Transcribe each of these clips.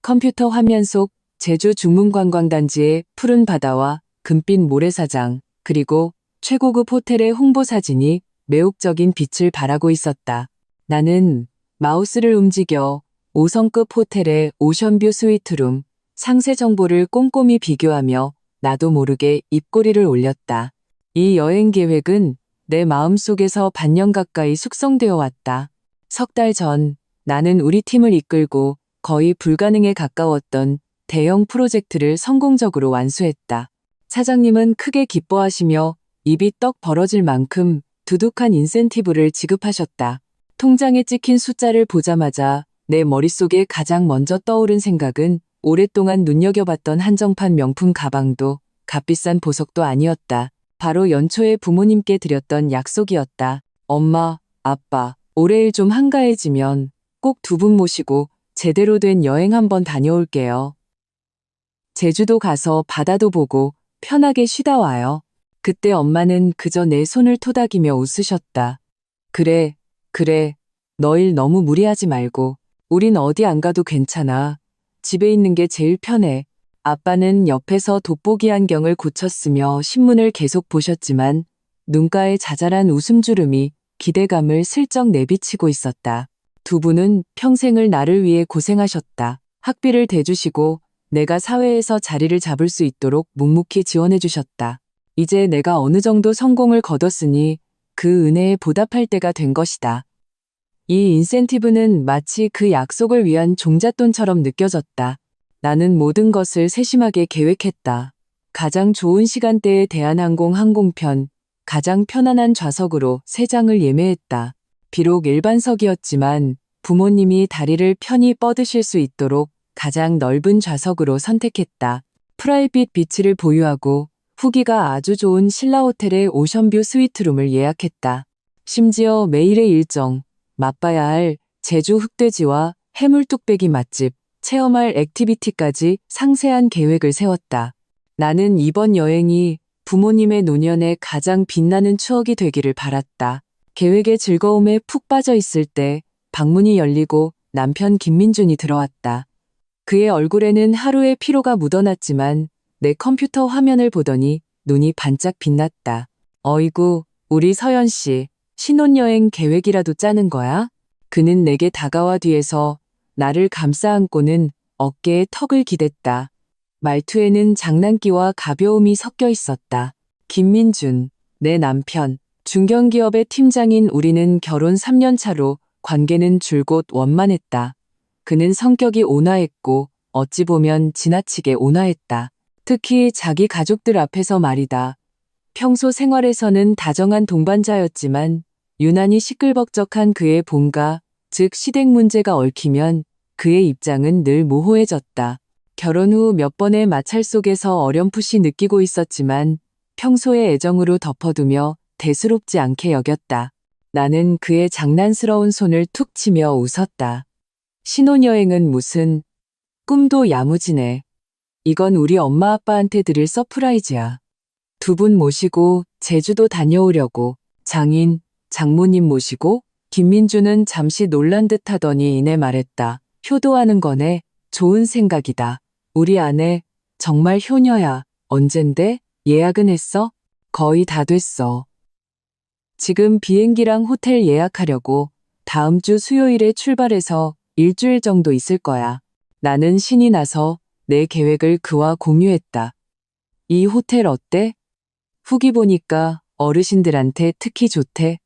컴퓨터 화면 속 제주 중문관광단지의 푸른 바다와 금빛 모래사장, 그리고 최고급 호텔의 홍보 사진이 매혹적인 빛을 발하고 있었다. 나는 마우스를 움직여 5성급 호텔의 오션뷰 스위트룸 상세 정보를 꼼꼼히 비교하며 나도 모르게 입꼬리를 올렸다. 이 여행 계획은 내 마음속에서 반년 가까이 숙성되어 왔다. 석 달 전 나는 우리 팀을 이끌고 거의 불가능에 가까웠던 대형 프로젝트를 성공적으로 완수했다. 사장님은 크게 기뻐하시며 입이 떡 벌어질 만큼 두둑한 인센티브를 지급하셨다. 통장에 찍힌 숫자를 보자마자 내 머릿속에 가장 먼저 떠오른 생각은 오랫동안 눈여겨봤던 한정판 명품 가방도 값비싼 보석도 아니었다. 바로 연초에 부모님께 드렸던 약속이었다. 엄마, 아빠, 올해 일 좀 한가해지면 꼭 두 분 모시고 제대로 된 여행 한번 다녀올게요. 제주도 가서 바다도 보고 편하게 쉬다 와요. 그때 엄마는 그저 내 손을 토닥이며 웃으셨다. 그래, 너 일 너무 무리하지 말고 우린 어디 안 가도 괜찮아. 집에 있는 게 제일 편해. 아빠는 옆에서 돋보기 안경을 고쳤으며 신문을 계속 보셨지만 눈가에 자잘한 웃음주름이 기대감을 슬쩍 내비치고 있었다. 두 분은 평생을 나를 위해 고생하셨다. 학비를 대주시고 내가 사회에서 자리를 잡을 수 있도록 묵묵히 지원해 주셨다. 이제 내가 어느 정도 성공을 거뒀으니 그 은혜에 보답할 때가 된 것이다. 이 인센티브는 마치 그 약속을 위한 종잣돈처럼 느껴졌다. 나는 모든 것을 세심하게 계획했다. 가장 좋은 시간대에 대한항공 항공편, 가장 편안한 좌석으로 3장을 예매했다. 비록 일반석이었지만 부모님이 다리를 편히 뻗으실 수 있도록 가장 넓은 좌석으로 선택했다. 프라이빗 비치를 보유하고 후기가 아주 좋은 신라호텔의 오션뷰 스위트룸을 예약했다. 심지어 매일의 일정, 맛봐야 할 제주 흑돼지와 해물뚝배기 맛집, 체험할 액티비티까지 상세한 계획을 세웠다. 나는 이번 여행이 부모님의 노년에 가장 빛나는 추억이 되기를 바랐다. 계획의 즐거움에 푹 빠져 있을 때 방문이 열리고 남편 김민준이 들어왔다. 그의 얼굴에는 하루의 피로가 묻어났지만 내 컴퓨터 화면을 보더니 눈이 반짝 빛났다. 어이구, 우리 서연 씨, 신혼여행 계획이라도 짜는 거야? 그는 내게 다가와 뒤에서 나를 감싸 안고는 어깨에 턱을 기댔다. 말투에는 장난기와 가벼움이 섞여 있었다. 김민준, 내 남편, 중견기업의 팀장인 우리는 결혼 3년 차로 관계는 줄곧 원만했다. 그는 성격이 온화했고 어찌 보면 지나치게 온화했다. 특히 자기 가족들 앞에서 말이다. 평소 생활에서는 다정한 동반자였지만 유난히 시끌벅적한 그의 본가, 즉 시댁 문제가 얽히면 그의 입장은 늘 모호해졌다. 결혼 후 몇 번의 마찰 속에서 어렴풋이 느끼고 있었지만 평소의 애정으로 덮어두며 대수롭지 않게 여겼다. 나는 그의 장난스러운 손을 툭 치며 웃었다. 신혼여행은 무슨 꿈도 야무지네. 이건 우리 엄마 아빠한테 드릴 서프라이즈야. 두 분 모시고 제주도 다녀오려고. 장인, 장모님 모시고? 김민주는 잠시 놀란 듯 하더니 이내 말했다. 효도하는 거네. 좋은 생각이다. 우리 아내 정말 효녀야. 언젠데? 예약은 했어? 거의 다 됐어. 지금 비행기랑 호텔 예약하려고. 다음 주 수요일에 출발해서 일주일 정도 있을 거야. 나는 신이 나서 내 계획을 그와 공유했다. 이 호텔 어때? 후기 보니까 어르신들한테 특히 좋대.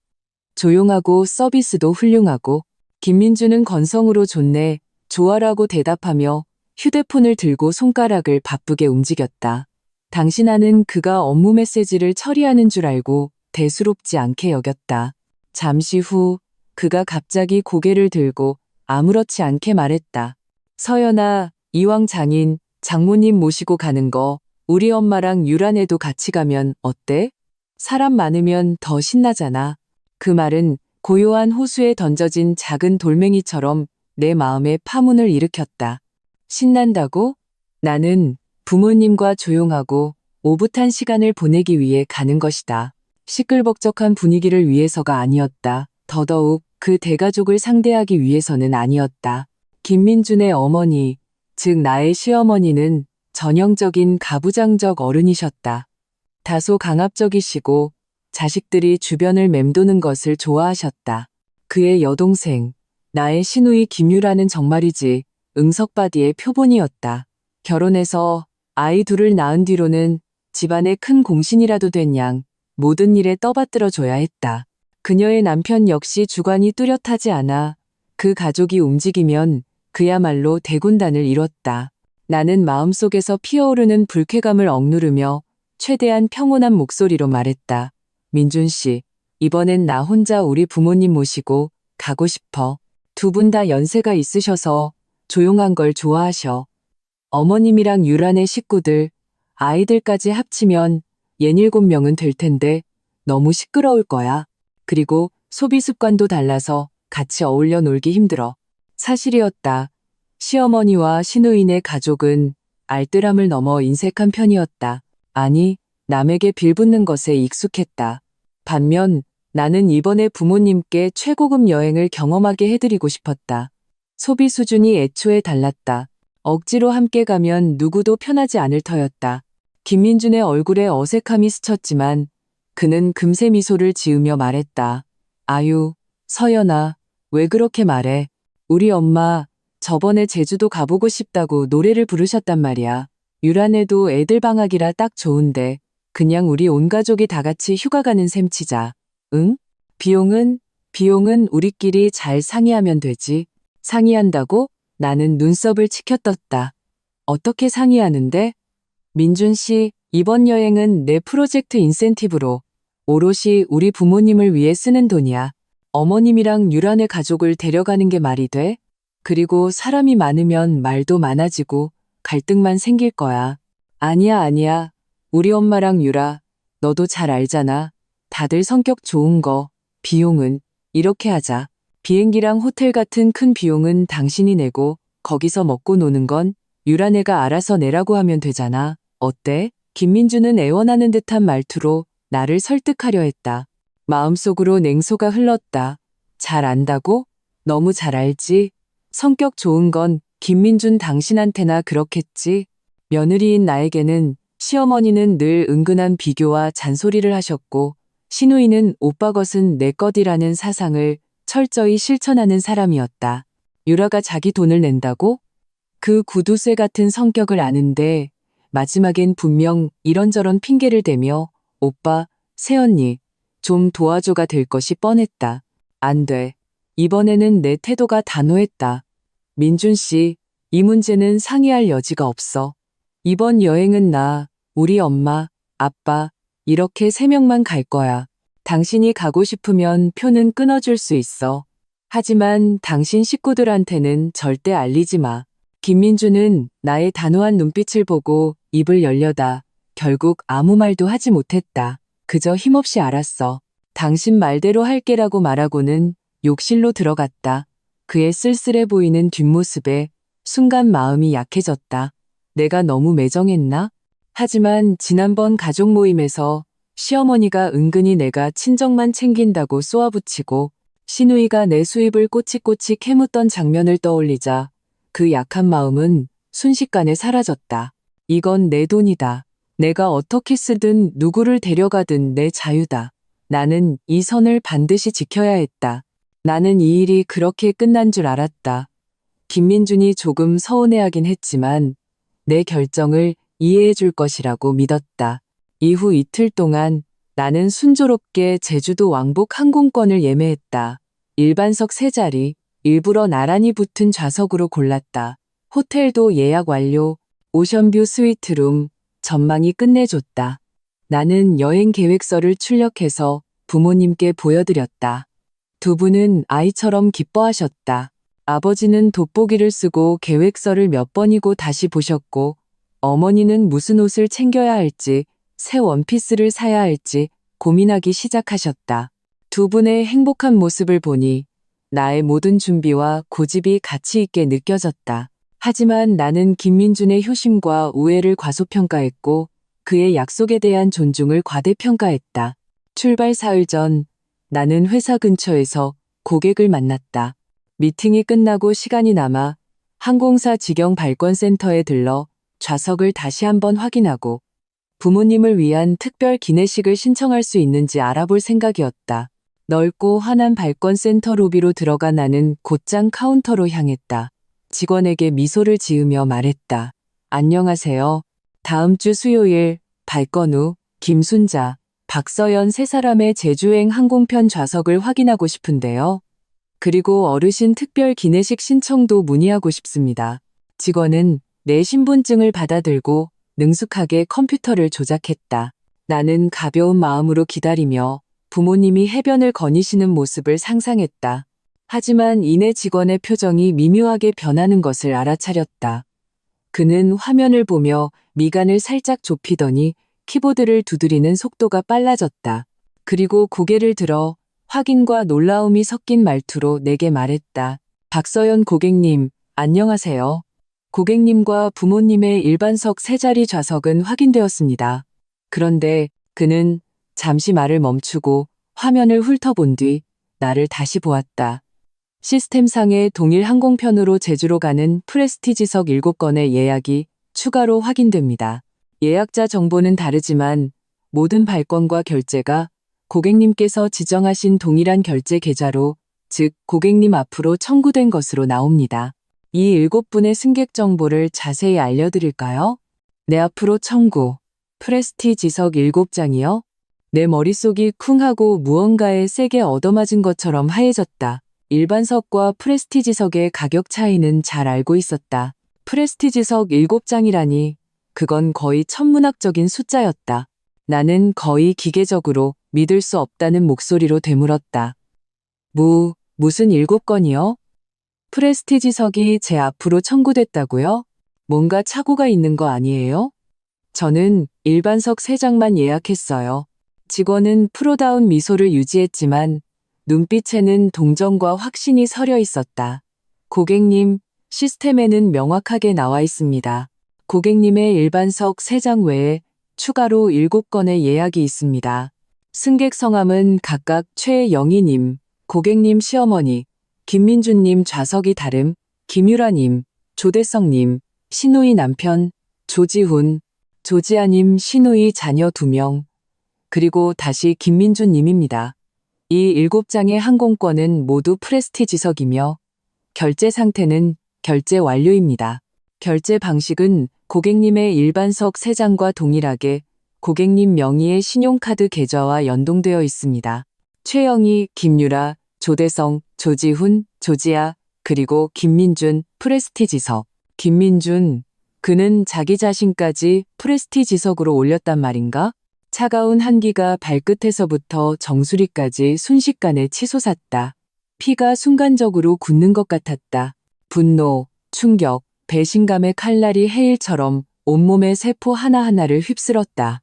조용하고 서비스도 훌륭하고. 김민주는 건성으로 좋네, 좋아라고 대답하며 휴대폰을 들고 손가락을 바쁘게 움직였다. 당신아는 그가 업무 메시지를 처리하는 줄 알고 대수롭지 않게 여겼다. 잠시 후 그가 갑자기 고개를 들고 아무렇지 않게 말했다. 서연아, 이왕 장인, 장모님 모시고 가는 거 우리 엄마랑 유란애도 같이 가면 어때? 사람 많으면 더 신나잖아. 그 말은 고요한 호수에 던져진 작은 돌멩이처럼 내 마음에 파문을 일으켰다. 신난다고? 나는 부모님과 조용하고 오붓한 시간을 보내기 위해 가는 것이다. 시끌벅적한 분위기를 위해서가 아니었다. 더더욱 그 대가족을 상대하기 위해서는 아니었다. 김민준의 어머니, 즉 나의 시어머니는 전형적인 가부장적 어른이셨다. 다소 강압적이시고 자식들이 주변을 맴도는 것을 좋아하셨다. 그의 여동생, 나의 시누이 김유라는 정말이지 응석바디의 표본이었다. 결혼해서 아이 둘을 낳은 뒤로는 집안의 큰 공신이라도 된 양 모든 일에 떠받들어 줘야 했다. 그녀의 남편 역시 주관이 뚜렷하지 않아 그 가족이 움직이면 그야말로 대군단을 이뤘다. 나는 마음속에서 피어오르는 불쾌감을 억누르며 최대한 평온한 목소리로 말했다. 민준 씨, 이번엔 나 혼자 우리 부모님 모시고 가고 싶어. 두 분 다 연세가 있으셔서 조용한 걸 좋아하셔. 어머님이랑 유란의 식구들, 아이들까지 합치면 67명은 될 텐데 너무 시끄러울 거야. 그리고 소비 습관도 달라서 같이 어울려 놀기 힘들어. 사실이었다. 시어머니와 시누이네 가족은 알뜰함을 넘어 인색한 편이었다. 아니, 남에게 빌붙는 것에 익숙했다. 반면 나는 이번에 부모님께 최고급 여행을 경험하게 해드리고 싶었다. 소비 수준이 애초에 달랐다. 억지로 함께 가면 누구도 편하지 않을 터였다. 김민준의 얼굴에 어색함이 스쳤지만 그는 금세 미소를 지으며 말했다. 아유, 서연아, 왜 그렇게 말해? 우리 엄마 저번에 제주도 가보고 싶다고 노래를 부르셨단 말이야. 유란에도 애들 방학이라 딱 좋은데 그냥 우리 온 가족이 다 같이 휴가 가는 셈 치자. 응? 비용은 우리끼리 잘 상의하면 되지. 상의한다고? 나는 눈썹을 치켜떴다. 어떻게 상의하는데? 민준 씨, 이번 여행은 내 프로젝트 인센티브로 오롯이 우리 부모님을 위해 쓰는 돈이야. 어머님이랑 유란의 가족을 데려가는 게 말이 돼? 그리고 사람이 많으면 말도 많아지고 갈등만 생길 거야. 아니야. 우리 엄마랑 유라, 너도 잘 알잖아. 다들 성격 좋은 거, 비용은 이렇게 하자. 비행기랑 호텔 같은 큰 비용은 당신이 내고 거기서 먹고 노는 건 유라네가 알아서 내라고 하면 되잖아. 어때? 김민주는 애원하는 듯한 말투로 나를 설득하려 했다. 마음속으로 냉소가 흘렀다. 잘 안다고? 너무 잘 알지? 성격 좋은 건 김민준 당신한테나 그렇겠지? 며느리인 나에게는 시어머니는 늘 은근한 비교와 잔소리를 하셨고 시누이는 오빠 것은 내 것이라는 사상을 철저히 실천하는 사람이었다. 유라가 자기 돈을 낸다고? 그 구두쇠 같은 성격을 아는데 마지막엔 분명 이런저런 핑계를 대며 오빠, 새언니, 좀 도와줘가 될 것이 뻔했다. 안 돼. 이번에는 내 태도가 단호했다. 민준 씨, 이 문제는 상의할 여지가 없어. 이번 여행은 나, 우리 엄마, 아빠, 이렇게 3명만 갈 거야. 당신이 가고 싶으면 표는 끊어줄 수 있어. 하지만 당신 식구들한테는 절대 알리지 마. 김민주는 나의 단호한 눈빛을 보고 입을 열려다 결국 아무 말도 하지 못했다. 그저 힘없이 알았어. 당신 말대로 할게라고 말하고는 욕실로 들어갔다. 그의 쓸쓸해 보이는 뒷모습에 순간 마음이 약해졌다. 내가 너무 매정했나? 하지만 지난번 가족 모임에서 시어머니가 은근히 내가 친정만 챙긴다고 쏘아붙이고 시누이가 내 수입을 꼬치꼬치 캐묻던 장면을 떠올리자 그 약한 마음은 순식간에 사라졌다. 이건 내 돈이다. 내가 어떻게 쓰든 누구를 데려가든 내 자유다. 나는 이 선을 반드시 지켜야 했다. 나는 이 일이 그렇게 끝난 줄 알았다. 김민준이 조금 서운해하긴 했지만 내 결정을 이해해 줄 것이라고 믿었다. 이후 이틀 동안 나는 순조롭게 제주도 왕복 항공권을 예매했다. 일반석 3자리, 일부러 나란히 붙은 좌석으로 골랐다. 호텔도 예약 완료, 오션뷰 스위트룸, 전망이 끝내줬다. 나는 여행 계획서를 출력해서 부모님께 보여드렸다. 두 분은 아이처럼 기뻐하셨다. 아버지는 돋보기를 쓰고 계획서를 몇 번이고 다시 보셨고 어머니는 무슨 옷을 챙겨야 할지 새 원피스를 사야 할지 고민하기 시작하셨다. 두 분의 행복한 모습을 보니 나의 모든 준비와 고집이 가치 있게 느껴졌다. 하지만 나는 김민준의 효심과 우애를 과소평가했고 그의 약속에 대한 존중을 과대평가했다. 출발 사흘 전 나는 회사 근처에서 고객을 만났다. 미팅이 끝나고 시간이 남아 항공사 직영 발권센터에 들러 좌석을 다시 한번 확인하고 부모님을 위한 특별 기내식을 신청할 수 있는지 알아볼 생각이었다. 넓고 환한 발권센터 로비로 들어가 나는 곧장 카운터로 향했다. 직원에게 미소를 지으며 말했다. 안녕하세요. 다음 주 수요일 발권 후 김순자, 박서연 세 사람의 제주행 항공편 좌석을 확인하고 싶은데요. 그리고 어르신 특별 기내식 신청도 문의하고 싶습니다. 직원은 내 신분증을 받아들고 능숙하게 컴퓨터를 조작했다. 나는 가벼운 마음으로 기다리며 부모님이 해변을 거니시는 모습을 상상했다. 하지만 이내 직원의 표정이 미묘하게 변하는 것을 알아차렸다. 그는 화면을 보며 미간을 살짝 좁히더니 키보드를 두드리는 속도가 빨라졌다. 그리고 고개를 들어 확인과 놀라움이 섞인 말투로 내게 말했다. 박서연 고객님, 안녕하세요. 고객님과 부모님의 일반석 3자리 좌석은 확인되었습니다. 그런데 그는 잠시 말을 멈추고 화면을 훑어본 뒤 나를 다시 보았다. 시스템상의 동일 항공편으로 제주로 가는 프레스티지석 7건의 예약이 추가로 확인됩니다. 예약자 정보는 다르지만 모든 발권과 결제가 고객님께서 지정하신 동일한 결제 계좌로, 즉 고객님 앞으로 청구된 것으로 나옵니다. 이 7분의 승객 정보를 자세히 알려드릴까요? 내 앞으로 청구. 프레스티지석 7장이요? 내 머릿속이 쿵 하고 무언가에 세게 얻어맞은 것처럼 하얘졌다. 일반석과 프레스티지석의 가격 차이는 잘 알고 있었다. 프레스티지석 7장이라니 그건 거의 천문학적인 숫자였다. 나는 거의 기계적으로 믿을 수 없다는 목소리로 되물었다. 무슨 7건이요? 프레스티지석이 제 앞으로 청구됐다고요? 뭔가 착오가 있는 거 아니에요? 저는 일반석 3장만 예약했어요. 직원은 프로다운 미소를 유지했지만 눈빛에는 동정과 확신이 서려 있었다. 고객님, 시스템에는 명확하게 나와 있습니다. 고객님의 일반석 3장 외에 추가로 7건의 예약이 있습니다. 승객 성함은 각각 최영희님, 고객님 시어머니, 김민주님 좌석이 다름, 김유라님, 조대성님, 신우이 남편, 조지훈, 조지아님 신우이 자녀 2명, 그리고 다시 김민주님입니다. 이 7장의 항공권은 모두 프레스티지석이며 결제 상태는 결제 완료입니다. 결제 방식은 고객님의 일반석 3장과 동일하게 고객님 명의의 신용카드 계좌와 연동되어 있습니다. 최영희, 김유라, 조대성, 조지훈, 조지아, 그리고 김민준, 프레스티지석. 김민준, 그는 자기 자신까지 프레스티지석으로 올렸단 말인가? 차가운 한기가 발끝에서부터 정수리까지 순식간에 치솟았다. 피가 순간적으로 굳는 것 같았다. 분노, 충격, 배신감의 칼날이 해일처럼 온몸의 세포 하나하나를 휩쓸었다.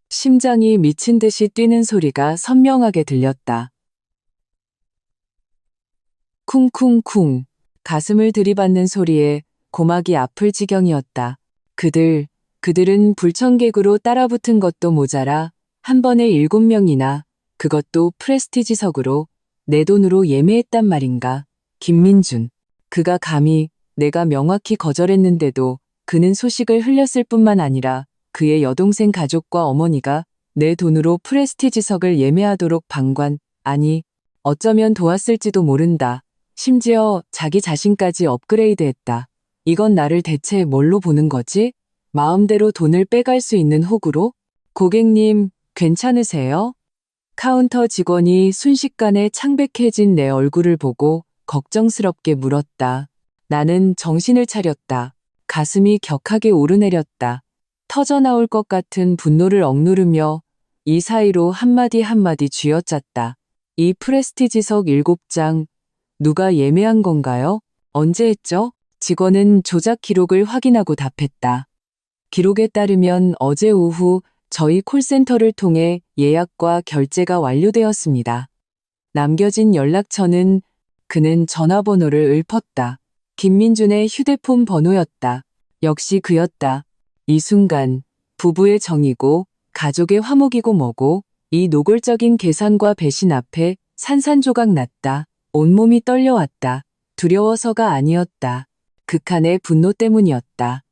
심장이 미친 듯이 뛰는 소리가 선명하게 들렸다. 쿵쿵쿵. 가슴을 들이받는 소리에 고막이 아플 지경이었다. 그들은 불청객으로 따라붙은 것도 모자라 한 번에 7명이나, 그것도 프레스티지석으로 내 돈으로 예매했단 말인가. 김민준. 그가 감히, 내가 명확히 거절했는데도 그는 소식을 흘렸을 뿐만 아니라 그의 여동생 가족과 어머니가 내 돈으로 프레스티지석을 예매하도록 방관, 아니, 어쩌면 도왔을지도 모른다. 심지어 자기 자신까지 업그레이드했다. 이건 나를 대체 뭘로 보는 거지? 마음대로 돈을 빼갈 수 있는 호구로? 고객님, 괜찮으세요? 카운터 직원이 순식간에 창백해진 내 얼굴을 보고 걱정스럽게 물었다. 나는 정신을 차렸다. 가슴이 격하게 오르내렸다. 터져나올 것 같은 분노를 억누르며 이 사이로 한마디 한마디 쥐어짰다. 이 프레스티지석 7장, 누가 예매한 건가요? 언제 했죠? 직원은 조작 기록을 확인하고 답했다. 기록에 따르면 어제 오후 저희 콜센터를 통해 예약과 결제가 완료되었습니다. 남겨진 연락처는, 그는 전화번호를 읊었다. 김민준의 휴대폰 번호였다. 역시 그였다. 이 순간 부부의 정이고 가족의 화목이고 뭐고, 이 노골적인 계산과 배신 앞에 산산조각 났다. 온몸이 떨려왔다. 두려워서가 아니었다. 극한의 분노 때문이었다.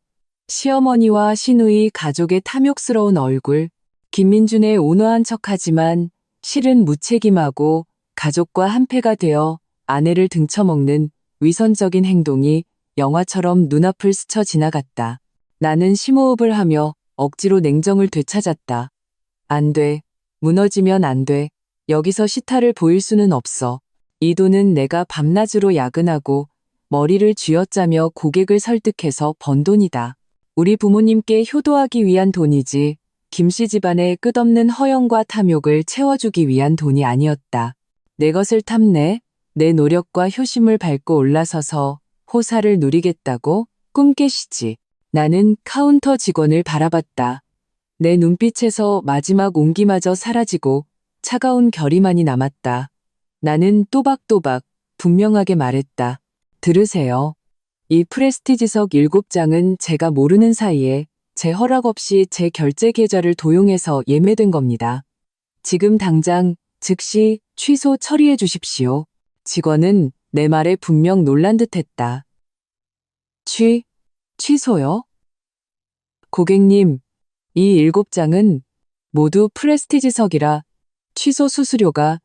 시어머니와 시누이 가족의 탐욕스러운 얼굴, 김민준의 온화한 척하지만 실은 무책임하고 가족과 한패가 되어 아내를 등쳐먹는 위선적인 행동이 영화처럼 눈앞을 스쳐 지나갔다. 나는 심호흡을 하며 억지로 냉정을 되찾았다. 안 돼. 무너지면 안 돼. 여기서 시타를 보일 수는 없어. 이 돈은 내가 밤낮으로 야근하고 머리를 쥐어짜며 고객을 설득해서 번 돈이다. 우리 부모님께 효도하기 위한 돈이지 김씨 집안의 끝없는 허영과 탐욕을 채워주기 위한 돈이 아니었다. 내 것을 탐내 내 노력과 효심을 밟고 올라서서 호사를 누리겠다고 꿈 깨시지. 나는 카운터 직원을 바라봤다. 내 눈빛에서 마지막 온기마저 사라지고 차가운 결의만이 남았다. 나는 또박또박 분명하게 말했다. 들으세요. 이 프레스티지석 7장은 제가 모르는 사이에 제 허락 없이 제 결제 계좌를 도용해서 예매된 겁니다. 지금 당장 즉시 취소 처리해 주십시오. 직원은 내 말에 분명 놀란 듯했다. 취소요? 고객님, 이 7장은 모두 프레스티지석이라 취소 수수료가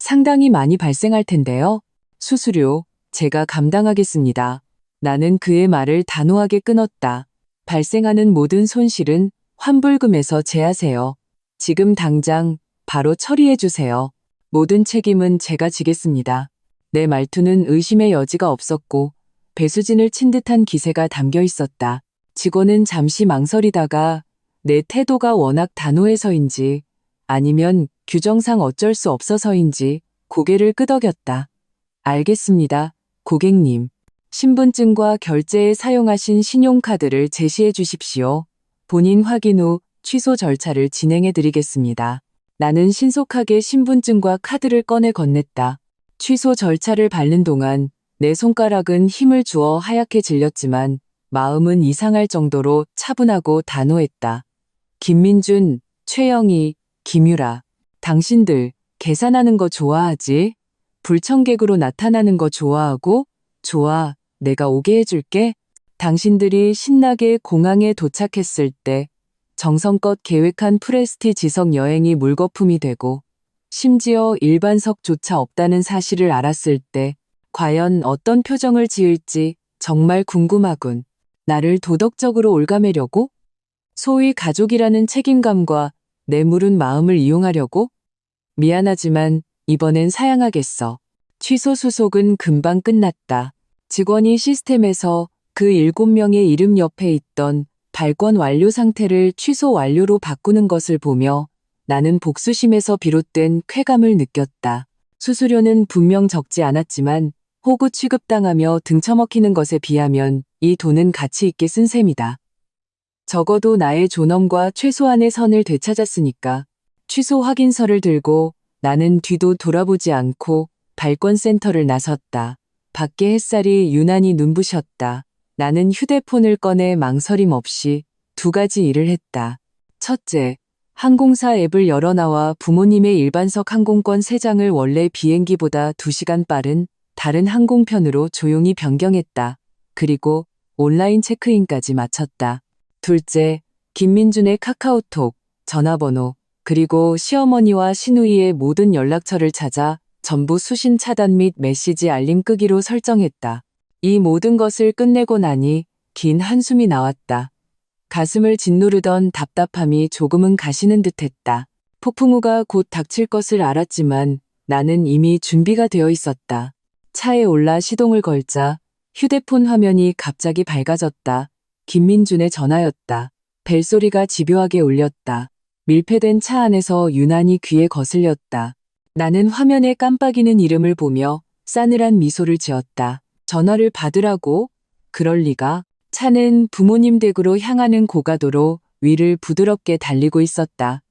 상당히 많이 발생할 텐데요. 수수료, 제가 감당하겠습니다. 나는 그의 말을 단호하게 끊었다. 발생하는 모든 손실은 환불금에서 제하세요. 지금 당장 바로 처리해 주세요. 모든 책임은 제가 지겠습니다. 내 말투는 의심의 여지가 없었고 배수진을 친 듯한 기세가 담겨 있었다. 직원은 잠시 망설이다가 내 태도가 워낙 단호해서인지 아니면 규정상 어쩔 수 없어서인지 고개를 끄덕였다. 알겠습니다, 고객님. 신분증과 결제에 사용하신 신용카드를 제시해 주십시오. 본인 확인 후 취소 절차를 진행해 드리겠습니다. 나는 신속하게 신분증과 카드를 꺼내 건넸다. 취소 절차를 밟는 동안 내 손가락은 힘을 주어 하얗게 질렸지만 마음은 이상할 정도로 차분하고 단호했다. 김민준, 최영희, 김유라. 당신들 계산하는 거 좋아하지? 불청객으로 나타나는 거 좋아하고? 좋아, 내가 오게 해줄게. 당신들이 신나게 공항에 도착했을 때 정성껏 계획한 프레스티지석 여행이 물거품이 되고 심지어 일반석조차 없다는 사실을 알았을 때 과연 어떤 표정을 지을지 정말 궁금하군. 나를 도덕적으로 올가매려고? 소위 가족이라는 책임감과 내 무른 마음을 이용하려고? 미안하지만 이번엔 사양하겠어. 취소 수속은 금방 끝났다. 직원이 시스템에서 그 7명의 이름 옆에 있던 발권 완료 상태를 취소 완료로 바꾸는 것을 보며 나는 복수심에서 비롯된 쾌감을 느꼈다. 수수료는 분명 적지 않았지만 호구 취급당하며 등쳐먹히는 것에 비하면 이 돈은 가치 있게 쓴 셈이다. 적어도 나의 존엄과 최소한의 선을 되찾았으니까. 취소 확인서를 들고 나는 뒤도 돌아보지 않고 발권센터를 나섰다. 밖에 햇살이 유난히 눈부셨다. 나는 휴대폰을 꺼내 망설임 없이 2가지 일을 했다. 첫째, 항공사 앱을 열어 나와 부모님의 일반석 항공권 3장을 원래 비행기보다 2시간 빠른 다른 항공편으로 조용히 변경했다. 그리고 온라인 체크인까지 마쳤다. 둘째, 김민준의 카카오톡, 전화번호, 그리고 시어머니와 시누이의 모든 연락처를 찾아 전부 수신 차단 및 메시지 알림 끄기로 설정했다. 이 모든 것을 끝내고 나니 긴 한숨이 나왔다. 가슴을 짓누르던 답답함이 조금은 가시는 듯했다. 폭풍우가 곧 닥칠 것을 알았지만 나는 이미 준비가 되어 있었다. 차에 올라 시동을 걸자 휴대폰 화면이 갑자기 밝아졌다. 김민준의 전화였다. 벨소리가 집요하게 울렸다. 밀폐된 차 안에서 유난히 귀에 거슬렸다. 나는 화면에 깜빡이는 이름을 보며 싸늘한 미소를 지었다. 전화를 받으라고? 그럴 리가. 차는 부모님 댁으로 향하는 고가도로 위를 부드럽게 달리고 있었다.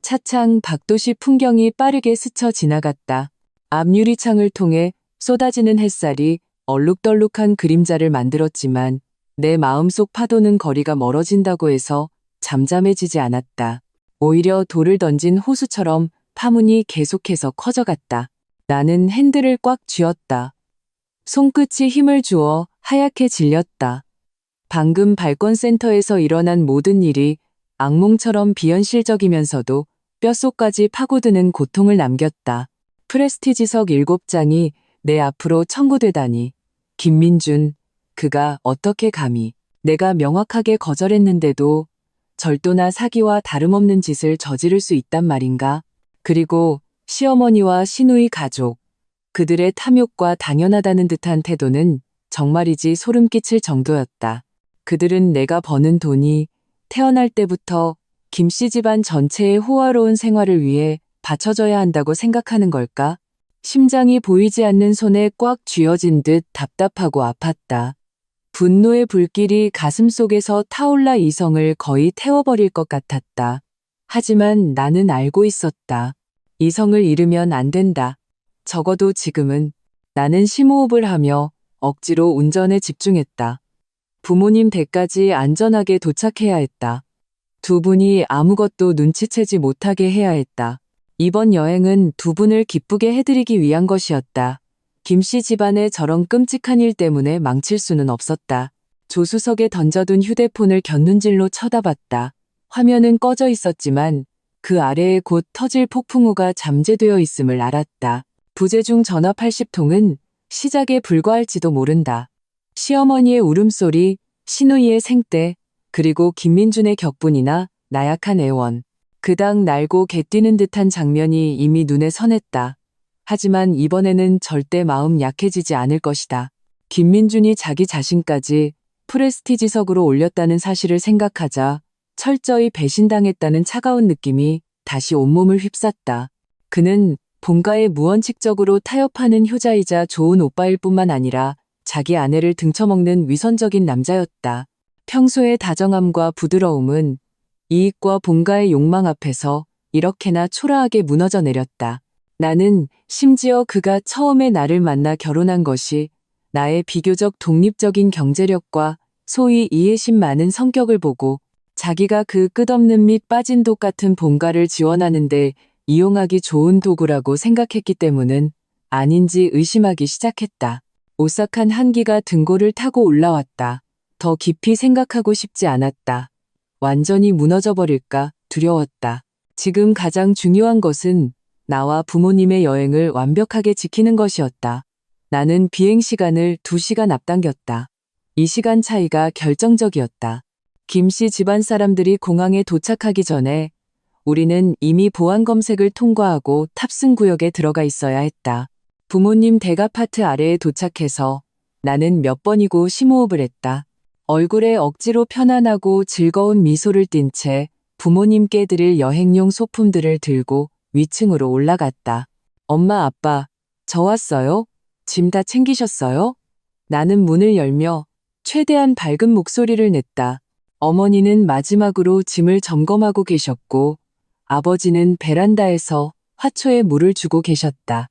차창 밖도시 풍경이 빠르게 스쳐 지나갔다. 앞 유리창을 통해 쏟아지는 햇살이 얼룩덜룩한 그림자를 만들었지만 내 마음속 파도는 거리가 멀어진다고 해서 잠잠해지지 않았다. 오히려 돌을 던진 호수처럼 파문이 계속해서 커져갔다. 나는 핸들을 꽉 쥐었다. 손끝이 힘을 주어 하얗게 질렸다. 방금 발권센터에서 일어난 모든 일이 악몽처럼 비현실적이면서도 뼛속까지 파고드는 고통을 남겼다. 프레스티지석 7장이 내 앞으로 청구되다니. 김민준, 그가 어떻게 감히. 내가 명확하게 거절했는데도 절도나 사기와 다름없는 짓을 저지를 수 있단 말인가? 그리고 시어머니와 시누이 가족, 그들의 탐욕과 당연하다는 듯한 태도는 정말이지 소름 끼칠 정도였다. 그들은 내가 버는 돈이 태어날 때부터 김씨 집안 전체의 호화로운 생활을 위해 바쳐져야 한다고 생각하는 걸까? 심장이 보이지 않는 손에 꽉 쥐어진 듯 답답하고 아팠다. 분노의 불길이 가슴속에서 타올라 이성을 거의 태워버릴 것 같았다. 하지만 나는 알고 있었다. 이성을 잃으면 안 된다. 적어도 지금은. 나는 심호흡을 하며 억지로 운전에 집중했다. 부모님 댁까지 안전하게 도착해야 했다. 두 분이 아무것도 눈치채지 못하게 해야 했다. 이번 여행은 두 분을 기쁘게 해드리기 위한 것이었다. 김씨 집안의 저런 끔찍한 일 때문에 망칠 수는 없었다. 조수석에 던져둔 휴대폰을 곁눈질로 쳐다봤다. 화면은 꺼져 있었지만 그 아래에 곧 터질 폭풍우가 잠재되어 있음을 알았다. 부재중 전화 80통은 시작에 불과할지도 모른다. 시어머니의 울음소리, 시누이의 생떼, 그리고 김민준의 격분이나 나약한 애원. 그당 날고 개뛰는 듯한 장면이 이미 눈에 선했다. 하지만 이번에는 절대 마음 약해지지 않을 것이다. 김민준이 자기 자신까지 프레스티지석으로 올렸다는 사실을 생각하자 철저히 배신당했다는 차가운 느낌이 다시 온몸을 휩쌌다. 그는 본가에 무원칙적으로 타협하는 효자이자 좋은 오빠일 뿐만 아니라 자기 아내를 등쳐먹는 위선적인 남자였다. 평소의 다정함과 부드러움은 이익과 본가의 욕망 앞에서 이렇게나 초라하게 무너져 내렸다. 나는 심지어 그가 처음에 나를 만나 결혼한 것이 나의 비교적 독립적인 경제력과 소위 이해심 많은 성격을 보고 자기가 그 끝없는 및 빠진 독 같은 본가를 지원하는데 이용하기 좋은 도구라고 생각했기 때문은 아닌지 의심하기 시작했다. 오싹한 한기가 등골을 타고 올라왔다. 더 깊이 생각하고 싶지 않았다. 완전히 무너져버릴까 두려웠다. 지금 가장 중요한 것은 나와 부모님의 여행을 완벽하게 지키는 것이었다. 나는 비행 시간을 2시간 앞당겼다. 이 시간 차이가 결정적이었다. 김씨 집안 사람들이 공항에 도착하기 전에 우리는 이미 보안 검색을 통과하고 탑승 구역에 들어가 있어야 했다. 부모님 댁 아파트 아래에 도착해서 나는 몇 번이고 심호흡을 했다. 얼굴에 억지로 편안하고 즐거운 미소를 띤 채 부모님께 드릴 여행용 소품들을 들고 위층으로 올라갔다. 엄마, 아빠, 저 왔어요? 짐 다 챙기셨어요? 나는 문을 열며 최대한 밝은 목소리를 냈다. 어머니는 마지막으로 짐을 점검하고 계셨고 아버지는 베란다에서 화초에 물을 주고 계셨다.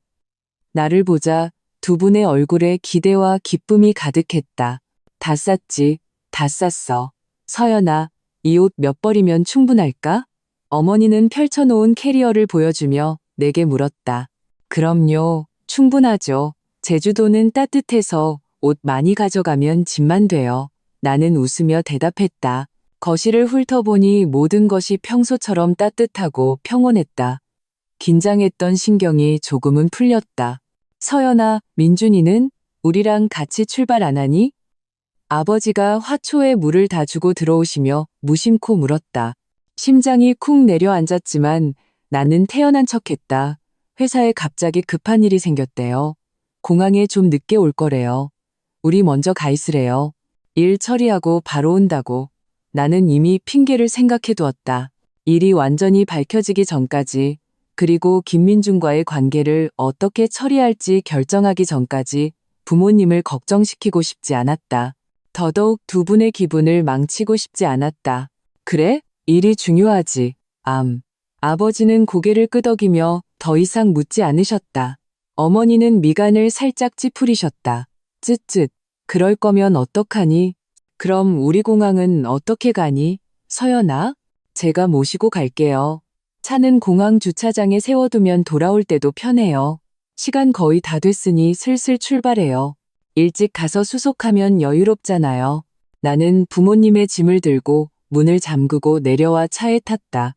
나를 보자 두 분의 얼굴에 기대와 기쁨이 가득했다. 다 쌌지, 다 쌌어. 서연아, 이 옷 몇 벌이면 충분할까? 어머니는 펼쳐놓은 캐리어를 보여주며 내게 물었다. 그럼요, 충분하죠. 제주도는 따뜻해서 옷 많이 가져가면 짐만 돼요. 나는 웃으며 대답했다. 거실을 훑어보니 모든 것이 평소처럼 따뜻하고 평온했다. 긴장했던 신경이 조금은 풀렸다. 서연아, 민준이는 우리랑 같이 출발 안 하니? 아버지가 화초에 물을 다 주고 들어오시며 무심코 물었다. 심장이 쿵 내려앉았지만 나는 태연한 척했다. 회사에 갑자기 급한 일이 생겼대요. 공항에 좀 늦게 올 거래요. 우리 먼저 가 있으래요. 일 처리하고 바로 온다고. 나는 이미 핑계를 생각해 두었다. 일이 완전히 밝혀지기 전까지, 그리고 김민준과의 관계를 어떻게 처리할지 결정하기 전까지 부모님을 걱정시키고 싶지 않았다. 더더욱 두 분의 기분을 망치고 싶지 않았다. 그래? 일이 중요하지. 아버지는 고개를 끄덕이며 더 이상 묻지 않으셨다. 어머니는 미간을 살짝 찌푸리셨다. 쯧쯧. 그럴 거면 어떡하니? 그럼 우리 공항은 어떻게 가니? 서연아? 제가 모시고 갈게요. 차는 공항 주차장에 세워두면 돌아올 때도 편해요. 시간 거의 다 됐으니 슬슬 출발해요. 일찍 가서 수속하면 여유롭잖아요. 나는 부모님의 짐을 들고 문을 잠그고 내려와 차에 탔다.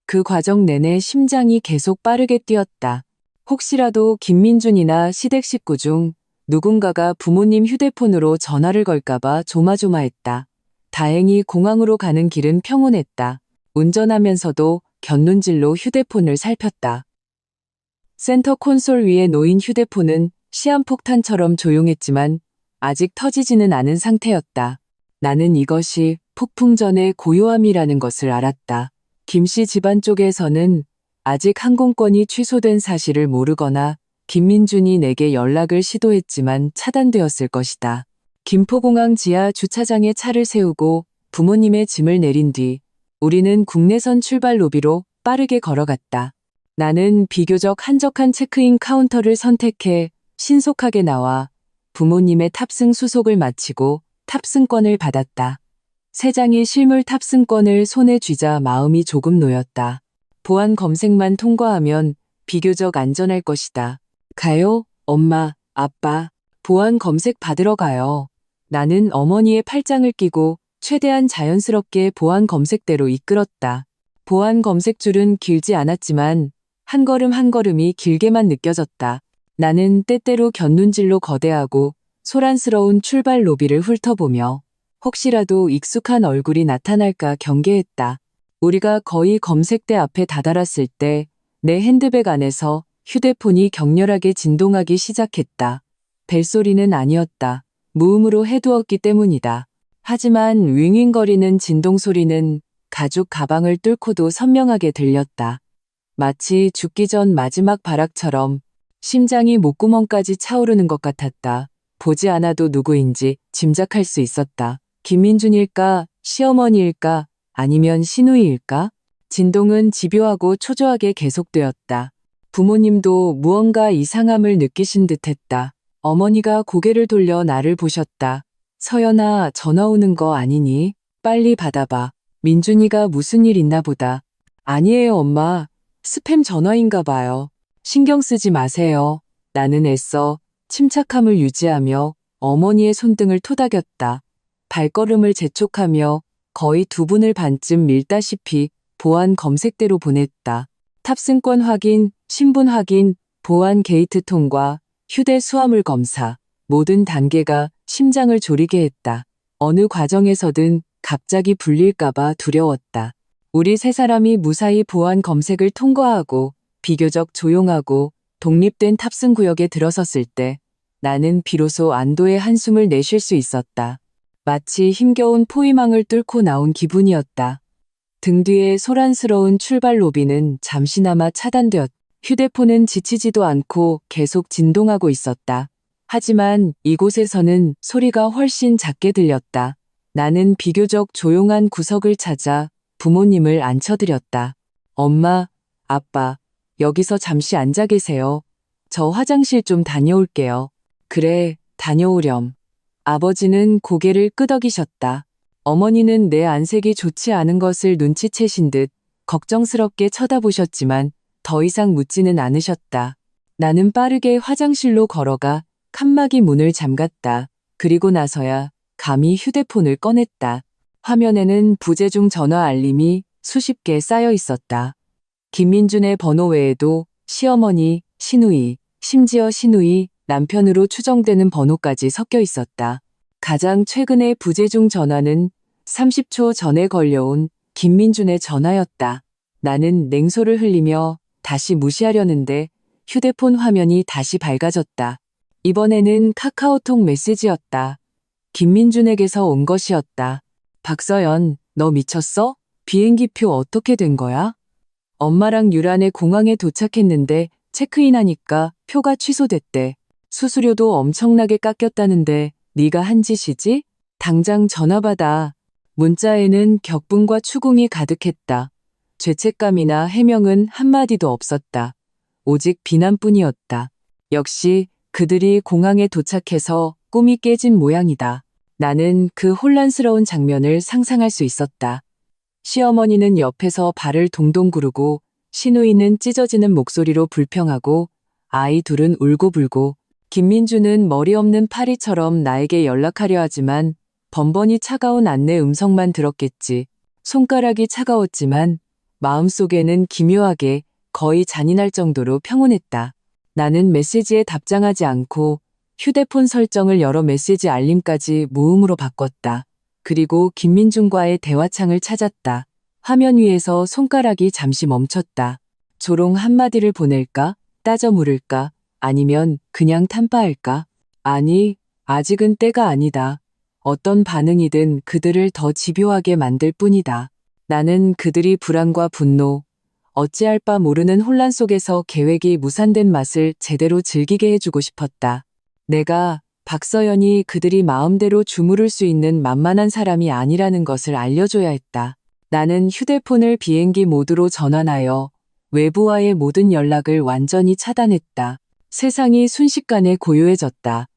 그 과정 내내 심장이 계속 빠르게 뛰었다. 혹시라도 김민준이나 시댁 식구 중 누군가가 부모님 휴대폰으로 전화를 걸까봐 조마조마했다. 다행히 공항으로 가는 길은 평온했다. 운전하면서도 곁눈질로 휴대폰을 살폈다. 센터 콘솔 위에 놓인 휴대폰은 시한폭탄처럼 조용했지만 아직 터지지는 않은 상태였다. 나는 이것이 폭풍 전의 고요함이라는 것을 알았다. 김씨 집안 쪽에서는 아직 항공권이 취소된 사실을 모르거나 김민준이 내게 연락을 시도했지만 차단되었을 것이다. 김포공항 지하 주차장에 차를 세우고 부모님의 짐을 내린 뒤 우리는 국내선 출발 로비로 빠르게 걸어갔다. 나는 비교적 한적한 체크인 카운터를 선택해 신속하게 나와 부모님의 탑승 수속을 마치고 탑승권을 받았다. 세 장의 실물 탑승권을 손에 쥐자 마음이 조금 놓였다. 보안 검색만 통과하면 비교적 안전할 것이다. 가요, 엄마, 아빠. 보안 검색 받으러 가요. 나는 어머니의 팔짱을 끼고 최대한 자연스럽게 보안 검색대로 이끌었다. 보안 검색줄은 길지 않았지만 한 걸음 한 걸음이 길게만 느껴졌다. 나는 때때로 곁눈질로 거대하고 소란스러운 출발 로비를 훑어보며 혹시라도 익숙한 얼굴이 나타날까 경계했다. 우리가 거의 검색대 앞에 다다랐을 때 내 핸드백 안에서 휴대폰이 격렬하게 진동하기 시작했다. 벨소리는 아니었다. 무음으로 해두었기 때문이다. 하지만 윙윙거리는 진동 소리는 가죽 가방을 뚫고도 선명하게 들렸다. 마치 죽기 전 마지막 발악처럼 심장이 목구멍까지 차오르는 것 같았다. 보지 않아도 누구인지 짐작할 수 있었다. 김민준일까? 시어머니일까? 아니면 시누이일까? 진동은 집요하고 초조하게 계속되었다. 부모님도 무언가 이상함을 느끼신 듯했다. 어머니가 고개를 돌려 나를 보셨다. 서연아, 전화 오는 거 아니니? 빨리 받아봐. 민준이가 무슨 일 있나 보다. 아니에요, 엄마. 스팸 전화인가 봐요. 신경 쓰지 마세요. 나는 애써 침착함을 유지하며 어머니의 손등을 토닥였다. 발걸음을 재촉하며 거의 2분을 반쯤 밀다시피 보안 검색대로 보냈다. 탑승권 확인, 신분 확인, 보안 게이트 통과, 휴대 수화물 검사, 모든 단계가 심장을 졸이게 했다. 어느 과정에서든 갑자기 불릴까봐 두려웠다. 우리 세 사람이 무사히 보안 검색을 통과하고 비교적 조용하고 독립된 탑승 구역에 들어섰을 때 나는 비로소 안도의 한숨을 내쉴 수 있었다. 마치 힘겨운 포위망을 뚫고 나온 기분이었다. 등 뒤에 소란스러운 출발 로비는 잠시나마 차단되었다. 휴대폰은 지치지도 않고 계속 진동하고 있었다. 하지만 이곳에서는 소리가 훨씬 작게 들렸다. 나는 비교적 조용한 구석을 찾아 부모님을 앉혀드렸다. 엄마, 아빠, 여기서 잠시 앉아 계세요. 저 화장실 좀 다녀올게요. 그래, 다녀오렴. 아버지는 고개를 끄덕이셨다. 어머니는 내 안색이 좋지 않은 것을 눈치채신 듯 걱정스럽게 쳐다보셨지만 더 이상 묻지는 않으셨다. 나는 빠르게 화장실로 걸어가 칸막이 문을 잠갔다. 그리고 나서야 감히 휴대폰을 꺼냈다. 화면에는 부재중 전화 알림이 수십 개 쌓여 있었다. 김민준의 번호 외에도 시어머니, 시누이, 심지어 시누이, 남편으로 추정되는 번호까지 섞여 있었다. 가장 최근의 부재중 전화는 30초 전에 걸려온 김민준의 전화였다. 나는 냉소를 흘리며 다시 무시하려는데 휴대폰 화면이 다시 밝아졌다. 이번에는 카카오톡 메시지였다. 김민준에게서 온 것이었다. 박서연, 너 미쳤어? 비행기표 어떻게 된 거야? 엄마랑 유란에 공항에 도착했는데 체크인하니까 표가 취소됐대. 수수료도 엄청나게 깎였다는데 네가 한 짓이지? 당장 전화 받아. 문자에는 격분과 추궁이 가득했다. 죄책감이나 해명은 한마디도 없었다. 오직 비난뿐이었다. 역시 그들이 공항에 도착해서 꿈이 깨진 모양이다. 나는 그 혼란스러운 장면을 상상할 수 있었다. 시어머니는 옆에서 발을 동동 구르고 시누이는 찢어지는 목소리로 불평하고 아이 둘은 울고불고 김민주는 머리 없는 파리처럼 나에게 연락하려 하지만 번번이 차가운 안내 음성만 들었겠지. 손가락이 차가웠지만 마음속에는 기묘하게 거의 잔인할 정도로 평온했다. 나는 메시지에 답장하지 않고 휴대폰 설정을 열어 메시지 알림까지 무음으로 바꿨다. 그리고 김민준과의 대화창을 찾았다. 화면 위에서 손가락이 잠시 멈췄다. 조롱 한마디를 보낼까? 따져 물을까? 아니면 그냥 탄파할까? 아니, 아직은 때가 아니다. 어떤 반응이든 그들을 더 집요하게 만들 뿐이다. 나는 그들이 불안과 분노, 어찌할 바 모르는 혼란 속에서 계획이 무산된 맛을 제대로 즐기게 해주고 싶었다. 내가 박서연이 그들이 마음대로 주무를 수 있는 만만한 사람이 아니라는 것을 알려줘야 했다. 나는 휴대폰을 비행기 모드로 전환하여 외부와의 모든 연락을 완전히 차단했다. 세상이 순식간에 고요해졌다.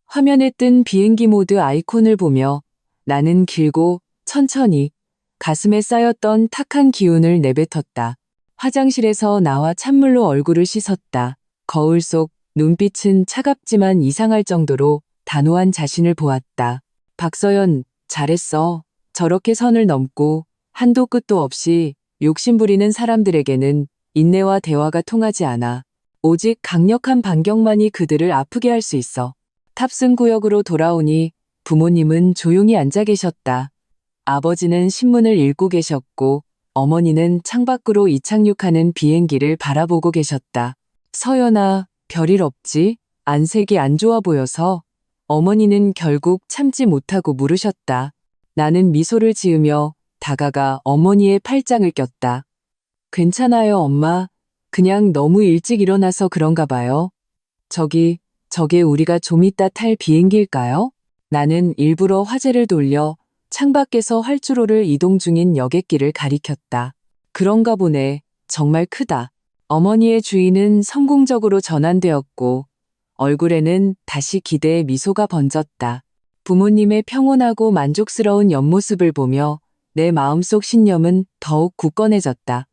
화면에 뜬 비행기 모드 아이콘을 보며 나는 길고 천천히 가슴에 쌓였던 탁한 기운을 내뱉었다. 화장실에서 나와 찬물로 얼굴을 씻었다. 거울 속 눈빛은 차갑지만 이상할 정도로 단호한 자신을 보았다. 박서연, 잘했어. 저렇게 선을 넘고 한도 끝도 없이 욕심부리는 사람들에게는 인내와 대화가 통하지 않아. 오직 강력한 반격만이 그들을 아프게 할 수 있어. 탑승 구역으로 돌아오니 부모님은 조용히 앉아 계셨다. 아버지는 신문을 읽고 계셨고 어머니는 창밖으로 이착륙하는 비행기를 바라보고 계셨다. 서연아, 별일 없지? 안색이 안 좋아 보여서 어머니는 결국 참지 못하고 물으셨다. 나는 미소를 지으며 다가가 어머니의 팔짱을 꼈다. 괜찮아요, 엄마. 그냥 너무 일찍 일어나서 그런가 봐요. 저게 우리가 좀 이따 탈 비행기일까요? 나는 일부러 화제를 돌려 창밖에서 활주로를 이동 중인 여객기를 가리켰다. 그런가 보네. 정말 크다. 어머니의 주의는 성공적으로 전환되었고 얼굴에는 다시 기대의 미소가 번졌다. 부모님의 평온하고 만족스러운 옆모습을 보며 내 마음속 신념은 더욱 굳건해졌다.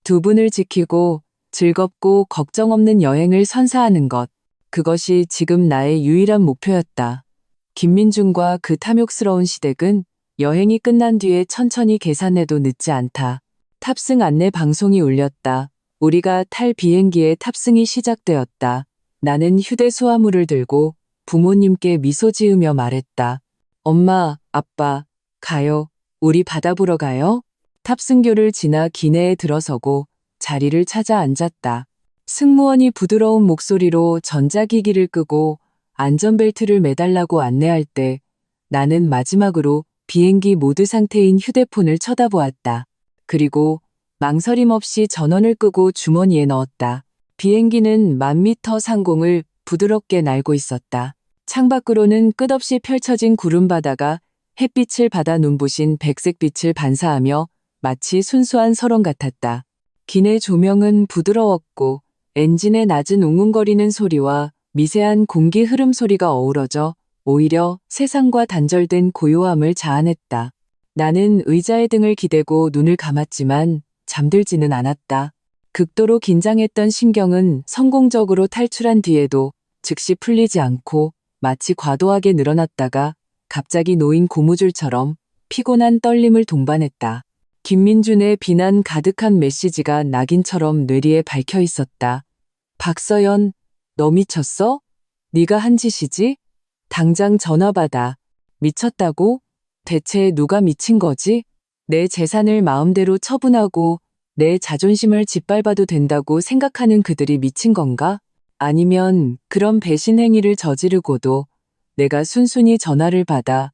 두 분을 지키고 즐겁고 걱정 없는 여행을 선사하는 것. 그것이 지금 나의 유일한 목표였다. 김민준과 그 탐욕스러운 시댁은 여행이 끝난 뒤에 천천히 계산해도 늦지 않다. 탑승 안내 방송이 울렸다. 우리가 탈 비행기에 탑승이 시작되었다. 나는 휴대 수화물을 들고 부모님께 미소 지으며 말했다. 엄마, 아빠, 가요. 우리 바다 보러 가요? 탑승교를 지나 기내에 들어서고 자리를 찾아 앉았다. 승무원이 부드러운 목소리로 전자기기를 끄고 안전벨트를 매달라고 안내할 때 나는 마지막으로 비행기 모드 상태인 휴대폰을 쳐다보았다. 그리고 망설임 없이 전원을 끄고 주머니에 넣었다. 비행기는 10,000m 상공을 부드럽게 날고 있었다. 창밖으로는 끝없이 펼쳐진 구름바다가 햇빛을 받아 눈부신 백색빛을 반사하며 마치 순수한 설원 같았다. 기내 조명은 부드러웠고 엔진의 낮은 웅웅거리는 소리와 미세한 공기 흐름 소리가 어우러져 오히려 세상과 단절된 고요함을 자아냈다. 나는 의자에 등을 기대고 눈을 감았지만 잠들지는 않았다. 극도로 긴장했던 신경은 성공적으로 탈출한 뒤에도 즉시 풀리지 않고 마치 과도하게 늘어났다가 갑자기 놓인 고무줄처럼 피곤한 떨림을 동반했다. 김민준의 비난 가득한 메시지가 낙인처럼 뇌리에 박혀 있었다. 박서연, 너 미쳤어? 네가 한 짓이지? 당장 전화 받아. 미쳤다고? 대체 누가 미친 거지? 내 재산을 마음대로 처분하고 내 자존심을 짓밟아도 된다고 생각하는 그들이 미친 건가? 아니면 그런 배신 행위를 저지르고도 내가 순순히 전화를 받아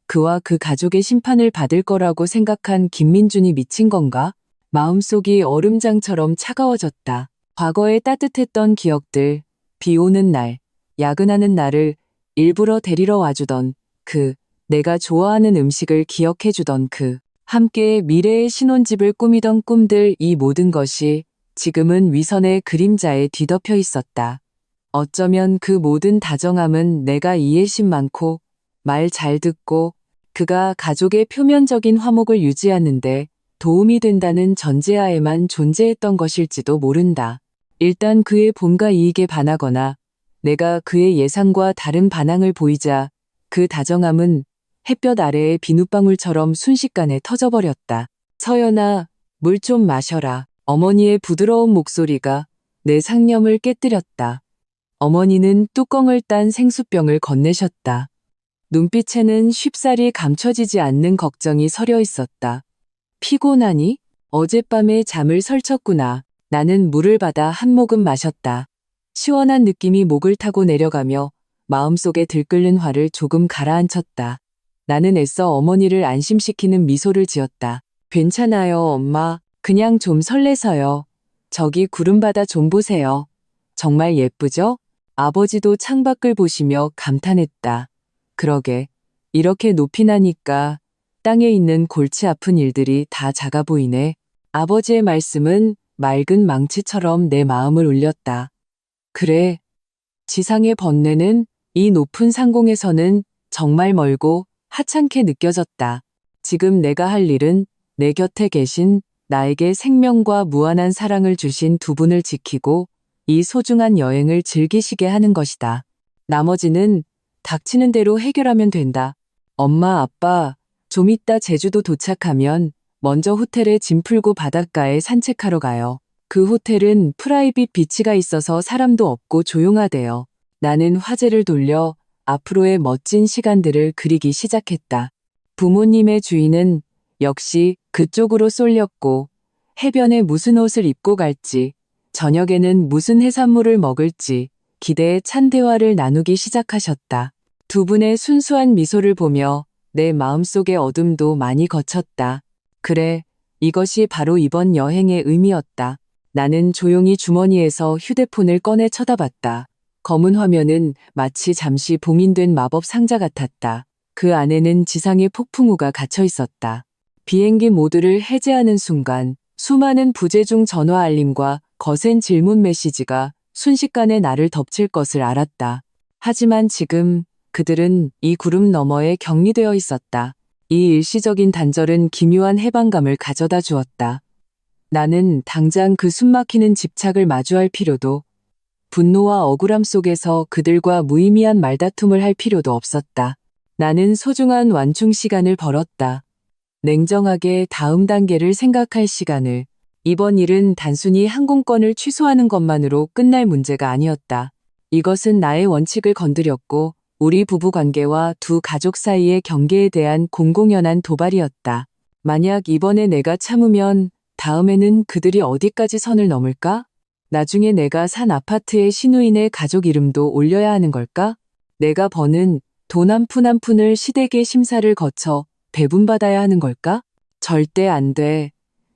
그와 그 가족의 심판을 받을 거라고 생각한 김민준이 미친 건가? 마음속이 얼음장처럼 차가워졌다. 과거에 따뜻했던 기억들, 비 오는 날, 야근하는 날을 일부러 데리러 와주던 내가 좋아하는 음식을 기억해주던 함께 미래의 신혼집을 꾸미던 꿈들, 이 모든 것이 지금은 위선의 그림자에 뒤덮여 있었다. 어쩌면 그 모든 다정함은 내가 이해심 많고 말 잘 듣고 그가 가족의 표면적인 화목을 유지하는데 도움이 된다는 전제하에만 존재했던 것일지도 모른다. 일단 그의 본가 이익에 반하거나 내가 그의 예상과 다른 반항을 보이자 그 다정함은 햇볕 아래의 비눗방울처럼 순식간에 터져버렸다. 서연아, 물 좀 마셔라. 어머니의 부드러운 목소리가 내 상념을 깨뜨렸다. 어머니는 뚜껑을 딴 생수병을 건네셨다. 눈빛에는 쉽사리 감춰지지 않는 걱정이 서려 있었다. 피곤하니? 어젯밤에 잠을 설쳤구나. 나는 물을 받아 한 모금 마셨다. 시원한 느낌이 목을 타고 내려가며 마음속에 들끓는 화를 조금 가라앉혔다. 나는 애써 어머니를 안심시키는 미소를 지었다. 괜찮아요, 엄마. 그냥 좀 설레서요. 저기 구름바다 좀 보세요. 정말 예쁘죠? 아버지도 창밖을 보시며 감탄했다. 그러게, 이렇게 높이 나니까 땅에 있는 골치 아픈 일들이 다 작아 보이네. 아버지의 말씀은 맑은 망치처럼 내 마음을 울렸다. 그래, 지상의 번뇌는 이 높은 상공에서는 정말 멀고 하찮게 느껴졌다. 지금 내가 할 일은 내 곁에 계신 나에게 생명과 무한한 사랑을 주신 두 분을 지키고 이 소중한 여행을 즐기시게 하는 것이다. 나머지는 닥치는 대로 해결하면 된다. 엄마, 아빠, 좀 이따 제주도 도착하면 먼저 호텔에 짐 풀고 바닷가에 산책하러 가요. 그 호텔은 프라이빗 비치가 있어서 사람도 없고 조용하대요. 나는 화제를 돌려 앞으로의 멋진 시간들을 그리기 시작했다. 부모님의 주인은 역시 그쪽으로 쏠렸고 해변에 무슨 옷을 입고 갈지, 저녁에는 무슨 해산물을 먹을지 기대에 찬 대화를 나누기 시작하셨다. 두 분의 순수한 미소를 보며 내 마음속의 어둠도 많이 거쳤다. 그래, 이것이 바로 이번 여행의 의미였다. 나는 조용히 주머니에서 휴대폰을 꺼내 쳐다봤다. 검은 화면은 마치 잠시 봉인된 마법 상자 같았다. 그 안에는 지상의 폭풍우가 갇혀 있었다. 비행기 모드를 해제하는 순간 수많은 부재중 전화 알림과 거센 질문 메시지가 순식간에 나를 덮칠 것을 알았다. 하지만 지금 그들은 이 구름 너머에 격리되어 있었다. 이 일시적인 단절은 기묘한 해방감을 가져다 주었다. 나는 당장 그 숨막히는 집착을 마주할 필요도, 분노와 억울함 속에서 그들과 무의미한 말다툼을 할 필요도 없었다. 나는 소중한 완충 시간을 벌었다. 냉정하게 다음 단계를 생각할 시간을. 이번 일은 단순히 항공권을 취소하는 것만으로 끝날 문제가 아니었다. 이것은 나의 원칙을 건드렸고 우리 부부 관계와 두 가족 사이의 경계에 대한 공공연한 도발이었다. 만약 이번에 내가 참으면 다음에는 그들이 어디까지 선을 넘을까? 나중에 내가 산 아파트에 시누이네 가족 이름도 올려야 하는 걸까? 내가 버는 돈 한 푼 한 푼을 시댁의 심사를 거쳐 배분받아야 하는 걸까? 절대 안 돼.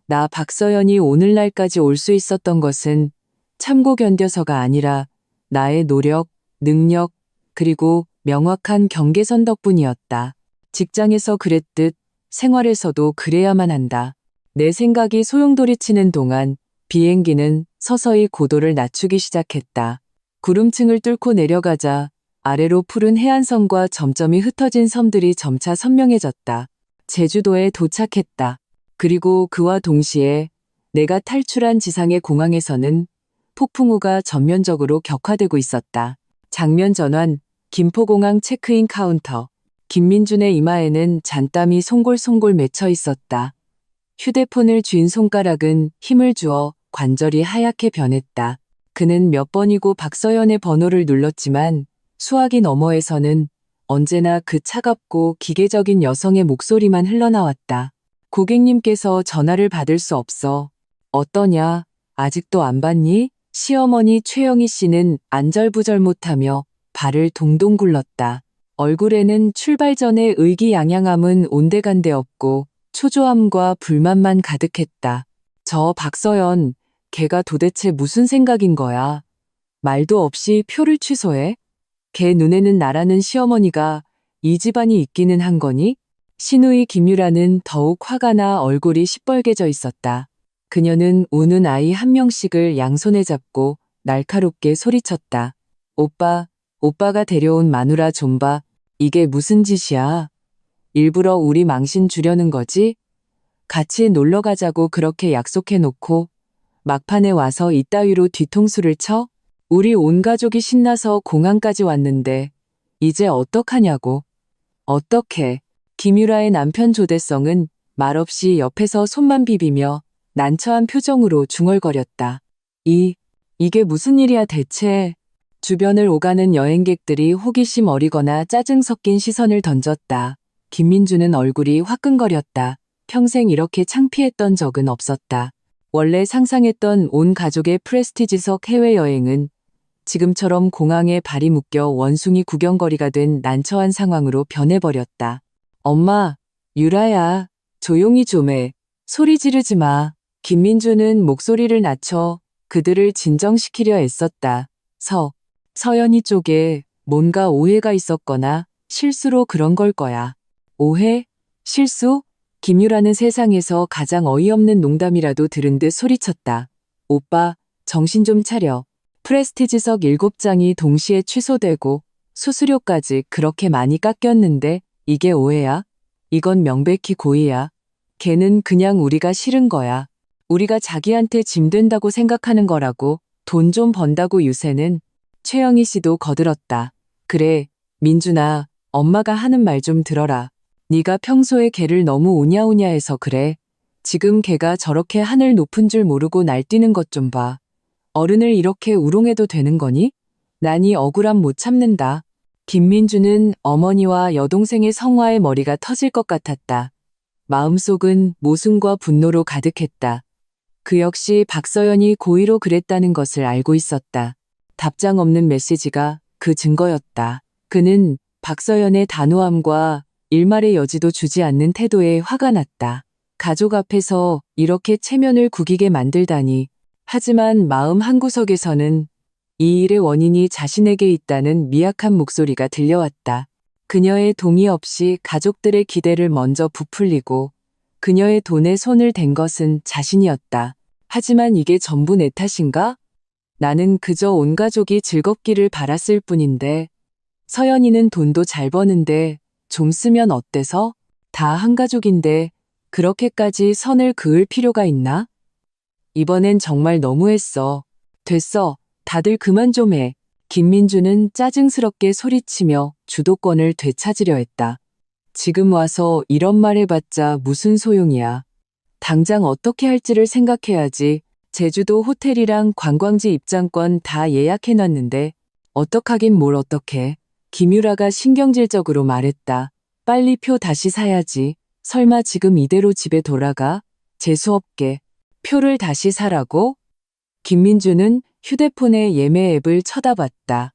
나 박서연이 오늘날까지 올 수 있었던 것은 참고 견뎌서가 아니라 나의 노력, 능력, 그리고 명확한 경계선 덕분이었다. 직장에서 그랬듯 생활에서도 그래야만 한다. 내 생각이 소용돌이치는 동안 비행기는 서서히 고도를 낮추기 시작했다. 구름층을 뚫고 내려가자 아래로 푸른 해안선과 점점이 흩어진 섬들이 점차 선명해졌다. 제주도에 도착했다. 그리고 그와 동시에 내가 탈출한 지상의 공항에서는 폭풍우가 전면적으로 격화되고 있었다. 장면 전환, 김포공항 체크인 카운터. 김민준의 이마에는 잔땀이 송골송골 맺혀 있었다. 휴대폰을 쥔 손가락은 힘을 주어 관절이 하얗게 변했다. 그는 몇 번이고 박서연의 번호를 눌렀지만 수화기 너머에서는 언제나 그 차갑고 기계적인 여성의 목소리만 흘러나왔다. 고객님께서 전화를 받을 수 없어. 어떠냐? 아직도 안 받니? 시어머니 최영희 씨는 안절부절 못하며 발을 동동 굴렀다. 얼굴에는 출발 전의 의기양양함은 온데간데 없고 초조함과 불만만 가득했다. 저 박서연, 걔가 도대체 무슨 생각인 거야? 말도 없이 표를 취소해? 걔 눈에는 나라는 시어머니가 이 집안이 있기는 한 거니? 시누이 김유라는 더욱 화가 나 얼굴이 시뻘개져 있었다. 그녀는 우는 아이 한 명씩을 양손에 잡고 날카롭게 소리쳤다. 오빠가 데려온 마누라 좀 봐. 이게 무슨 짓이야? 일부러 우리 망신 주려는 거지? 같이 놀러 가자고 그렇게 약속해놓고 막판에 와서 이따위로 뒤통수를 쳐? 우리 온 가족이 신나서 공항까지 왔는데 이제 어떡하냐고. 어떡해. 김유라의 남편 조대성은 말없이 옆에서 손만 비비며 난처한 표정으로 중얼거렸다. 이게 무슨 일이야 대체. 주변을 오가는 여행객들이 호기심 어리거나 짜증 섞인 시선을 던졌다. 김민주는 얼굴이 화끈거렸다. 평생 이렇게 창피했던 적은 없었다. 원래 상상했던 온 가족의 프레스티지석 해외여행은 지금처럼 공항에 발이 묶여 원숭이 구경거리가 된 난처한 상황으로 변해버렸다. 엄마, 유라야, 조용히 좀 해. 소리 지르지 마. 김민주는 목소리를 낮춰 그들을 진정시키려 애썼다. 서연이 쪽에 뭔가 오해가 있었거나 실수로 그런 걸 거야. 오해? 실수? 김유라는 세상에서 가장 어이없는 농담이라도 들은 듯 소리쳤다. 오빠, 정신 좀 차려. 프레스티지석 7장이 동시에 취소되고 수수료까지 그렇게 많이 깎였는데 이게 오해야? 이건 명백히 고의야. 걔는 그냥 우리가 싫은 거야. 우리가 자기한테 짐 된다고 생각하는 거라고. 돈 좀 번다고 유세는. 최영희 씨도 거들었다. 그래, 민준아, 엄마가 하는 말 좀 들어라. 네가 평소에 걔를 너무 우냐우냐해서 그래. 지금 걔가 저렇게 하늘 높은 줄 모르고 날뛰는 것 좀 봐. 어른을 이렇게 우롱해도 되는 거니? 난 이 억울함 못 참는다. 김민주는 어머니와 여동생의 성화에 머리가 터질 것 같았다. 마음속은 모순과 분노로 가득했다. 그 역시 박서연이 고의로 그랬다는 것을 알고 있었다. 답장 없는 메시지가 그 증거였다. 그는 박서연의 단호함과 일말의 여지도 주지 않는 태도에 화가 났다. 가족 앞에서 이렇게 체면을 구기게 만들다니. 하지만 마음 한구석에서는 이 일의 원인이 자신에게 있다는 미약한 목소리가 들려왔다. 그녀의 동의 없이 가족들의 기대를 먼저 부풀리고 그녀의 돈에 손을 댄 것은 자신이었다. 하지만 이게 전부 내 탓인가? 나는 그저 온 가족이 즐겁기를 바랐을 뿐인데 서연이는 돈도 잘 버는데 좀 쓰면 어때서? 다 한 가족인데 그렇게까지 선을 그을 필요가 있나? 이번엔 정말 너무했어. 됐어. 다들 그만 좀 해. 김민주는 짜증스럽게 소리치며 주도권을 되찾으려 했다. 지금 와서 이런 말 해봤자 무슨 소용이야. 당장 어떻게 할지를 생각해야지. 제주도 호텔이랑 관광지 입장권 다 예약해놨는데 어떡하긴 뭘 어떡해. 김유라가 신경질적으로 말했다. 빨리 표 다시 사야지. 설마 지금 이대로 집에 돌아가? 재수없게. 표를 다시 사라고? 김민주는 휴대폰의 예매 앱을 쳐다봤다.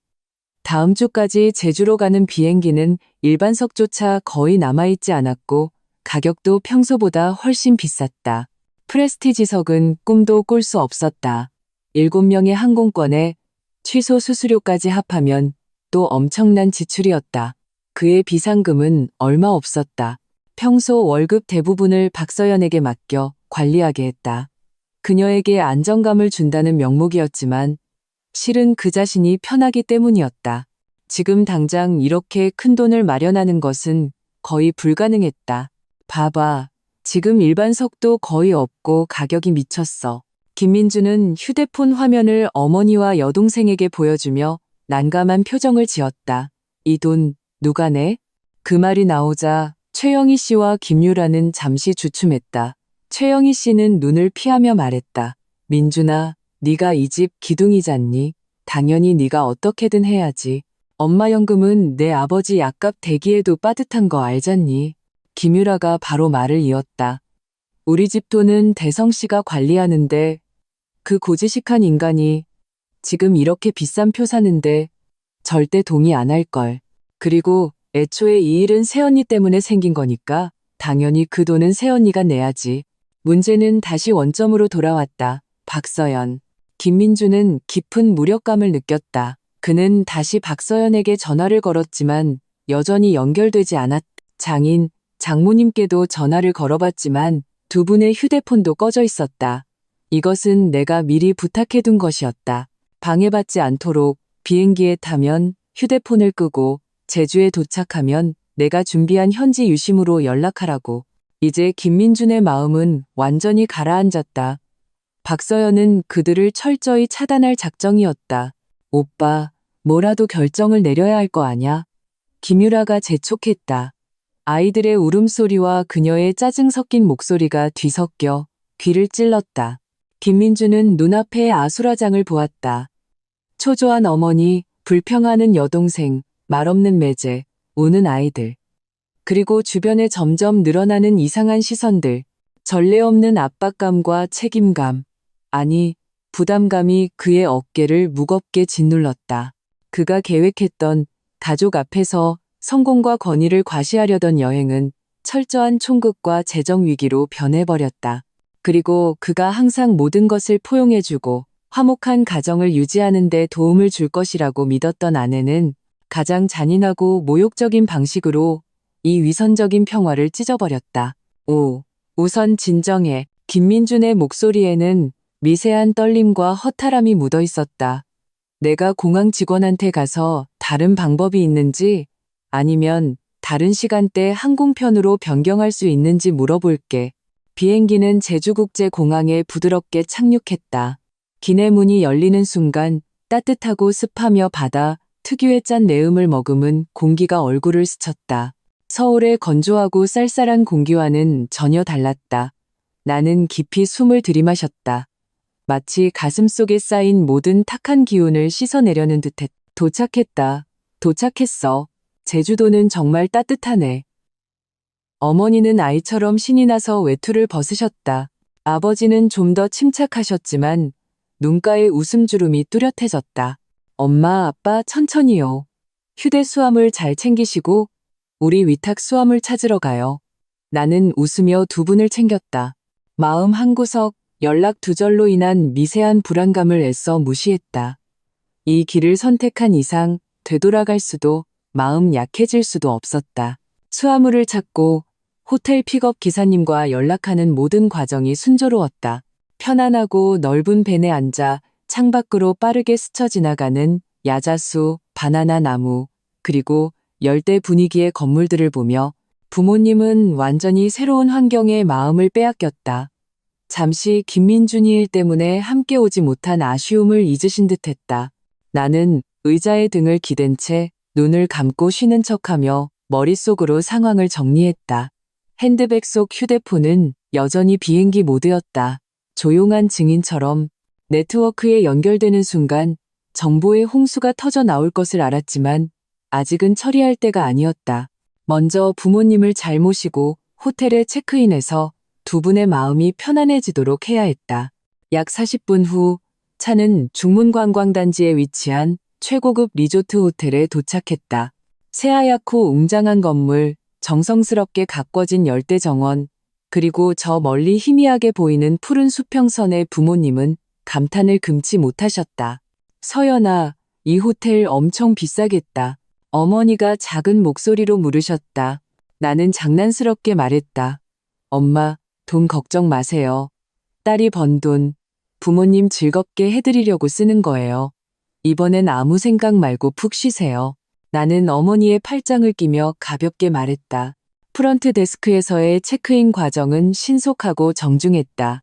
다음 주까지 제주로 가는 비행기는 일반석조차 거의 남아있지 않았고 가격도 평소보다 훨씬 비쌌다. 프레스티지석은 꿈도 꿀 수 없었다. 7명의 항공권에 취소 수수료까지 합하면 또 엄청난 지출이었다. 그의 비상금은 얼마 없었다. 평소 월급 대부분을 박서연에게 맡겨 관리하게 했다. 그녀에게 안정감을 준다는 명목이었지만 실은 그 자신이 편하기 때문이었다. 지금 당장 이렇게 큰 돈을 마련하는 것은 거의 불가능했다. 봐봐. 지금 일반석도 거의 없고 가격이 미쳤어. 김민주는 휴대폰 화면을 어머니와 여동생에게 보여주며 난감한 표정을 지었다. 이 돈 누가 내? 그 말이 나오자 최영희 씨와 김유라는 잠시 주춤했다. 최영희 씨는 눈을 피하며 말했다. 민준아, 네가 이 집 기둥이잖니. 당연히 네가 어떻게든 해야지. 엄마 연금은 내 아버지 약값 대기에도 빠듯한 거 알잖니. 김유라가 바로 말을 이었다. 우리 집 돈은 대성 씨가 관리하는데 그 고지식한 인간이 지금 이렇게 비싼 표 사는데 절대 동의 안 할걸. 그리고 애초에 이 일은 새언니 때문에 생긴 거니까 당연히 그 돈은 새언니가 내야지. 문제는 다시 원점으로 돌아왔다. 박서연. 김민주는 깊은 무력감을 느꼈다. 그는 다시 박서연에게 전화를 걸었지만 여전히 연결되지 않았다. 장모님께도 전화를 걸어봤지만 두 분의 휴대폰도 꺼져 있었다. 이것은 내가 미리 부탁해둔 것이었다. 방해받지 않도록 비행기에 타면 휴대폰을 끄고 제주에 도착하면 내가 준비한 현지 유심으로 연락하라고. 이제 김민준의 마음은 완전히 가라앉았다. 박서연은 그들을 철저히 차단할 작정이었다. 오빠, 뭐라도 결정을 내려야 할 거 아냐? 김유라가 재촉했다. 아이들의 울음소리와 그녀의 짜증 섞인 목소리가 뒤섞여 귀를 찔렀다. 김민주는 눈앞에 아수라장을 보았다. 초조한 어머니, 불평하는 여동생, 말없는 매제, 우는 아이들. 그리고 주변에 점점 늘어나는 이상한 시선들, 전례 없는 압박감과 책임감, 아니, 부담감이 그의 어깨를 무겁게 짓눌렀다. 그가 계획했던 가족 앞에서 성공과 권위를 과시하려던 여행은 철저한 총극과 재정 위기로 변해버렸다. 그리고 그가 항상 모든 것을 포용해주고 화목한 가정을 유지하는 데 도움을 줄 것이라고 믿었던 아내는 가장 잔인하고 모욕적인 방식으로 이 위선적인 평화를 찢어버렸다. 오, 우선 진정해. 김민준의 목소리에는 미세한 떨림과 허탈함이 묻어 있었다. 내가 공항 직원한테 가서 다른 방법이 있는지 아니면 다른 시간대 항공편으로 변경할 수 있는지 물어볼게. 비행기는 제주국제공항에 부드럽게 착륙했다. 기내문이 열리는 순간 따뜻하고 습하며 바다 특유의 짠 내음을 머금은 공기가 얼굴을 스쳤다. 서울의 건조하고 쌀쌀한 공기와는 전혀 달랐다. 나는 깊이 숨을 들이마셨다. 마치 가슴속에 쌓인 모든 탁한 기운을 씻어내려는 듯했다. 도착했다. 도착했어. 제주도는 정말 따뜻하네. 어머니는 아이처럼 신이 나서 외투를 벗으셨다. 아버지는 좀 더 침착하셨지만 눈가에 웃음주름이 뚜렷해졌다. 엄마, 아빠 천천히요. 휴대 수화물 잘 챙기시고 우리 위탁 수화물 찾으러 가요. 나는 웃으며 두 분을 챙겼다. 마음 한구석 연락 두절로 인한 미세한 불안감을 애써 무시했다. 이 길을 선택한 이상 되돌아갈 수도 마음 약해질 수도 없었다. 수화물을 찾고 호텔 픽업 기사님과 연락하는 모든 과정이 순조로웠다. 편안하고 넓은 벤에 앉아 창밖으로 빠르게 스쳐 지나가는 야자수, 바나나 나무, 그리고 열대 분위기의 건물들을 보며 부모님은 완전히 새로운 환경에 마음을 빼앗겼다. 잠시 김민준이 일 때문에 함께 오지 못한 아쉬움을 잊으신 듯했다. 나는 의자에 등을 기댄 채 눈을 감고 쉬는 척하며 머릿속으로 상황을 정리했다. 핸드백 속 휴대폰은 여전히 비행기 모드였다. 조용한 증인처럼 네트워크에 연결되는 순간 정보의 홍수가 터져 나올 것을 알았지만 아직은 처리할 때가 아니었다. 먼저 부모님을 잘 모시고 호텔에 체크인해서 두 분의 마음이 편안해지도록 해야 했다. 약 40분 후 차는 중문관광단지에 위치한 최고급 리조트 호텔에 도착했다. 새하얗고 웅장한 건물, 정성스럽게 가꿔진 열대 정원, 그리고 저 멀리 희미하게 보이는 푸른 수평선의 부모님은 감탄을 금치 못하셨다. 서연아, 이 호텔 엄청 비싸겠다. 어머니가 작은 목소리로 물으셨다. 나는 장난스럽게 말했다. 엄마, 돈 걱정 마세요. 딸이 번 돈, 부모님 즐겁게 해드리려고 쓰는 거예요. 이번엔 아무 생각 말고 푹 쉬세요. 나는 어머니의 팔짱을 끼며 가볍게 말했다. 프런트 데스크에서의 체크인 과정은 신속하고 정중했다.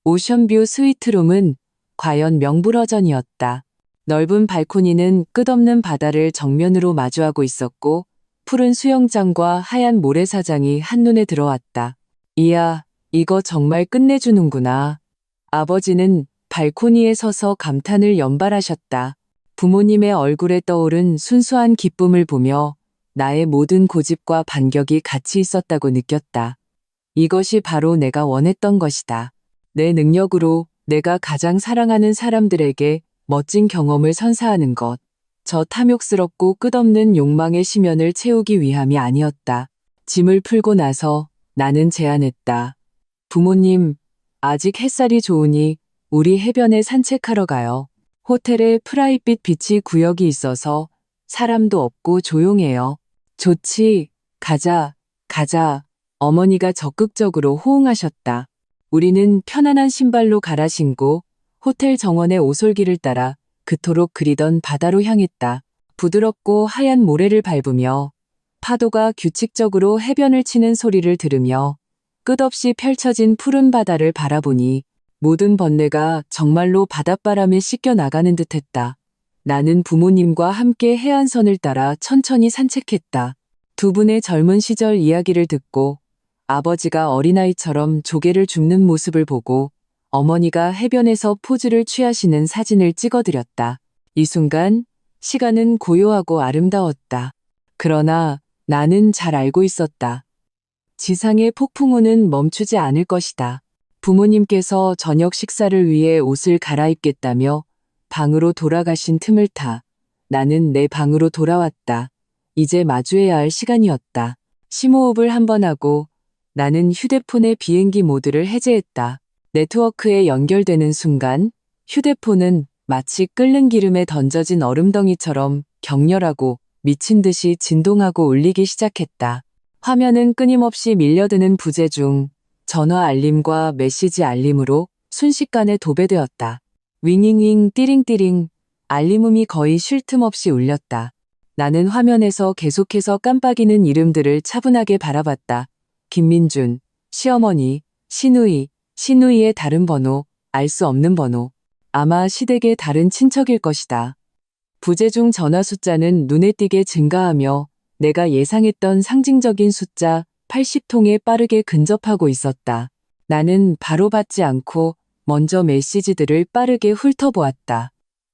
오션뷰 스위트룸은 과연 명불허전이었다. 넓은 발코니는 끝없는 바다를 정면으로 마주하고 있었고 푸른 수영장과 하얀 모래사장이 한눈에 들어왔다. 이야, 이거 정말 끝내주는구나. 아버지는 발코니에 서서 감탄을 연발하셨다. 부모님의 얼굴에 떠오른 순수한 기쁨을 보며 나의 모든 고집과 반격이 같이 있었다고 느꼈다. 이것이 바로 내가 원했던 것이다. 내 능력으로 내가 가장 사랑하는 사람들에게 멋진 경험을 선사하는 것. 저 탐욕스럽고 끝없는 욕망의 심연을 채우기 위함이 아니었다. 짐을 풀고 나서 나는 제안했다. 부모님, 아직 햇살이 좋으니 우리 해변에 산책하러 가요. 호텔에 프라이빗 비치 구역이 있어서 사람도 없고 조용해요. 좋지, 가자, 가자. 어머니가 적극적으로 호응하셨다. 우리는 편안한 신발로 갈아 신고 호텔 정원의 오솔길을 따라 그토록 그리던 바다로 향했다. 부드럽고 하얀 모래를 밟으며 파도가 규칙적으로 해변을 치는 소리를 들으며 끝없이 펼쳐진 푸른 바다를 바라보니 모든 번뇌가 정말로 바닷바람에 씻겨 나가는 듯했다. 나는 부모님과 함께 해안선을 따라 천천히 산책했다. 두 분의 젊은 시절 이야기를 듣고 아버지가 어린아이처럼 조개를 줍는 모습을 보고 어머니가 해변에서 포즈를 취하시는 사진을 찍어드렸다. 이 순간 시간은 고요하고 아름다웠다. 그러나 나는 잘 알고 있었다. 지상의 폭풍우는 멈추지 않을 것이다. 부모님께서 저녁 식사를 위해 옷을 갈아입겠다며 방으로 돌아가신 틈을 타 나는 내 방으로 돌아왔다. 이제 마주해야 할 시간이었다. 심호흡을 한 번 하고 나는 휴대폰의 비행기 모드를 해제했다. 네트워크에 연결되는 순간 휴대폰은 마치 끓는 기름에 던져진 얼음덩이처럼 격렬하고 미친 듯이 진동하고 울리기 시작했다. 화면은 끊임없이 밀려드는 부재 중 전화 알림과 메시지 알림으로 순식간에 도배되었다. 윙윙윙 띠링띠링 알림음이 거의 쉴 틈 없이 울렸다. 나는 화면에서 계속해서 깜빡이는 이름들을 차분하게 바라봤다. 김민준, 시어머니, 신우이의 다른 번호, 알 수 없는 번호. 아마 시댁의 다른 친척일 것이다. 부재 중 전화 숫자는 눈에 띄게 증가하며 내가 예상했던 상징적인 숫자 80통에 빠르게 근접하고 있었다. 나는 바로 받지 않고 먼저 메시지들을 빠르게 훑어보았다.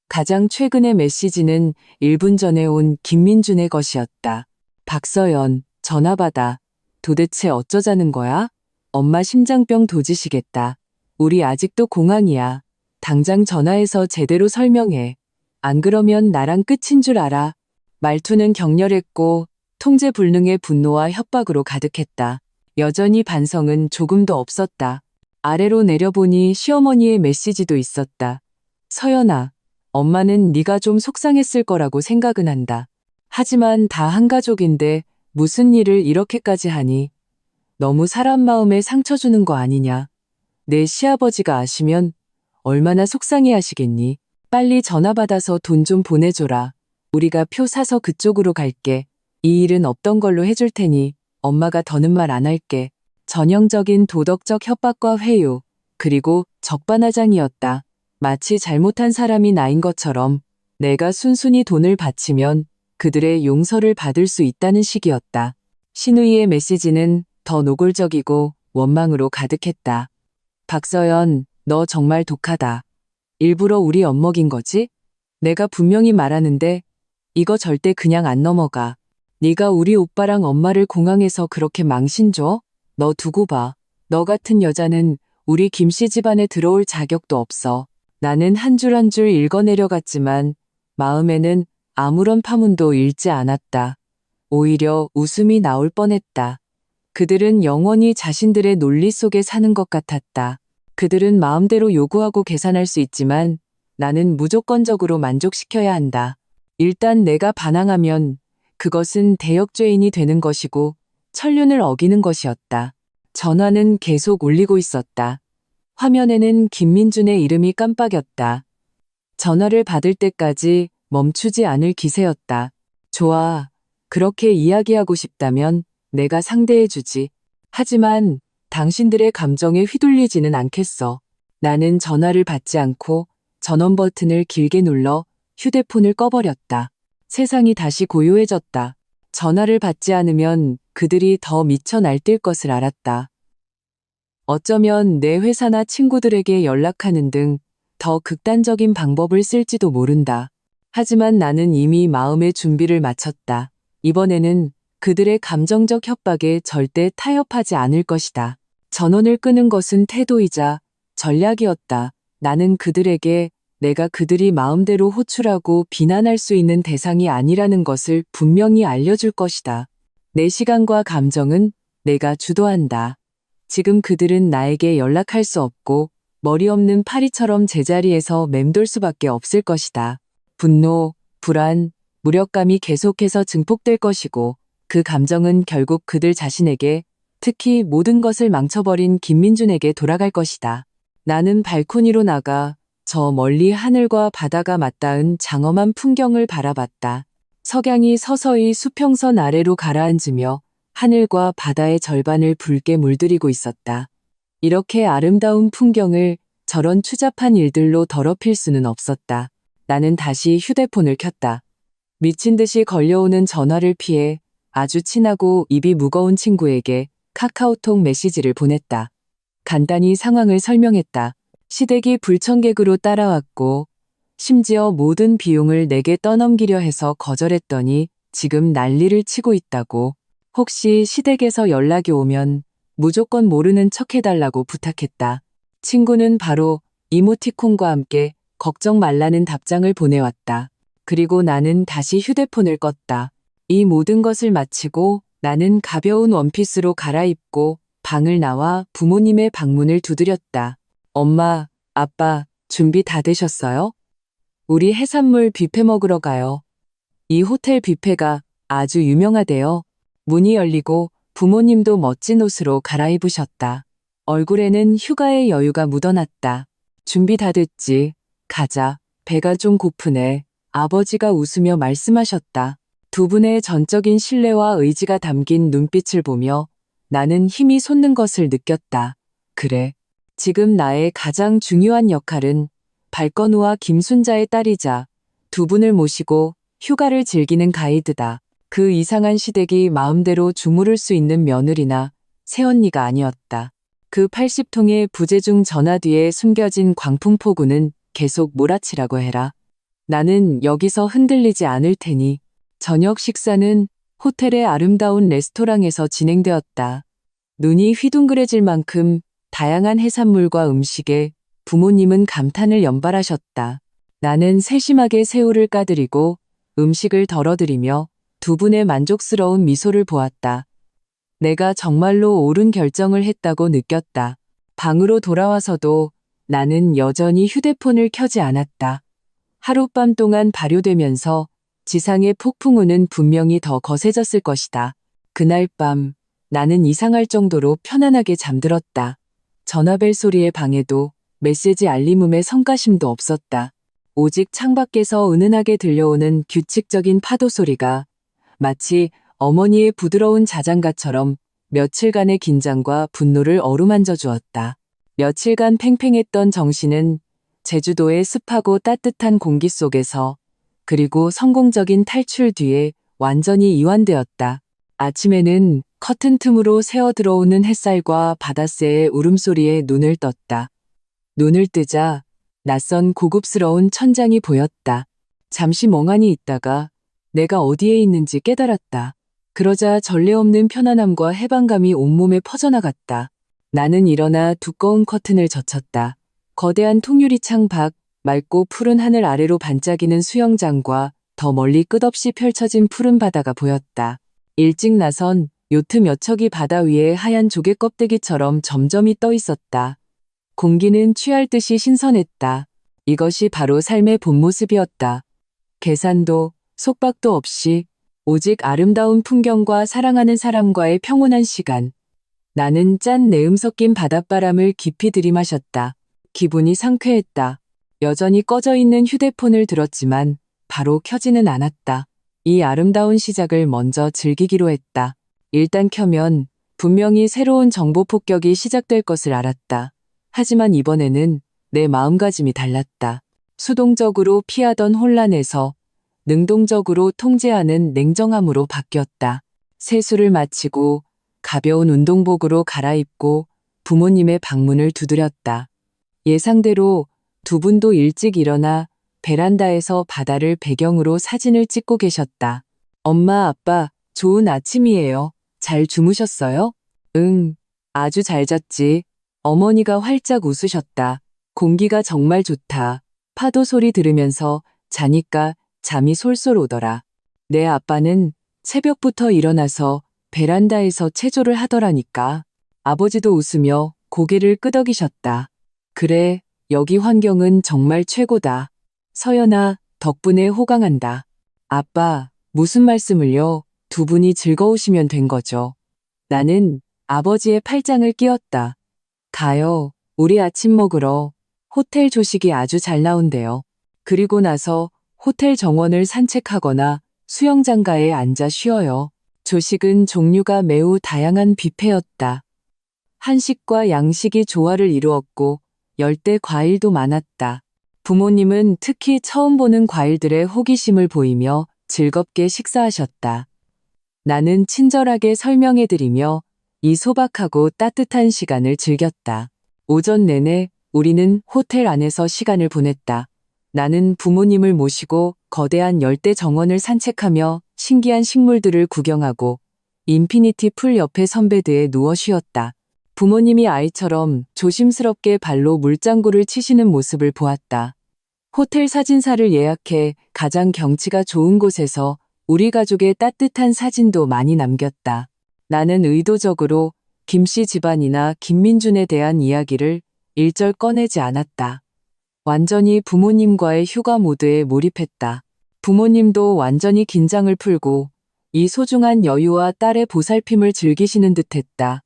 가장 최근의 메시지는 1분 전에 온 김민준의 것이었다. 박서연, 전화 받아. 도대체 어쩌자는 거야? 엄마 심장병 도지시겠다. 우리 아직도 공항이야. 당장 전화해서 제대로 설명해. 안 그러면 나랑 끝인 줄 알아. 말투는 격렬했고 통제 불능의 분노와 협박으로 가득했다. 여전히 반성은 조금도 없었다. 아래로 내려보니 시어머니의 메시지도 있었다. 서연아, 엄마는 네가 좀 속상했을 거라고 생각은 한다. 하지만 다 한 가족인데 무슨 일을 이렇게까지 하니? 너무 사람 마음에 상처 주는 거 아니냐? 내 시아버지가 아시면 얼마나 속상해 하시겠니? 빨리 전화 받아서 돈 좀 보내줘라. 우리가 표 사서 그쪽으로 갈게. 이 일은 없던 걸로 해줄 테니 엄마가 더는 말 안 할게. 전형적인 도덕적 협박과 회유, 그리고 적반하장이었다. 마치 잘못한 사람이 나인 것처럼 내가 순순히 돈을 바치면 그들의 용서를 받을 수 있다는 식이었다. 신우이의 메시지는 더 노골적이고 원망으로 가득했다. 박서연, 너 정말 독하다. 일부러 우리 엿먹인 거지? 내가 분명히 말하는데 이거 절대 그냥 안 넘어가. 네가 우리 오빠랑 엄마를 공항에서 그렇게 망신 줘? 너 두고 봐. 너 같은 여자는 우리 김씨 집안에 들어올 자격도 없어. 나는 한 줄 한 줄 읽어내려갔지만 마음에는 아무런 파문도 일지 않았다. 오히려 웃음이 나올 뻔했다. 그들은 영원히 자신들의 논리 속에 사는 것 같았다. 그들은 마음대로 요구하고 계산할 수 있지만 나는 무조건적으로 만족시켜야 한다. 일단 내가 반항하면 그것은 대역죄인이 되는 것이고 천륜을 어기는 것이었다. 전화는 계속 울리고 있었다. 화면에는 김민준의 이름이 깜빡였다. 전화를 받을 때까지 멈추지 않을 기세였다. 좋아. 그렇게 이야기하고 싶다면 내가 상대해주지. 하지만 당신들의 감정에 휘둘리지는 않겠어. 나는 전화를 받지 않고 전원 버튼을 길게 눌러 휴대폰을 꺼버렸다. 세상이 다시 고요해졌다. 전화를 받지 않으면 그들이 더 미쳐 날뛸 것을 알았다. 어쩌면 내 회사나 친구들에게 연락하는 등 더 극단적인 방법을 쓸지도 모른다. 하지만 나는 이미 마음의 준비를 마쳤다. 이번에는 그들의 감정적 협박에 절대 타협하지 않을 것이다. 전원을 끄는 것은 태도이자 전략이었다. 나는 그들에게 내가 그들이 마음대로 호출하고 비난할 수 있는 대상이 아니라는 것을 분명히 알려줄 것이다. 내 시간과 감정은 내가 주도한다. 지금 그들은 나에게 연락할 수 없고 머리 없는 파리처럼 제자리에서 맴돌 수밖에 없을 것이다. 분노, 불안, 무력감이 계속해서 증폭될 것이고 그 감정은 결국 그들 자신에게, 특히 모든 것을 망쳐버린 김민준에게 돌아갈 것이다. 나는 발코니로 나가 저 멀리 하늘과 바다가 맞닿은 장엄한 풍경을 바라봤다. 석양이 서서히 수평선 아래로 가라앉으며 하늘과 바다의 절반을 붉게 물들이고 있었다. 이렇게 아름다운 풍경을 저런 추잡한 일들로 더럽힐 수는 없었다. 나는 다시 휴대폰을 켰다. 미친 듯이 걸려오는 전화를 피해 아주 친하고 입이 무거운 친구에게 카카오톡 메시지를 보냈다. 간단히 상황을 설명했다. 시댁이 불청객으로 따라왔고 심지어 모든 비용을 내게 떠넘기려 해서 거절했더니 지금 난리를 치고 있다고. 혹시 시댁에서 연락이 오면 무조건 모르는 척 해달라고 부탁했다. 친구는 바로 이모티콘과 함께 걱정 말라는 답장을 보내왔다. 그리고 나는 다시 휴대폰을 껐다. 이 모든 것을 마치고 나는 가벼운 원피스로 갈아입고 방을 나와 부모님의 방문을 두드렸다. 엄마, 아빠, 준비 다 되셨어요? 우리 해산물 뷔페 먹으러 가요. 이 호텔 뷔페가 아주 유명하대요. 문이 열리고 부모님도 멋진 옷으로 갈아입으셨다. 얼굴에는 휴가의 여유가 묻어났다. 준비 다 됐지. 가자. 배가 좀 고프네. 아버지가 웃으며 말씀하셨다. 두 분의 전적인 신뢰와 의지가 담긴 눈빛을 보며 나는 힘이 솟는 것을 느꼈다. 그래. 지금 나의 가장 중요한 역할은 발건우와 김순자의 딸이자 두 분을 모시고 휴가를 즐기는 가이드다. 그 이상한 시댁이 마음대로 주무를 수 있는 며느리나 새언니가 아니었다. 그 80통의 부재중 전화 뒤에 숨겨진 광풍포구는 계속 몰아치라고 해라. 나는 여기서 흔들리지 않을 테니. 저녁 식사는 호텔의 아름다운 레스토랑에서 진행되었다. 눈이 휘둥그레질 만큼 다양한 해산물과 음식에 부모님은 감탄을 연발하셨다. 나는 세심하게 새우를 까드리고 음식을 덜어드리며 두 분의 만족스러운 미소를 보았다. 내가 정말로 옳은 결정을 했다고 느꼈다. 방으로 돌아와서도 나는 여전히 휴대폰을 켜지 않았다. 하룻밤 동안 발효되면서 지상의 폭풍우는 분명히 더 거세졌을 것이다. 그날 밤 나는 이상할 정도로 편안하게 잠들었다. 전화벨 소리의 방에도 메시지 알림음의 성가심도 없었다. 오직 창밖에서 은은하게 들려오는 규칙적인 파도 소리가 마치 어머니의 부드러운 자장가처럼 며칠간의 긴장과 분노를 어루만져 주었다. 며칠간 팽팽했던 정신은 제주도의 습하고 따뜻한 공기 속에서 그리고 성공적인 탈출 뒤에 완전히 이완되었다. 아침에는 커튼 틈으로 새어 들어오는 햇살과 바닷새의 울음소리에 눈을 떴다. 눈을 뜨자 낯선 고급스러운 천장이 보였다. 잠시 멍하니 있다가 내가 어디에 있는지 깨달았다. 그러자 전례 없는 편안함과 해방감이 온몸에 퍼져나갔다. 나는 일어나 두꺼운 커튼을 젖혔다. 거대한 통유리창 밖 맑고 푸른 하늘 아래로 반짝이는 수영장과 더 멀리 끝없이 펼쳐진 푸른 바다가 보였다. 일찍 나선 요트 몇 척이 바다 위에 하얀 조개 껍데기처럼 점점이 떠 있었다. 공기는 취할 듯이 신선했다. 이것이 바로 삶의 본 모습이었다. 계산도 속박도 없이 오직 아름다운 풍경과 사랑하는 사람과의 평온한 시간. 나는 짠 내음 섞인 바닷바람을 깊이 들이마셨다. 기분이 상쾌했다. 여전히 꺼져 있는 휴대폰을 들었지만 바로 켜지는 않았다. 이 아름다운 시작을 먼저 즐기기로 했다. 일단 켜면 분명히 새로운 정보 폭격이 시작될 것을 알았다. 하지만 이번에는 내 마음가짐이 달랐다. 수동적으로 피하던 혼란에서 능동적으로 통제하는 냉정함으로 바뀌었다. 세수를 마치고 가벼운 운동복으로 갈아입고 부모님의 방문을 두드렸다. 예상대로 두 분도 일찍 일어나 베란다에서 바다를 배경으로 사진을 찍고 계셨다. 엄마, 아빠, 좋은 아침이에요. 잘 주무셨어요? 응, 아주 잘 잤지. 어머니가 활짝 웃으셨다. 공기가 정말 좋다. 파도 소리 들으면서 자니까 잠이 솔솔 오더라. 내 아빠는 새벽부터 일어나서 베란다에서 체조를 하더라니까. 아버지도 웃으며 고개를 끄덕이셨다. 그래, 여기 환경은 정말 최고다. 서연아, 덕분에 호강한다. 아빠, 무슨 말씀을요? 두 분이 즐거우시면 된 거죠. 나는 아버지의 팔짱을 끼웠다. 가요, 우리 아침 먹으러. 호텔 조식이 아주 잘 나온대요. 그리고 나서 호텔 정원을 산책하거나 수영장가에 앉아 쉬어요. 조식은 종류가 매우 다양한 뷔페였다. 한식과 양식이 조화를 이루었고 열대 과일도 많았다. 부모님은 특히 처음 보는 과일들의 호기심을 보이며 즐겁게 식사하셨다. 나는 친절하게 설명해드리며 이 소박하고 따뜻한 시간을 즐겼다. 오전 내내 우리는 호텔 안에서 시간을 보냈다. 나는 부모님을 모시고 거대한 열대 정원을 산책하며 신기한 식물들을 구경하고 인피니티 풀 옆에 선베드에 누워 쉬었다. 부모님이 아이처럼 조심스럽게 발로 물장구를 치시는 모습을 보았다. 호텔 사진사를 예약해 가장 경치가 좋은 곳에서 우리 가족의 따뜻한 사진도 많이 남겼다. 나는 의도적으로 김씨 집안이나 김민준에 대한 이야기를 일절 꺼내지 않았다. 완전히 부모님과의 휴가 모드에 몰입했다. 부모님도 완전히 긴장을 풀고 이 소중한 여유와 딸의 보살핌을 즐기시는 듯했다.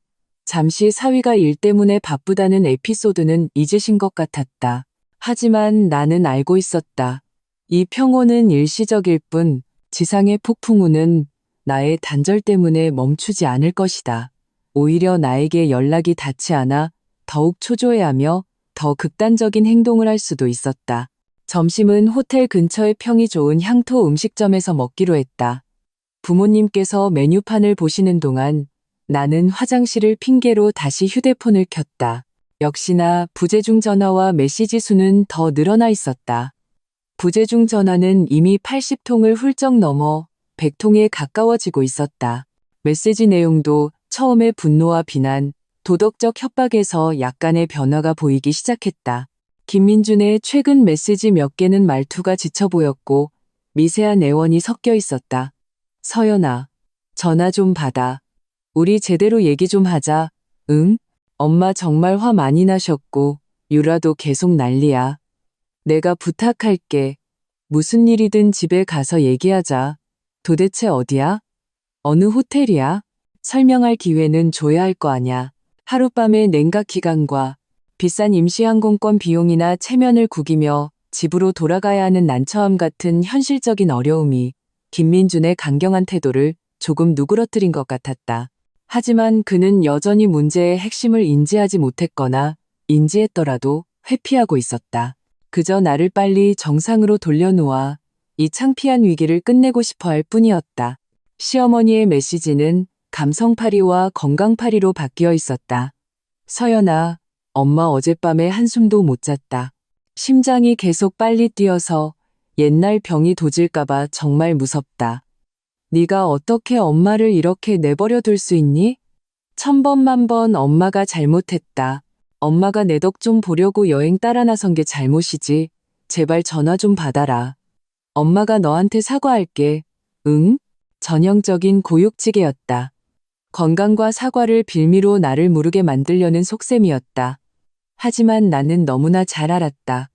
잠시 사위가 일 때문에 바쁘다는 에피소드는 잊으신 것 같았다. 하지만 나는 알고 있었다. 이 평온은 일시적일 뿐 지상의 폭풍우는 나의 단절 때문에 멈추지 않을 것이다. 오히려 나에게 연락이 닿지 않아 더욱 초조해하며 더 극단적인 행동을 할 수도 있었다. 점심은 호텔 근처의 평이 좋은 향토 음식점에서 먹기로 했다. 부모님께서 메뉴판을 보시는 동안 나는 화장실을 핑계로 다시 휴대폰을 켰다. 역시나 부재중 전화와 메시지 수는 더 늘어나 있었다. 부재중 전화는 이미 80통을 훌쩍 넘어 100통에 가까워지고 있었다. 메시지 내용도 처음에 분노와 비난, 도덕적 협박에서 약간의 변화가 보이기 시작했다. 김민준의 최근 메시지 몇 개는 말투가 지쳐 보였고 미세한 애원이 섞여 있었다. 서연아, 전화 좀 받아. 우리 제대로 얘기 좀 하자. 응? 엄마 정말 화 많이 나셨고 유라도 계속 난리야. 내가 부탁할게. 무슨 일이든 집에 가서 얘기하자. 도대체 어디야? 어느 호텔이야? 설명할 기회는 줘야 할 거 아냐. 하룻밤의 냉각 기간과 비싼 임시항공권 비용이나 체면을 구기며 집으로 돌아가야 하는 난처함 같은 현실적인 어려움이 김민준의 강경한 태도를 조금 누그러뜨린 것 같았다. 하지만 그는 여전히 문제의 핵심을 인지하지 못했거나 인지했더라도 회피하고 있었다. 그저 나를 빨리 정상으로 돌려놓아 이 창피한 위기를 끝내고 싶어 할 뿐이었다. 시어머니의 메시지는 감성파리와 건강파리로 바뀌어 있었다. 서연아, 엄마 어젯밤에 한숨도 못 잤다. 심장이 계속 빨리 뛰어서 옛날 병이 도질까봐 정말 무섭다. 네가 어떻게 엄마를 이렇게 내버려 둘 수 있니? 천번만번 엄마가 잘못했다. 엄마가 내 덕 좀 보려고 여행 따라 나선 게 잘못이지. 제발 전화 좀 받아라. 엄마가 너한테 사과할게. 응? 전형적인 고육지계였다. 건강과 사과를 빌미로 나를 모르게 만들려는 속셈이었다. 하지만 나는 너무나 잘 알았다.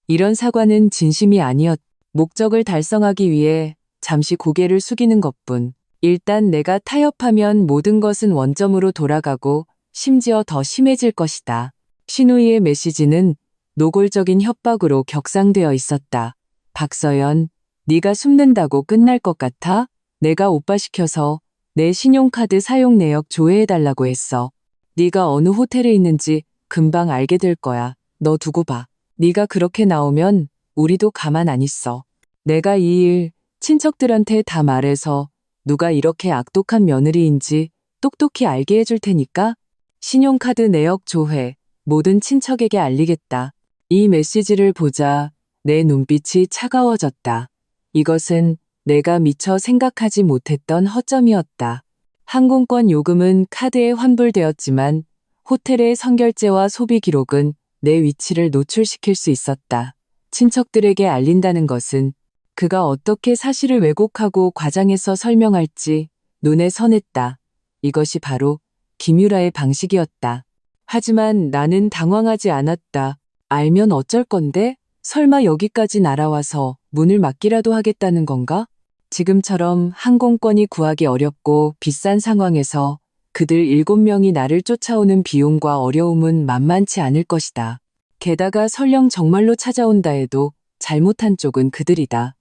이런 사과는 진심이 아니었다. 목적을 달성하기 위해 잠시 고개를 숙이는 것뿐. 일단 내가 타협하면 모든 것은 원점으로 돌아가고 심지어 더 심해질 것이다. 신우이의 메시지는 노골적인 협박으로 격상되어 있었다. 박서연, 네가 숨는다고 끝날 것 같아? 내가 오빠 시켜서 내 신용카드 사용 내역 조회해달라고 했어. 네가 어느 호텔에 있는지 금방 알게 될 거야. 너 두고 봐. 네가 그렇게 나오면 우리도 가만 안 있어. 내가 이 일 친척들한테 다 말해서 누가 이렇게 악독한 며느리인지 똑똑히 알게 해줄 테니까 신용카드 내역 조회 모든 친척에게 알리겠다. 이 메시지를 보자 내 눈빛이 차가워졌다. 이것은 내가 미처 생각하지 못했던 허점이었다. 항공권 요금은 카드에 환불되었지만 호텔의 선결제와 소비 기록은 내 위치를 노출시킬 수 있었다. 친척들에게 알린다는 것은 그가 어떻게 사실을 왜곡하고 과장해서 설명할지 눈에 선했다. 이것이 바로 김유라의 방식이었다. 하지만 나는 당황하지 않았다. 알면 어쩔 건데? 설마 여기까지 날아와서 문을 막기라도 하겠다는 건가? 지금처럼 항공권이 구하기 어렵고 비싼 상황에서 그들 7명이 나를 쫓아오는 비용과 어려움은 만만치 않을 것이다. 게다가 설령 정말로 찾아온다 해도 잘못한 쪽은 그들이다.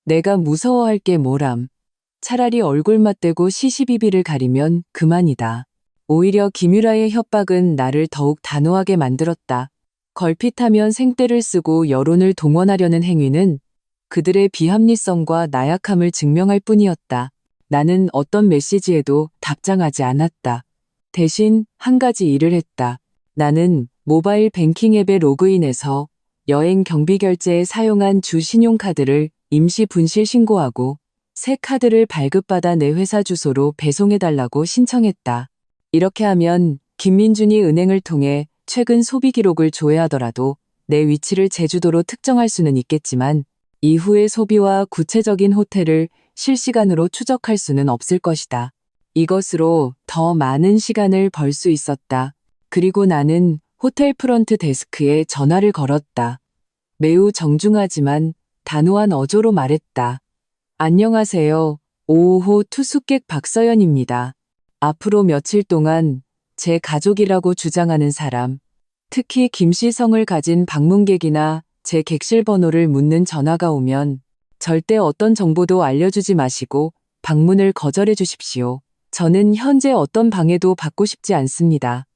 내가 무서워할 게 뭐람. 차라리 얼굴 맞대고 시시비비를 가리면 그만이다. 오히려 김유라의 협박은 나를 더욱 단호하게 만들었다. 걸핏하면 생떼를 쓰고 여론을 동원하려는 행위는 그들의 비합리성과 나약함을 증명할 뿐이었다. 나는 어떤 메시지에도 답장하지 않았다. 대신 한 가지 일을 했다. 나는 모바일 뱅킹 앱에 로그인해서 여행 경비 결제에 사용한 주 신용카드를 임시 분실 신고하고 새 카드를 발급받아 내 회사 주소로 배송해달라고 신청했다. 이렇게 하면 김민준이 은행을 통해 최근 소비 기록을 조회하더라도 내 위치를 제주도로 특정할 수는 있겠지만 이후의 소비와 구체적인 호텔을 실시간으로 추적할 수는 없을 것이다. 이것으로 더 많은 시간을 벌 수 있었다. 그리고 나는 호텔 프런트 데스크에 전화를 걸었다. 매우 정중하지만 단호한 어조로 말했다. 안녕하세요. 5호 투숙객 박서연입니다. 앞으로 며칠 동안 제 가족이라고 주장하는 사람, 특히 김씨성을 가진 방문객이나 제 객실 번호를 묻는 전화가 오면 절대 어떤 정보도 알려주지 마시고 방문을 거절해 주십시오. 저는 현재 어떤 방해도 받고 싶지 않습니다.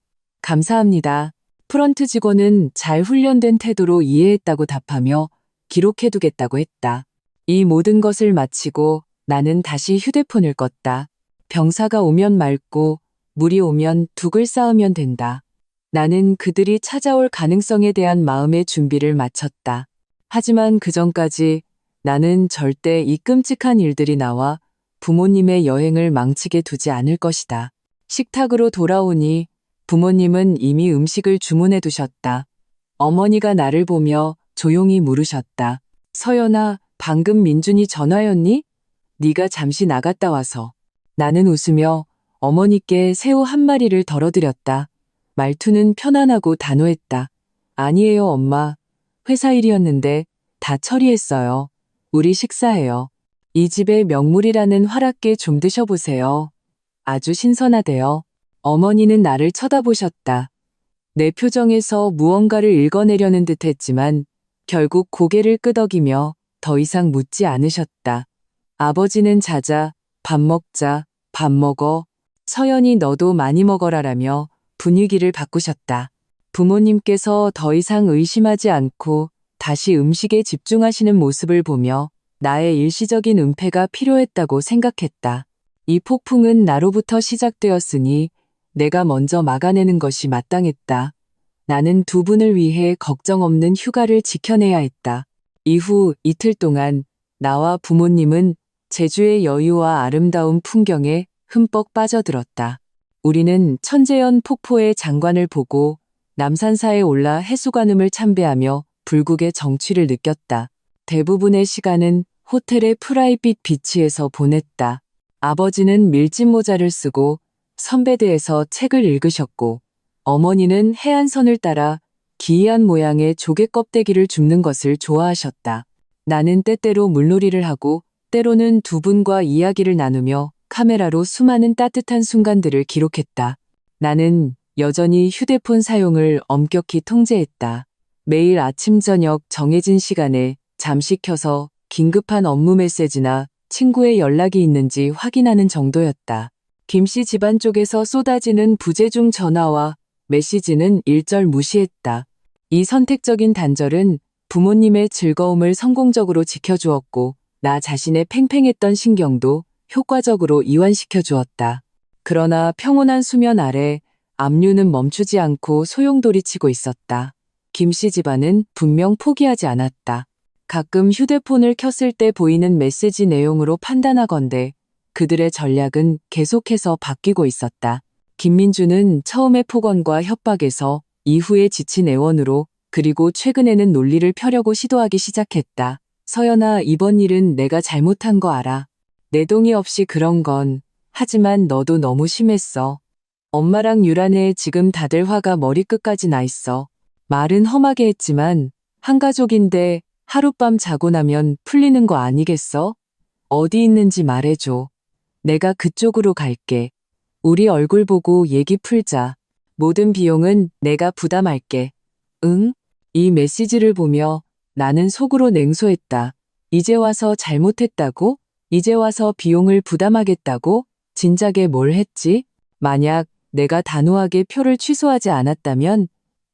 감사합니다. 프런트 직원은 잘 훈련된 태도로 이해했다고 답하며 기록해두겠다고 했다. 이 모든 것을 마치고 나는 다시 휴대폰을 껐다. 병사가 오면 맑고 물이 오면 둑을 쌓으면 된다. 나는 그들이 찾아올 가능성에 대한 마음의 준비를 마쳤다. 하지만 그 전까지 나는 절대 이 끔찍한 일들이 나와 부모님의 여행을 망치게 두지 않을 것이다. 식탁으로 돌아오니 부모님은 이미 음식을 주문해 두셨다. 어머니가 나를 보며 조용히 물으셨다. 서연아, 방금 민준이 전화였니? 네가 잠시 나갔다 와서. 나는 웃으며 어머니께 새우 한 마리를 덜어드렸다. 말투는 편안하고 단호했다. 아니에요, 엄마. 회사 일이었는데 다 처리했어요. 우리 식사해요. 이 집의 명물이라는 화락게 좀 드셔보세요. 아주 신선하대요. 어머니는 나를 쳐다보셨다. 내 표정에서 무언가를 읽어내려는 듯 했지만 결국 고개를 끄덕이며 더 이상 묻지 않으셨다. 아버지는 자자, 밥 먹자, 밥 먹어. 서연이 너도 많이 먹어라라며 분위기를 바꾸셨다. 부모님께서 더 이상 의심하지 않고 다시 음식에 집중하시는 모습을 보며 나의 일시적인 은폐가 필요했다고 생각했다. 이 폭풍은 나로부터 시작되었으니 내가 먼저 막아내는 것이 마땅했다. 나는 두 분을 위해 걱정 없는 휴가를 지켜내야 했다. 이후 이틀 동안 나와 부모님은 제주의 여유와 아름다운 풍경에 흠뻑 빠져들었다. 우리는 천재연 폭포의 장관을 보고 남산사에 올라 해수관음을 참배하며 불국의 정취를 느꼈다. 대부분의 시간은 호텔의 프라이빗 비치에서 보냈다. 아버지는 밀짚 모자를 쓰고 선베드에서 책을 읽으셨고 어머니는 해안선을 따라 기이한 모양의 조개 껍데기를 줍는 것을 좋아하셨다. 나는 때때로 물놀이를 하고 때로는 두 분과 이야기를 나누며 카메라로 수많은 따뜻한 순간들을 기록했다. 나는 여전히 휴대폰 사용을 엄격히 통제했다. 매일 아침 저녁 정해진 시간에 잠시 켜서 긴급한 업무 메시지나 친구의 연락이 있는지 확인하는 정도였다. 김씨 집안 쪽에서 쏟아지는 부재중 전화와 메시지는 일절 무시했다. 이 선택적인 단절은 부모님의 즐거움을 성공적으로 지켜주었고 나 자신의 팽팽했던 신경도 효과적으로 이완시켜 주었다. 그러나 평온한 수면 아래 압류는 멈추지 않고 소용돌이치고 있었다. 김씨 집안은 분명 포기하지 않았다. 가끔 휴대폰을 켰을 때 보이는 메시지 내용으로 판단하건대 그들의 전략은 계속해서 바뀌고 있었다. 김민주는 처음에 폭언과 협박에서 이후에 지친 애원으로 그리고 최근에는 논리를 펴려고 시도하기 시작했다. 서연아, 이번 일은 내가 잘못한 거 알아. 내 동의 없이 그런 건. 하지만 너도 너무 심했어. 엄마랑 유란에 지금 다들 화가 머리끝까지 나 있어. 말은 험하게 했지만 한 가족인데 하룻밤 자고 나면 풀리는 거 아니겠어? 어디 있는지 말해줘. 내가 그쪽으로 갈게. 우리 얼굴 보고 얘기 풀자. 모든 비용은 내가 부담할게. 응? 이 메시지를 보며 나는 속으로 냉소했다. 이제 와서 잘못했다고? 이제 와서 비용을 부담하겠다고? 진작에 뭘 했지? 만약 내가 단호하게 표를 취소하지 않았다면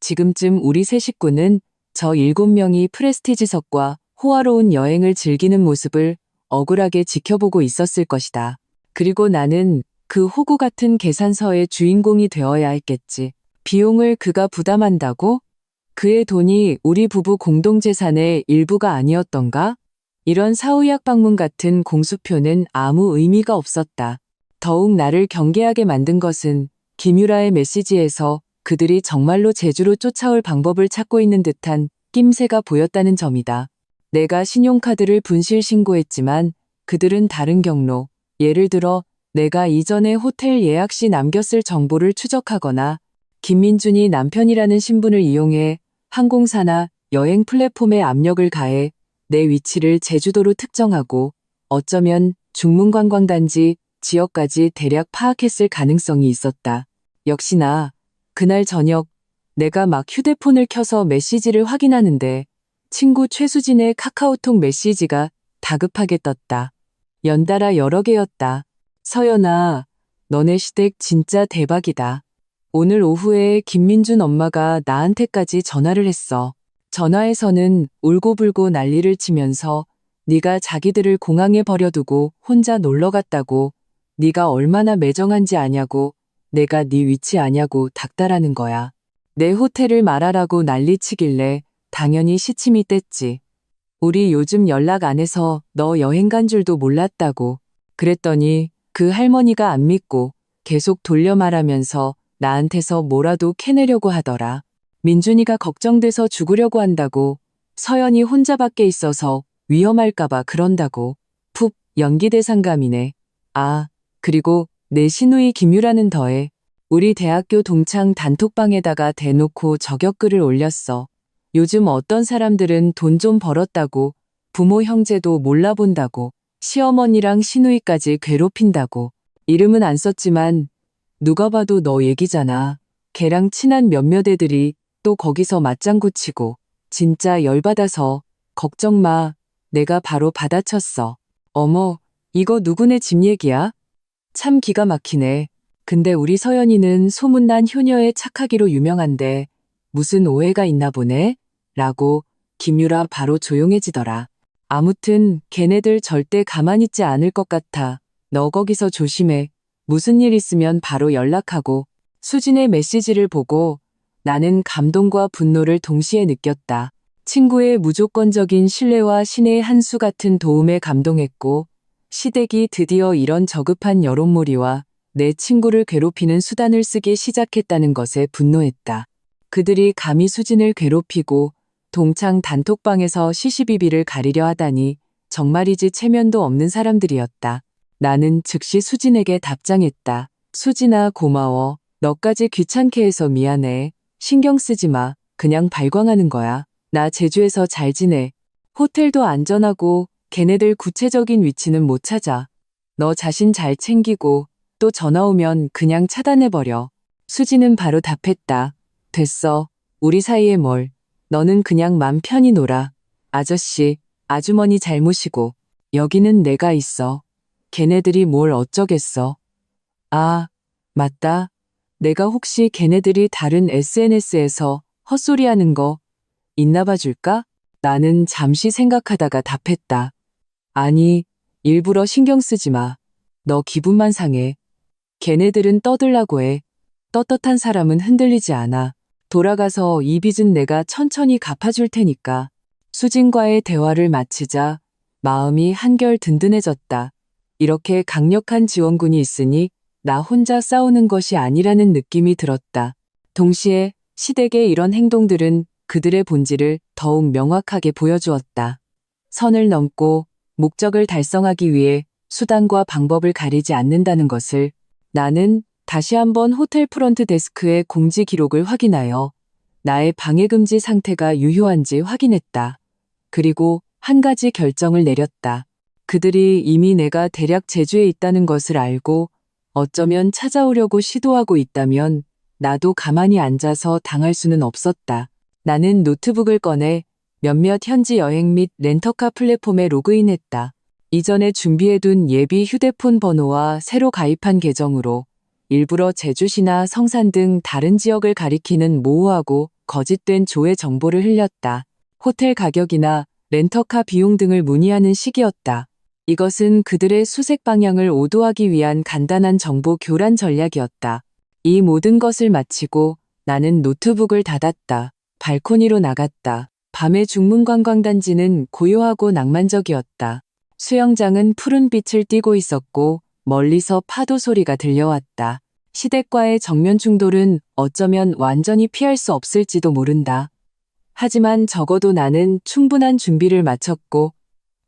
지금쯤 우리 세 식구는 저 7명이 프레스티지석과 호화로운 여행을 즐기는 모습을 억울하게 지켜보고 있었을 것이다. 그리고 나는 그 호구 같은 계산서의 주인공이 되어야 했겠지. 비용을 그가 부담한다고? 그의 돈이 우리 부부 공동재산의 일부가 아니었던가? 이런 사후약 방문 같은 공수표는 아무 의미가 없었다. 더욱 나를 경계하게 만든 것은 김유라의 메시지에서 그들이 정말로 제주로 쫓아올 방법을 찾고 있는 듯한 낌새가 보였다는 점이다. 내가 신용카드를 분실 신고했지만 그들은 다른 경로, 예를 들어 내가 이전에 호텔 예약 시 남겼을 정보를 추적하거나 김민준이 남편이라는 신분을 이용해 항공사나 여행 플랫폼에 압력을 가해 내 위치를 제주도로 특정하고 어쩌면 중문관광단지 지역까지 대략 파악했을 가능성이 있었다. 역시나 그날 저녁 내가 막 휴대폰을 켜서 메시지를 확인하는데 친구 최수진의 카카오톡 메시지가 다급하게 떴다. 연달아 여러 개였다. 서연아, 너네 시댁 진짜 대박이다. 오늘 오후에 김민준 엄마가 나한테까지 전화를 했어. 전화에서는 울고불고 난리를 치면서 네가 자기들을 공항에 버려두고 혼자 놀러 갔다고, 네가 얼마나 매정한지 아냐고, 내가 네 위치 아냐고 닥달하는 거야. 내 호텔을 말하라고 난리치길래 당연히 시침이 뗐지. 우리 요즘 연락 안 해서 너 여행 간 줄도 몰랐다고. 그랬더니 그 할머니가 안 믿고 계속 돌려 말하면서 나한테서 뭐라도 캐내려고 하더라. 민준이가 걱정돼서 죽으려고 한다고, 서연이 혼자 밖에 있어서 위험할까봐 그런다고. 푹 연기대상감이네. 아, 그리고 내 시누이 김유라는 더해 우리 대학교 동창 단톡방에다가 대놓고 저격글을 올렸어. 요즘 어떤 사람들은 돈 좀 벌었다고 부모 형제도 몰라본다고 시어머니랑 시누이까지 괴롭힌다고. 이름은 안 썼지만 누가 봐도 너 얘기잖아. 걔랑 친한 몇몇 애들이 또 거기서 맞장구 치고 진짜 열받아서 걱정 마. 내가 바로 받아쳤어. 어머, 이거 누구네 집 얘기야? 참 기가 막히네. 근데 우리 서연이는 소문난 효녀에 착하기로 유명한데 무슨 오해가 있나 보네? 라고 김유라 바로 조용해지더라. 아무튼 걔네들 절대 가만히 있지 않을 것 같아. 너 거기서 조심해. 무슨 일 있으면 바로 연락하고. 수진의 메시지를 보고 나는 감동과 분노를 동시에 느꼈다. 친구의 무조건적인 신뢰와 신의 한 수 같은 도움에 감동했고, 시댁이 드디어 이런 저급한 여론몰이와 내 친구를 괴롭히는 수단을 쓰기 시작했다는 것에 분노했다. 그들이 감히 수진을 괴롭히고 동창 단톡방에서 시시비비를 가리려 하다니 정말이지 체면도 없는 사람들이었다. 나는 즉시 수진에게 답장했다. 수진아, 고마워. 너까지 귀찮게 해서 미안해. 신경 쓰지 마. 그냥 발광하는 거야. 나 제주에서 잘 지내. 호텔도 안전하고 걔네들 구체적인 위치는 못 찾아. 너 자신 잘 챙기고 또 전화 오면 그냥 차단해버려. 수진은 바로 답했다. 됐어. 우리 사이에 뭘. 너는 그냥 맘 편히 놀아. 아저씨, 아주머니 잘못이고 여기는 내가 있어. 걔네들이 뭘 어쩌겠어. 아, 맞다. 내가 혹시 걔네들이 다른 SNS에서 헛소리하는 거 있나 봐줄까? 나는 잠시 생각하다가 답했다. 아니, 일부러 신경 쓰지 마. 너 기분만 상해. 걔네들은 떠들라고 해. 떳떳한 사람은 흔들리지 않아. 돌아가서 이 빚은 내가 천천히 갚아줄 테니까. 수진과의 대화를 마치자 마음이 한결 든든해졌다. 이렇게 강력한 지원군이 있으니 나 혼자 싸우는 것이 아니라는 느낌이 들었다. 동시에 시댁의 이런 행동들은 그들의 본질을 더욱 명확하게 보여주었다. 선을 넘고 목적을 달성하기 위해 수단과 방법을 가리지 않는다는 것을. 나는 다시 한번 호텔 프런트 데스크의 공지 기록을 확인하여 나의 방해금지 상태가 유효한지 확인했다. 그리고 한 가지 결정을 내렸다. 그들이 이미 내가 대략 제주에 있다는 것을 알고 어쩌면 찾아오려고 시도하고 있다면 나도 가만히 앉아서 당할 수는 없었다. 나는 노트북을 꺼내 몇몇 현지 여행 및 렌터카 플랫폼에 로그인했다. 이전에 준비해둔 예비 휴대폰 번호와 새로 가입한 계정으로 일부러 제주시나 성산 등 다른 지역을 가리키는 모호하고 거짓된 조회 정보를 흘렸다. 호텔 가격이나 렌터카 비용 등을 문의하는 시기였다. 이것은 그들의 수색 방향을 오도하기 위한 간단한 정보 교란 전략이었다. 이 모든 것을 마치고 나는 노트북을 닫았다. 발코니로 나갔다. 밤의 중문관광단지는 고요하고 낭만적이었다. 수영장은 푸른 빛을 띠고 있었고 멀리서 파도 소리가 들려왔다. 시댁과의 정면 충돌은 어쩌면 완전히 피할 수 없을지도 모른다. 하지만 적어도 나는 충분한 준비를 마쳤고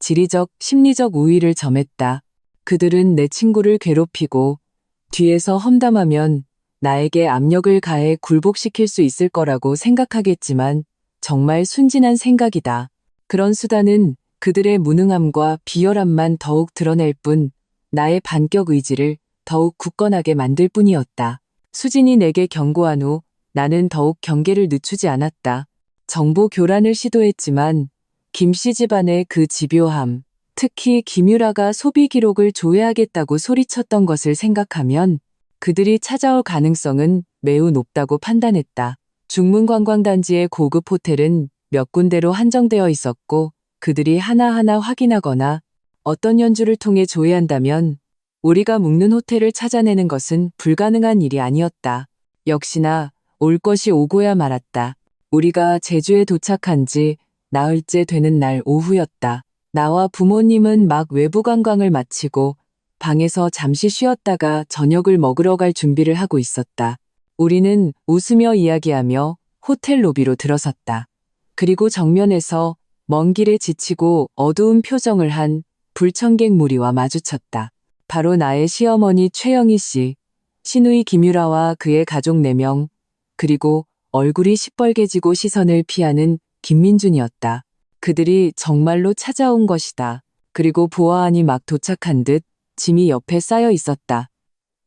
지리적, 심리적 우위를 점했다. 그들은 내 친구를 괴롭히고 뒤에서 험담하면 나에게 압력을 가해 굴복시킬 수 있을 거라고 생각하겠지만 정말 순진한 생각이다. 그런 수단은 그들의 무능함과 비열함만 더욱 드러낼 뿐 나의 반격 의지를 더욱 굳건하게 만들 뿐이었다. 수진이 내게 경고한 후 나는 더욱 경계를 늦추지 않았다. 정보 교란을 시도했지만 김씨 집안의 그 집요함, 특히 김유라가 소비 기록을 조회하겠다고 소리쳤던 것을 생각하면 그들이 찾아올 가능성은 매우 높다고 판단했다. 중문관광단지의 고급 호텔은 몇 군데로 한정되어 있었고 그들이 하나하나 확인하거나 어떤 연주를 통해 조회한다면 우리가 묵는 호텔을 찾아내는 것은 불가능한 일이 아니었다. 역시나 올 것이 오고야 말았다. 우리가 제주에 도착한 지 나흘째 되는 날 오후였다. 나와 부모님은 막 외부 관광을 마치고 방에서 잠시 쉬었다가 저녁을 먹으러 갈 준비를 하고 있었다. 우리는 웃으며 이야기하며 호텔 로비로 들어섰다. 그리고 정면에서 먼 길에 지치고 어두운 표정을 한 불청객 무리와 마주쳤다. 바로 나의 시어머니 최영희 씨, 시누이 김유라와 그의 가족 4명, 그리고 얼굴이 시뻘개지고 시선을 피하는 김민준이었다. 그들이 정말로 찾아온 것이다. 그리고 보아하니 막 도착한 듯 짐이 옆에 쌓여 있었다.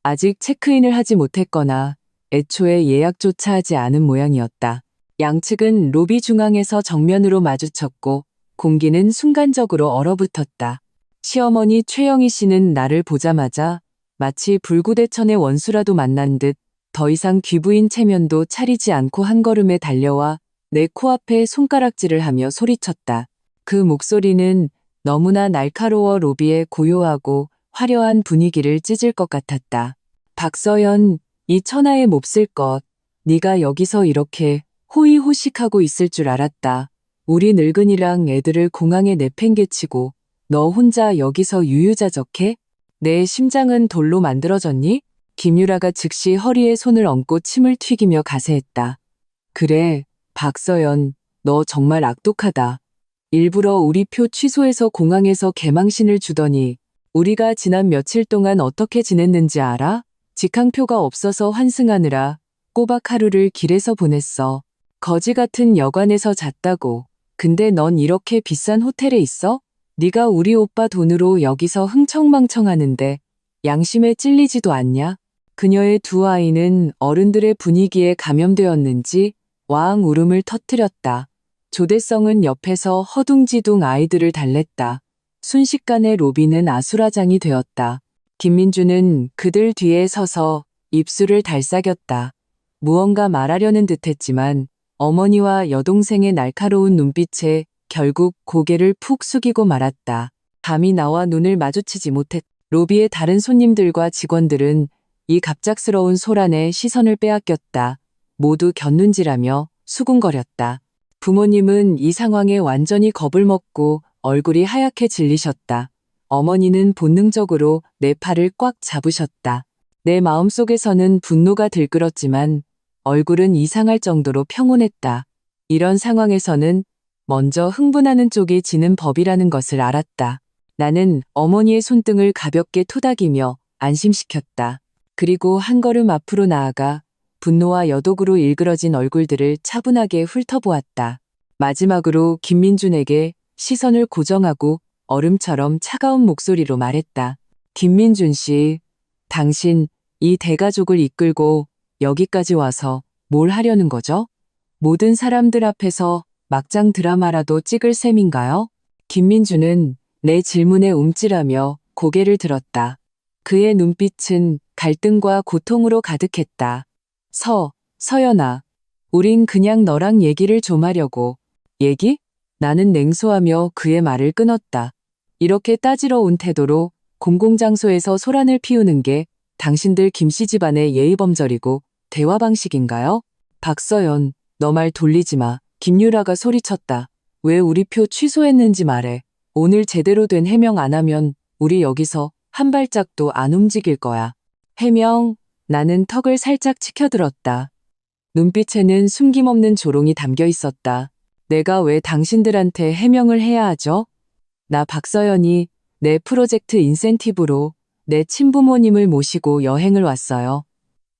아직 체크인을 하지 못했거나 애초에 예약조차 하지 않은 모양이었다. 양측은 로비 중앙에서 정면으로 마주쳤고 공기는 순간적으로 얼어붙었다. 시어머니 최영희 씨는 나를 보자마자 마치 불구대천의 원수라도 만난 듯 더 이상 귀부인 체면도 차리지 않고 한 걸음에 달려와 내 코앞에 손가락질을 하며 소리쳤다. 그 목소리는 너무나 날카로워 로비의 고요하고 화려한 분위기를 찢을 것 같았다. 박서연, 이 천하의 몹쓸 것, 네가 여기서 이렇게 호의호식하고 있을 줄 알았다. 우리 늙은이랑 애들을 공항에 내팽개치고 너 혼자 여기서 유유자적해? 내 심장은 돌로 만들어졌니? 김유라가 즉시 허리에 손을 얹고 침을 튀기며 가세했다. 그래, 박서연, 너 정말 악독하다. 일부러 우리 표 취소해서 공항에서 개망신을 주더니 우리가 지난 며칠 동안 어떻게 지냈는지 알아? 직항표가 없어서 환승하느라 꼬박 하루를 길에서 보냈어. 거지 같은 여관에서 잤다고. 근데 넌 이렇게 비싼 호텔에 있어? 네가 우리 오빠 돈으로 여기서 흥청망청하는데 양심에 찔리지도 않냐? 그녀의 2 아이는 어른들의 분위기에 감염되었는지 와앙 울음을 터뜨렸다. 조대성은 옆에서 허둥지둥 아이들을 달랬다. 순식간에 로비는 아수라장이 되었다. 김민주는 그들 뒤에 서서 입술을 달싹였다. 무언가 말하려는 듯했지만 어머니와 여동생의 날카로운 눈빛에 결국 고개를 푹 숙이고 말았다. 감히 나와 눈을 마주치지 못했다. 로비의 다른 손님들과 직원들은 이 갑작스러운 소란에 시선을 빼앗겼다. 모두 곁눈질하며 수군거렸다. 부모님은 이 상황에 완전히 겁을 먹고 얼굴이 하얗게 질리셨다. 어머니는 본능적으로 내 팔을 꽉 잡으셨다. 내 마음속에서는 분노가 들끓었지만 얼굴은 이상할 정도로 평온했다. 이런 상황에서는 먼저 흥분하는 쪽이 지는 법이라는 것을 알았다. 나는 어머니의 손등을 가볍게 토닥이며 안심시켰다. 그리고 한 걸음 앞으로 나아가 분노와 여독으로 일그러진 얼굴들을 차분하게 훑어보았다. 마지막으로 김민준에게 시선을 고정하고 얼음처럼 차가운 목소리로 말했다. 김민준 씨, 당신 이 대가족을 이끌고 여기까지 와서 뭘 하려는 거죠? 모든 사람들 앞에서 막장 드라마라도 찍을 셈인가요? 김민준은 내 질문에 움찔하며 고개를 들었다. 그의 눈빛은 갈등과 고통으로 가득했다. 서연아, 우린 그냥 너랑 얘기를 좀 하려고. 얘기? 나는 냉소하며 그의 말을 끊었다. 이렇게 따지러 온 태도로 공공장소에서 소란을 피우는 게 당신들 김씨 집안의 예의범절이고 대화 방식인가요? 박서연, 너 말 돌리지 마. 김유라가 소리쳤다. 왜 우리 표 취소했는지 말해. 오늘 제대로 된 해명 안 하면 우리 여기서 한 발짝도 안 움직일 거야. 해명? 나는 턱을 살짝 치켜들었다. 눈빛에는 숨김없는 조롱이 담겨 있었다. 내가 왜 당신들한테 해명을 해야 하죠? 나 박서연이 내 프로젝트 인센티브로 내 친부모님을 모시고 여행을 왔어요.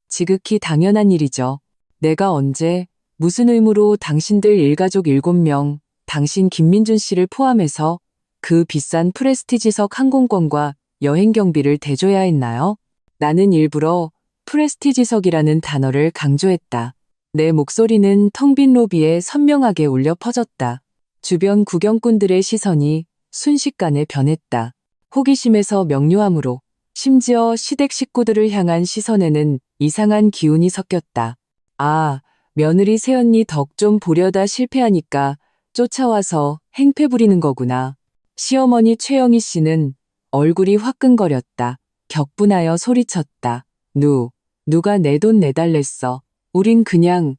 지극히 당연한 일이죠. 내가 언제, 무슨 의무로 당신들 일가족 7명, 당신 김민준 씨를 포함해서 그 비싼 프레스티지석 항공권과 여행 경비를 대줘야 했나요? 나는 일부러 프레스티지석이라는 단어를 강조했다. 내 목소리는 텅 빈 로비에 선명하게 울려 퍼졌다. 주변 구경꾼들의 시선이 순식간에 변했다. 호기심에서 명료함으로, 심지어 시댁 식구들을 향한 시선에는 이상한 기운이 섞였다. 아, 며느리 새언니 덕 좀 보려다 실패하니까 쫓아와서 행패 부리는 거구나. 시어머니 최영희 씨는 얼굴이 화끈거렸다. 격분하여 소리쳤다. 누가 내 돈 내달랬어. 우린 그냥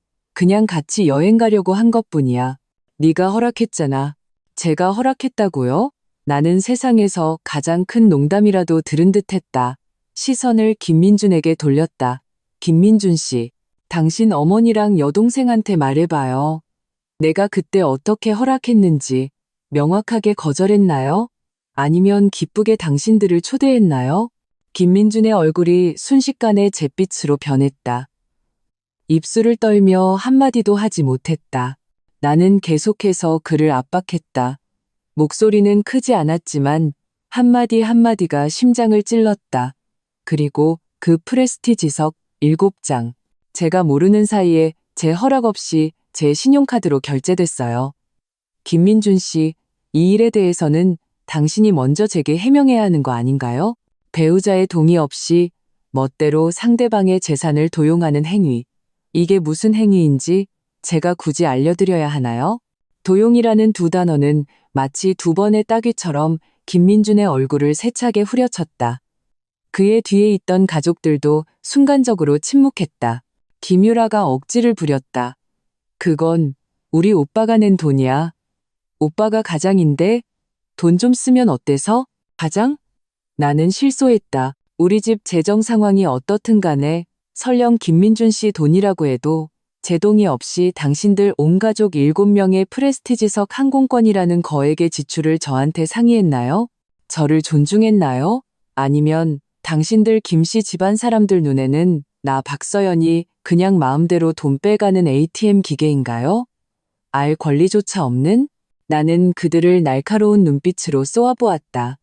같이 여행 가려고 한 것뿐이야. 네가 허락했잖아. 제가 허락했다고요? 나는 세상에서 가장 큰 농담이라도 들은 듯했다. 시선을 김민준에게 돌렸다. 김민준 씨, 당신 어머니랑 여동생한테 말해봐요. 내가 그때 어떻게 허락했는지 명확하게 거절했나요? 아니면 기쁘게 당신들을 초대했나요? 김민준의 얼굴이 순식간에 잿빛으로 변했다. 입술을 떨며 한마디도 하지 못했다. 나는 계속해서 그를 압박했다. 목소리는 크지 않았지만 한마디 한마디가 심장을 찔렀다. 그리고 그 프레스티지석 7장. 제가 모르는 사이에 제 허락 없이 제 신용카드로 결제됐어요. 김민준 씨, 이 일에 대해서는 당신이 먼저 제게 해명해야 하는 거 아닌가요? 배우자의 동의 없이 멋대로 상대방의 재산을 도용하는 행위. 이게 무슨 행위인지 제가 굳이 알려드려야 하나요? 도용이라는 두 단어는 마치 두 번의 따귀처럼 김민준의 얼굴을 세차게 후려쳤다. 그의 뒤에 있던 가족들도 순간적으로 침묵했다. 김유라가 억지를 부렸다. 그건 우리 오빠가 낸 돈이야. 오빠가 가장인데 돈 좀 쓰면 어때서? 가장? 나는 실소했다. 우리 집 재정 상황이 어떻든 간에 설령 김민준 씨 돈이라고 해도 제 동의 없이 당신들 온 가족 7명의 프레스티지석 항공권이라는 거액의 지출을 저한테 상의했나요? 저를 존중했나요? 아니면 당신들 김씨 집안 사람들 눈에는 나 박서연이 그냥 마음대로 돈 빼가는 ATM 기계인가요? 알 권리조차 없는? 나는 그들을 날카로운 눈빛으로 쏘아보았다.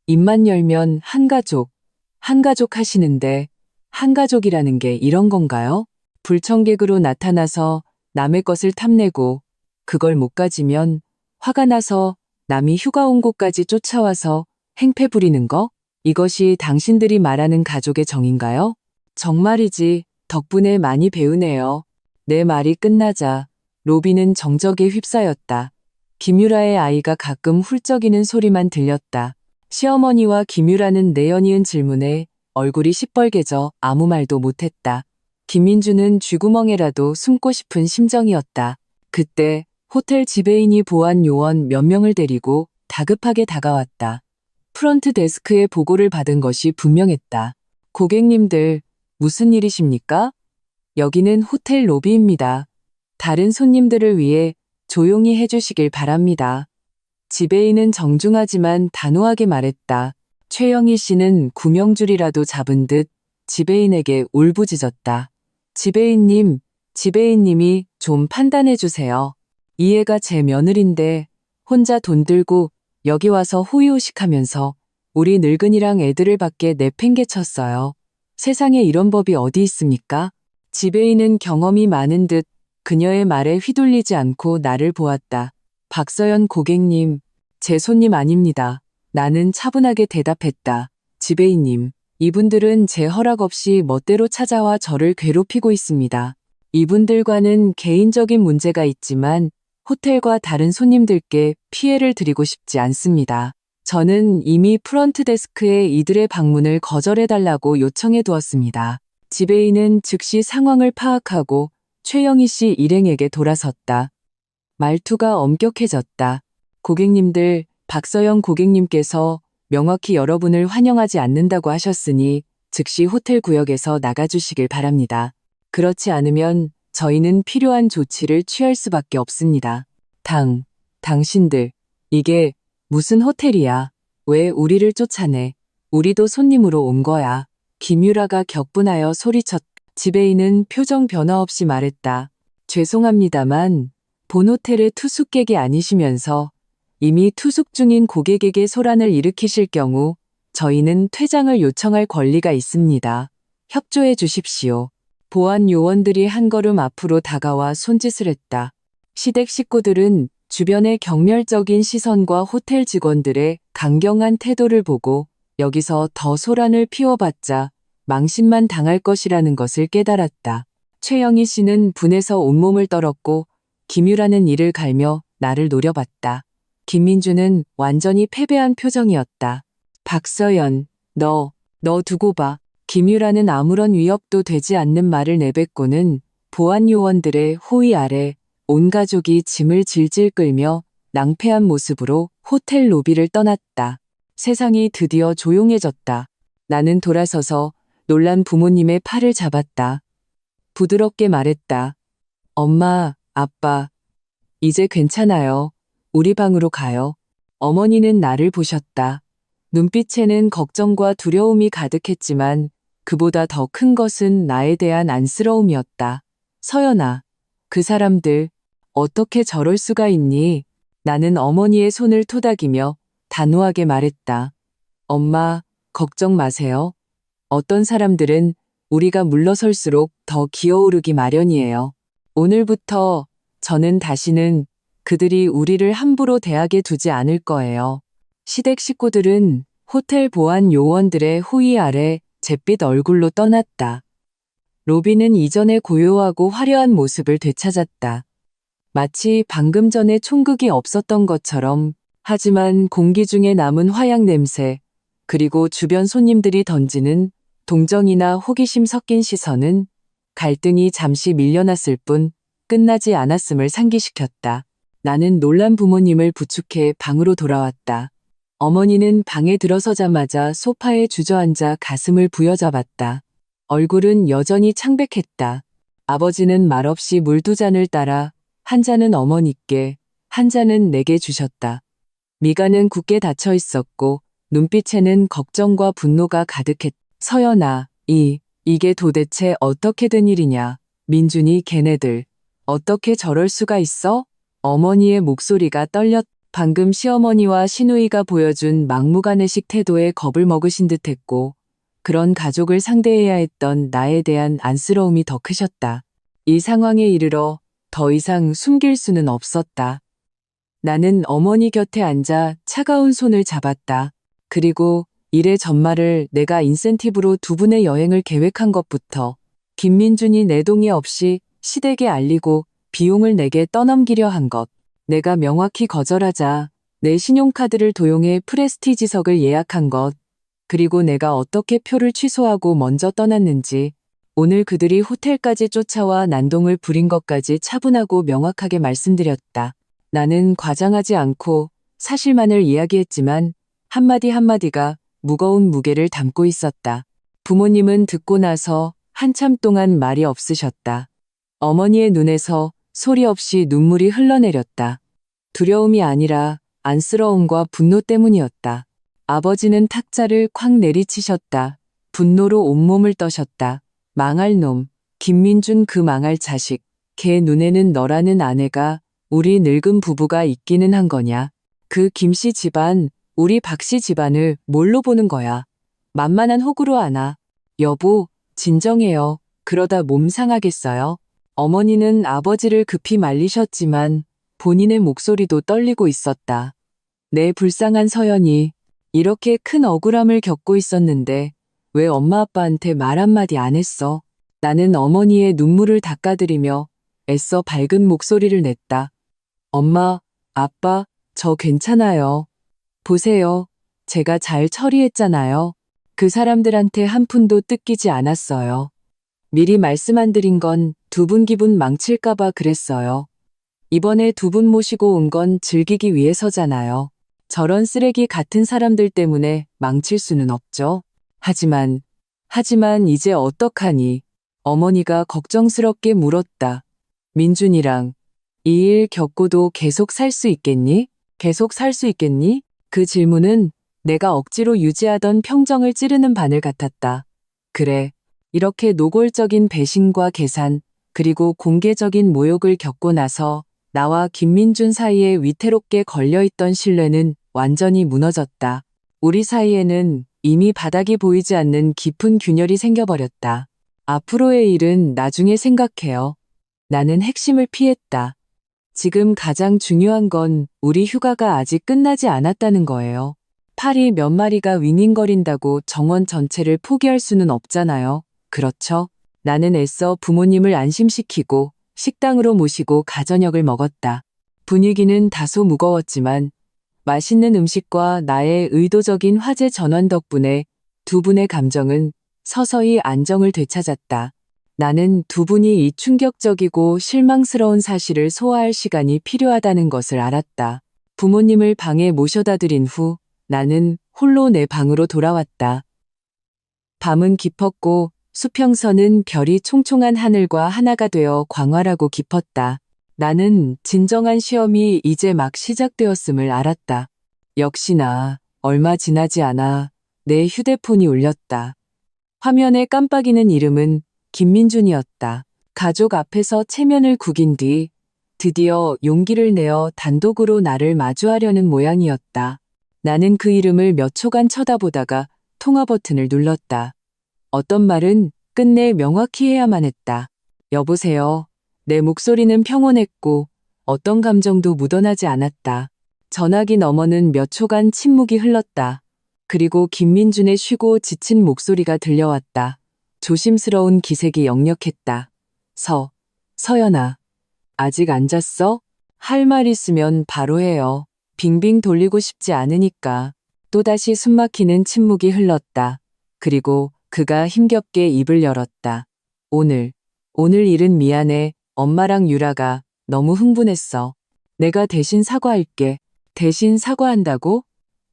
입만 열면 한 가족 하시는데 한 가족이라는 게 이런 건가요? 불청객으로 나타나서 남의 것을 탐내고 그걸 못 가지면 화가 나서 남이 휴가 온 곳까지 쫓아와서 행패 부리는 거? 이것이 당신들이 말하는 가족의 정인가요? 정말이지, 덕분에 많이 배우네요. 내 말이 끝나자 로비는 정적에 휩싸였다. 김유라의 아이가 가끔 훌쩍이는 소리만 들렸다. 시어머니와 김유라는 내연이은 질문에 얼굴이 시뻘개져 아무 말도 못했다. 김민주는 쥐구멍에라도 숨고 싶은 심정이었다. 그때 호텔 지배인이 보안 요원 몇 명을 데리고 다급하게 다가왔다. 프런트 데스크에 보고를 받은 것이 분명했다. 고객님들, 무슨 일이십니까? 여기는 호텔 로비입니다. 다른 손님들을 위해 조용히 해주시길 바랍니다. 지배인은 정중하지만 단호하게 말했다. 최영희 씨는 구명줄이라도 잡은 듯 지배인에게 울부짖었다. 지배인님이 좀 판단해주세요. 이 애가 제 며느린데 혼자 돈 들고 여기 와서 호의호식하면서 우리 늙은이랑 애들을 밖에 내팽개쳤어요. 세상에 이런 법이 어디 있습니까? 지배인은 경험이 많은 듯 그녀의 말에 휘둘리지 않고 나를 보았다. 박서연 고객님, 제 손님 아닙니다. 나는 차분하게 대답했다. 지배인님, 이분들은 제 허락 없이 멋대로 찾아와 저를 괴롭히고 있습니다. 이분들과는 개인적인 문제가 있지만 호텔과 다른 손님들께 피해를 드리고 싶지 않습니다. 저는 이미 프런트 데스크에 이들의 방문을 거절해달라고 요청해 두었습니다. 지배인은 즉시 상황을 파악하고 최영희 씨 일행에게 돌아섰다. 말투가 엄격해졌다. 고객님들, 박서영 고객님께서 명확히 여러분을 환영하지 않는다고 하셨으니 즉시 호텔 구역에서 나가주시길 바랍니다. 그렇지 않으면 저희는 필요한 조치를 취할 수밖에 없습니다. 당신들, 이게 무슨 호텔이야? 왜 우리를 쫓아내? 우리도 손님으로 온 거야. 김유라가 격분하여 소리쳤다. 지배인은 표정 변화 없이 말했다. 죄송합니다만 본 호텔의 투숙객이 아니시면서 이미 투숙 중인 고객에게 소란을 일으키실 경우 저희는 퇴장을 요청할 권리가 있습니다. 협조해 주십시오. 보안 요원들이 한 걸음 앞으로 다가와 손짓을 했다. 시댁 식구들은 주변의 경멸적인 시선과 호텔 직원들의 강경한 태도를 보고 여기서 더 소란을 피워봤자 망신만 당할 것이라는 것을 깨달았다. 최영희 씨는 분해서 온몸을 떨었고 김유라는 이를 갈며 나를 노려봤다. 김민주는 완전히 패배한 표정이었다. 박서연, 너 두고 봐. 김유라는 아무런 위협도 되지 않는 말을 내뱉고는 보안 요원들의 호위 아래 온 가족이 짐을 질질 끌며 낭패한 모습으로 호텔 로비를 떠났다. 세상이 드디어 조용해졌다. 나는 돌아서서 놀란 부모님의 팔을 잡았다. 부드럽게 말했다. 엄마, 아빠, 이제 괜찮아요. 우리 방으로 가요. 어머니는 나를 보셨다. 눈빛에는 걱정과 두려움이 가득했지만 그보다 더 큰 것은 나에 대한 안쓰러움이었다. 서연아, 그 사람들 어떻게 저럴 수가 있니? 나는 어머니의 손을 토닥이며 단호하게 말했다. 엄마, 걱정 마세요. 어떤 사람들은 우리가 물러설수록 더 기어오르기 마련이에요. 오늘부터 저는 다시는 그들이 우리를 함부로 대하게 두지 않을 거예요. 시댁 식구들은 호텔 보안 요원들의 호의 아래 잿빛 얼굴로 떠났다. 로비는 이전의 고요하고 화려한 모습을 되찾았다. 마치 방금 전에 총극이 없었던 것처럼. 하지만 공기 중에 남은 화약 냄새, 그리고 주변 손님들이 던지는 동정이나 호기심 섞인 시선은 갈등이 잠시 밀려났을 뿐 끝나지 않았음을 상기시켰다. 나는 놀란 부모님을 부축해 방으로 돌아왔다. 어머니는 방에 들어서자마자 소파에 주저앉아 가슴을 부여잡았다. 얼굴은 여전히 창백했다. 아버지는 말없이 물 2잔을 따라 한 잔은 어머니께, 한 잔은 내게 주셨다. 미간은 굳게 닫혀 있었고 눈빛에는 걱정과 분노가 가득했다. 서연아, 이게 도대체 어떻게 된 일이냐? 민준이 걔네들 어떻게 저럴 수가 있어? 어머니의 목소리가 떨렸다. 방금 시어머니와 시누이가 보여준 막무가내식 태도에 겁을 먹으신 듯했고 그런 가족을 상대해야 했던 나에 대한 안쓰러움이 더 크셨다. 이 상황에 이르러 더 이상 숨길 수는 없었다. 나는 어머니 곁에 앉아 차가운 손을 잡았다. 그리고 일의 전말을 내가 인센티브로 2분의 여행을 계획한 것부터 김민준이 내 동의 없이 시댁에 알리고 비용을 내게 떠넘기려 한 것. 내가 명확히 거절하자 내 신용카드를 도용해 프레스티지석을 예약한 것. 그리고 내가 어떻게 표를 취소하고 먼저 떠났는지 오늘 그들이 호텔까지 쫓아와 난동을 부린 것까지 차분하고 명확하게 말씀드렸다. 나는 과장하지 않고 사실만을 이야기했지만 한마디 한마디가 무거운 무게를 담고 있었다. 부모님은 듣고 나서 한참 동안 말이 없으셨다. 어머니의 눈에서 소리 없이 눈물이 흘러내렸다. 두려움이 아니라 안쓰러움과 분노 때문이었다. 아버지는 탁자를 콱 내리치셨다. 분노로 온몸을 떠셨다. 망할 놈, 김민준 그 망할 자식, 걔 눈에는 너라는 아내가 우리 늙은 부부가 있기는 한 거냐. 그 김씨 집안, 우리 박씨 집안을 뭘로 보는 거야. 만만한 호구로 아나. 여보, 진정해요. 그러다 몸 상하겠어요. 어머니는 아버지를 급히 말리셨지만 본인의 목소리도 떨리고 있었다. 내 불쌍한 서연이 이렇게 큰 억울함을 겪고 있었는데 왜 엄마 아빠한테 말 한마디 안 했어? 나는 어머니의 눈물을 닦아드리며 애써 밝은 목소리를 냈다. 엄마, 아빠, 저 괜찮아요. 보세요. 제가 잘 처리했잖아요. 그 사람들한테 한 푼도 뜯기지 않았어요. 미리 말씀 안 드린 건 두 분 기분 망칠까봐 그랬어요. 이번에 두 분 모시고 온 건 즐기기 위해서잖아요. 저런 쓰레기 같은 사람들 때문에 망칠 수는 없죠. 하지만 이제 어떡하니? 어머니가 걱정스럽게 물었다. 민준이랑 이 일 겪고도 계속 살 수 있겠니? 계속 살 수 있겠니? 그 질문은 내가 억지로 유지하던 평정을 찌르는 바늘 같았다. 그래, 이렇게 노골적인 배신과 계산, 그리고 공개적인 모욕을 겪고 나서 나와 김민준 사이에 위태롭게 걸려있던 신뢰는 완전히 무너졌다. 우리 사이에는 이미 바닥이 보이지 않는 깊은 균열이 생겨버렸다. 앞으로의 일은 나중에 생각해요. 나는 핵심을 피했다. 지금 가장 중요한 건 우리 휴가가 아직 끝나지 않았다는 거예요. 파리 몇 마리가 윙윙거린다고 정원 전체를 포기할 수는 없잖아요. 그렇죠? 나는 애써 부모님을 안심시키고 식당으로 모시고 가저녁을 먹었다. 분위기는 다소 무거웠지만 맛있는 음식과 나의 의도적인 화제 전환 덕분에 두 분의 감정은 서서히 안정을 되찾았다. 나는 두 분이 이 충격적이고 실망스러운 사실을 소화할 시간이 필요하다는 것을 알았다. 부모님을 방에 모셔다 드린 후 나는 홀로 내 방으로 돌아왔다. 밤은 깊었고 수평선은 별이 총총한 하늘과 하나가 되어 광활하고 깊었다. 나는 진정한 시험이 이제 막 시작되었음을 알았다. 역시나 얼마 지나지 않아 내 휴대폰이 울렸다. 화면에 깜빡이는 이름은 김민준이었다. 가족 앞에서 체면을 구긴 뒤 드디어 용기를 내어 단독으로 나를 마주하려는 모양이었다. 나는 그 이름을 몇 초간 쳐다보다가 통화 버튼을 눌렀다. 어떤 말은 끝내 명확히 해야만 했다. 여보세요. 내 목소리는 평온했고 어떤 감정도 묻어나지 않았다. 전화기 너머는 몇 초간 침묵이 흘렀다. 그리고 김민준의 쉬고 지친 목소리가 들려왔다. 조심스러운 기색이 역력했다. 서연아. 아직 안 잤어? 할 말 있으면 바로 해요. 빙빙 돌리고 싶지 않으니까. 또다시 숨막히는 침묵이 흘렀다. 그리고 그가 힘겹게 입을 열었다. 오늘 일은 미안해. 엄마랑 유라가 너무 흥분했어. 내가 대신 사과할게. 대신 사과한다고?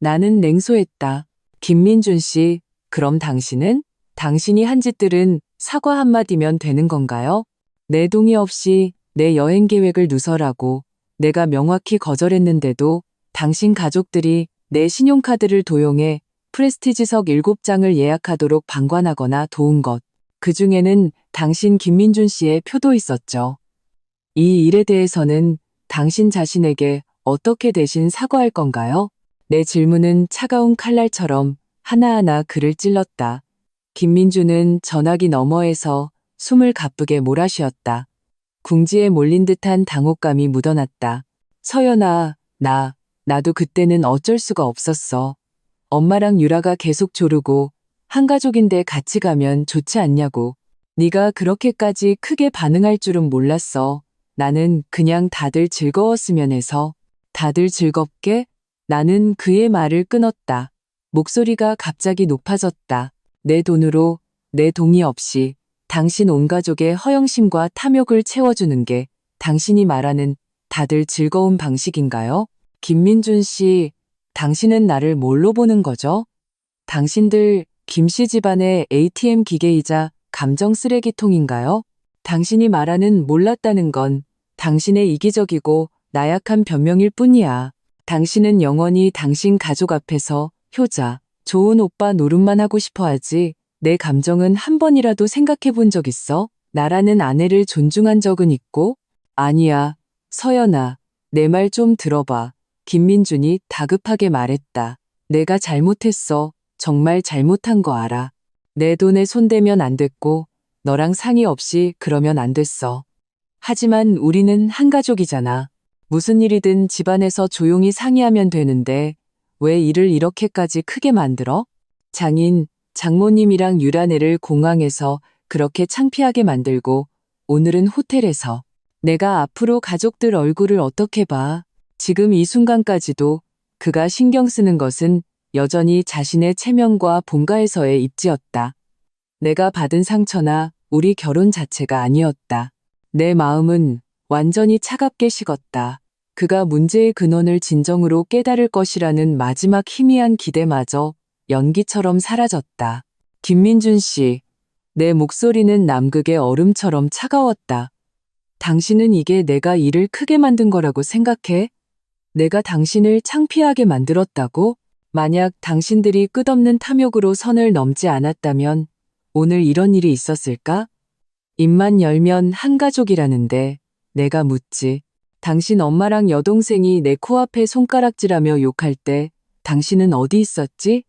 나는 냉소했다. 김민준 씨, 그럼 당신은? 당신이 한 짓들은 사과 한마디면 되는 건가요? 내 동의 없이 내 여행 계획을 누설하고 내가 명확히 거절했는데도 당신 가족들이 내 신용카드를 도용해 프레스티지석 7장을 예약하도록 방관하거나 도운 것. 그 중에는 당신 김민준 씨의 표도 있었죠. 이 일에 대해서는 당신 자신에게 어떻게 대신 사과할 건가요? 내 질문은 차가운 칼날처럼 하나하나 그를 찔렀다. 김민준은 전화기 너머에서 숨을 가쁘게 몰아쉬었다. 궁지에 몰린 듯한 당혹감이 묻어났다. 서연아, 나도 그때는 어쩔 수가 없었어. 엄마랑 유라가 계속 조르고 한 가족인데 같이 가면 좋지 않냐고. 네가 그렇게까지 크게 반응할 줄은 몰랐어. 나는 그냥 다들 즐거웠으면 해서. 다들 즐겁게? 나는 그의 말을 끊었다. 목소리가 갑자기 높아졌다. 내 돈으로, 내 동의 없이 당신 온 가족의 허영심과 탐욕을 채워주는 게 당신이 말하는 다들 즐거운 방식인가요? 김민준 씨, 당신은 나를 뭘로 보는 거죠? 당신들 김씨 집안의 ATM 기계이자 감정 쓰레기통인가요? 당신이 말하는 몰랐다는 건 당신의 이기적이고 나약한 변명일 뿐이야. 당신은 영원히 당신 가족 앞에서 효자, 좋은 오빠 노릇만 하고 싶어 하지. 내 감정은 한 번이라도 생각해 본 적 있어? 나라는 아내를 존중한 적은 있고? 아니야. 서연아, 내 말 좀 들어봐. 김민준이 다급하게 말했다. 내가 잘못했어. 정말 잘못한 거 알아. 내 돈에 손대면 안 됐고 너랑 상의 없이 그러면 안 됐어. 하지만 우리는 한 가족이잖아. 무슨 일이든 집안에서 조용히 상의하면 되는데 왜 일을 이렇게까지 크게 만들어? 장모님이랑 유라네를 공항에서 그렇게 창피하게 만들고 오늘은 호텔에서 내가 앞으로 가족들 얼굴을 어떻게 봐. 지금 이 순간까지도 그가 신경 쓰는 것은 여전히 자신의 체면과 본가에서의 입지였다. 내가 받은 상처나 우리 결혼 자체가 아니었다. 내 마음은 완전히 차갑게 식었다. 그가 문제의 근원을 진정으로 깨달을 것이라는 마지막 희미한 기대마저 연기처럼 사라졌다. 김민준 씨, 내 목소리는 남극의 얼음처럼 차가웠다. 당신은 이게 내가 일을 크게 만든 거라고 생각해? 내가 당신을 창피하게 만들었다고? 만약 당신들이 끝없는 탐욕으로 선을 넘지 않았다면 오늘 이런 일이 있었을까? 입만 열면 한 가족이라는데 내가 묻지. 당신 엄마랑 여동생이 내 코앞에 손가락질하며 욕할 때 당신은 어디 있었지?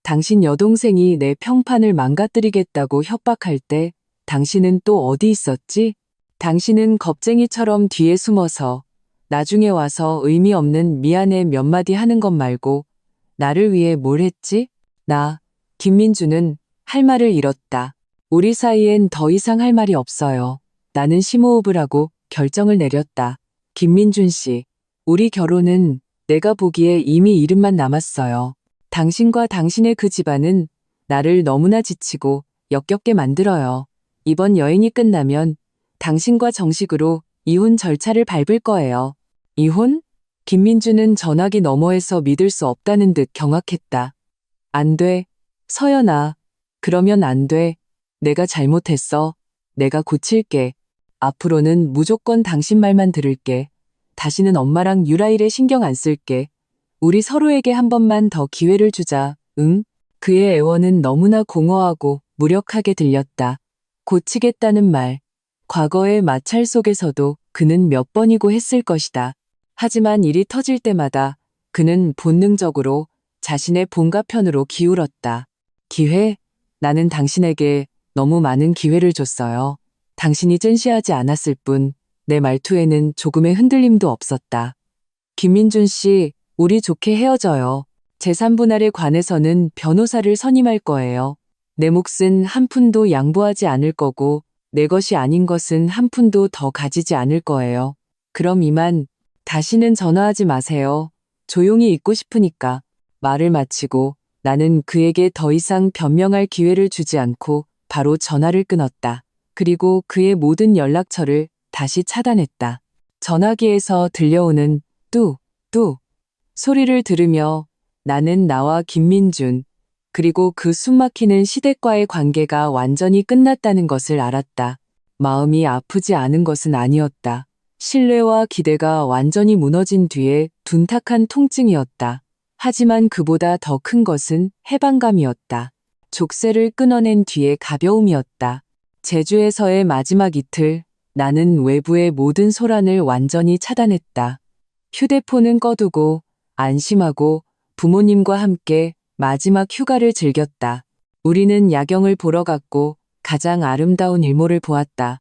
당신 여동생이 내 평판을 망가뜨리겠다고 협박할 때 당신은 또 어디 있었지? 당신은 겁쟁이처럼 뒤에 숨어서 나중에 와서 의미 없는 미안해 몇 마디 하는 것 말고 나를 위해 뭘 했지? 김민주는 할 말을 잃었다. 우리 사이엔 더 이상 할 말이 없어요. 나는 심호흡을 하고 결정을 내렸다. 김민준 씨, 우리 결혼은 내가 보기에 이미 이름만 남았어요. 당신과 당신의 그 집안은 나를 너무나 지치고 역겹게 만들어요. 이번 여행이 끝나면 당신과 정식으로 이혼 절차를 밟을 거예요. 이혼? 김민주는 전화기 너머에서 믿을 수 없다는 듯 경악했다. 안 돼. 서연아. 그러면 안 돼. 내가 잘못했어. 내가 고칠게. 앞으로는 무조건 당신 말만 들을게. 다시는 엄마랑 유라일에 신경 안 쓸게. 우리 서로에게 한 번만 더 기회를 주자. 응? 그의 애원은 너무나 공허하고 무력하게 들렸다. 고치겠다는 말. 과거의 마찰 속에서도 그는 몇 번이고 했을 것이다. 하지만 일이 터질 때마다 그는 본능적으로 자신의 본가 편으로 기울었다. 기회? 나는 당신에게 너무 많은 기회를 줬어요. 당신이 젠시하지 않았을 뿐 내 말투에는 조금의 흔들림도 없었다. 김민준 씨, 우리 좋게 헤어져요. 재산분할에 관해서는 변호사를 선임할 거예요. 내 몫은 한 푼도 양보하지 않을 거고 내 것이 아닌 것은 한 푼도 더 가지지 않을 거예요. 그럼 이만 다시는 전화하지 마세요. 조용히 있고 싶으니까. 말을 마치고 나는 그에게 더 이상 변명할 기회를 주지 않고 바로 전화를 끊었다. 그리고 그의 모든 연락처를 다시 차단했다. 전화기에서 들려오는 뚜 소리를 들으며 나는 나와 김민준 그리고 그 숨막히는 시댁과의 관계가 완전히 끝났다는 것을 알았다. 마음이 아프지 않은 것은 아니었다. 신뢰와 기대가 완전히 무너진 뒤에 둔탁한 통증이었다. 하지만 그보다 더 큰 것은 해방감이었다. 족쇄를 끊어낸 뒤의 가벼움이었다. 제주에서의 마지막 이틀, 나는 외부의 모든 소란을 완전히 차단했다. 휴대폰은 꺼두고 안심하고 부모님과 함께 마지막 휴가를 즐겼다. 우리는 야경을 보러 갔고 가장 아름다운 일몰을 보았다.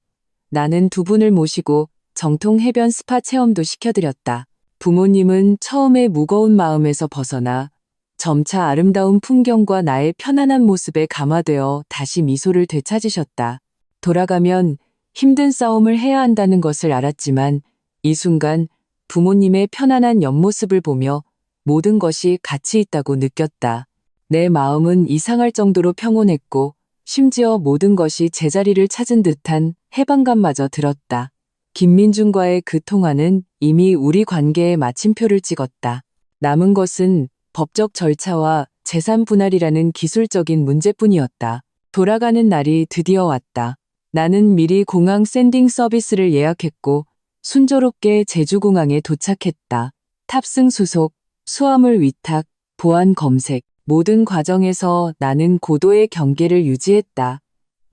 나는 두 분을 모시고 정통 해변 스파 체험도 시켜드렸다. 부모님은 처음에 무거운 마음에서 벗어나 점차 아름다운 풍경과 나의 편안한 모습에 감화되어 다시 미소를 되찾으셨다. 돌아가면 힘든 싸움을 해야 한다는 것을 알았지만 이 순간 부모님의 편안한 옆모습을 보며 모든 것이 가치 있다고 느꼈다. 내 마음은 이상할 정도로 평온했고 심지어 모든 것이 제자리를 찾은 듯한 해방감마저 들었다. 김민준과의 그 통화는 이미 우리 관계에 마침표를 찍었다. 남은 것은 법적 절차와 재산 분할이라는 기술적인 문제뿐이었다. 돌아가는 날이 드디어 왔다. 나는 미리 공항 샌딩 서비스를 예약했고 순조롭게 제주공항에 도착했다. 탑승 수속, 수화물 위탁, 보안 검색, 모든 과정에서 나는 고도의 경계를 유지했다.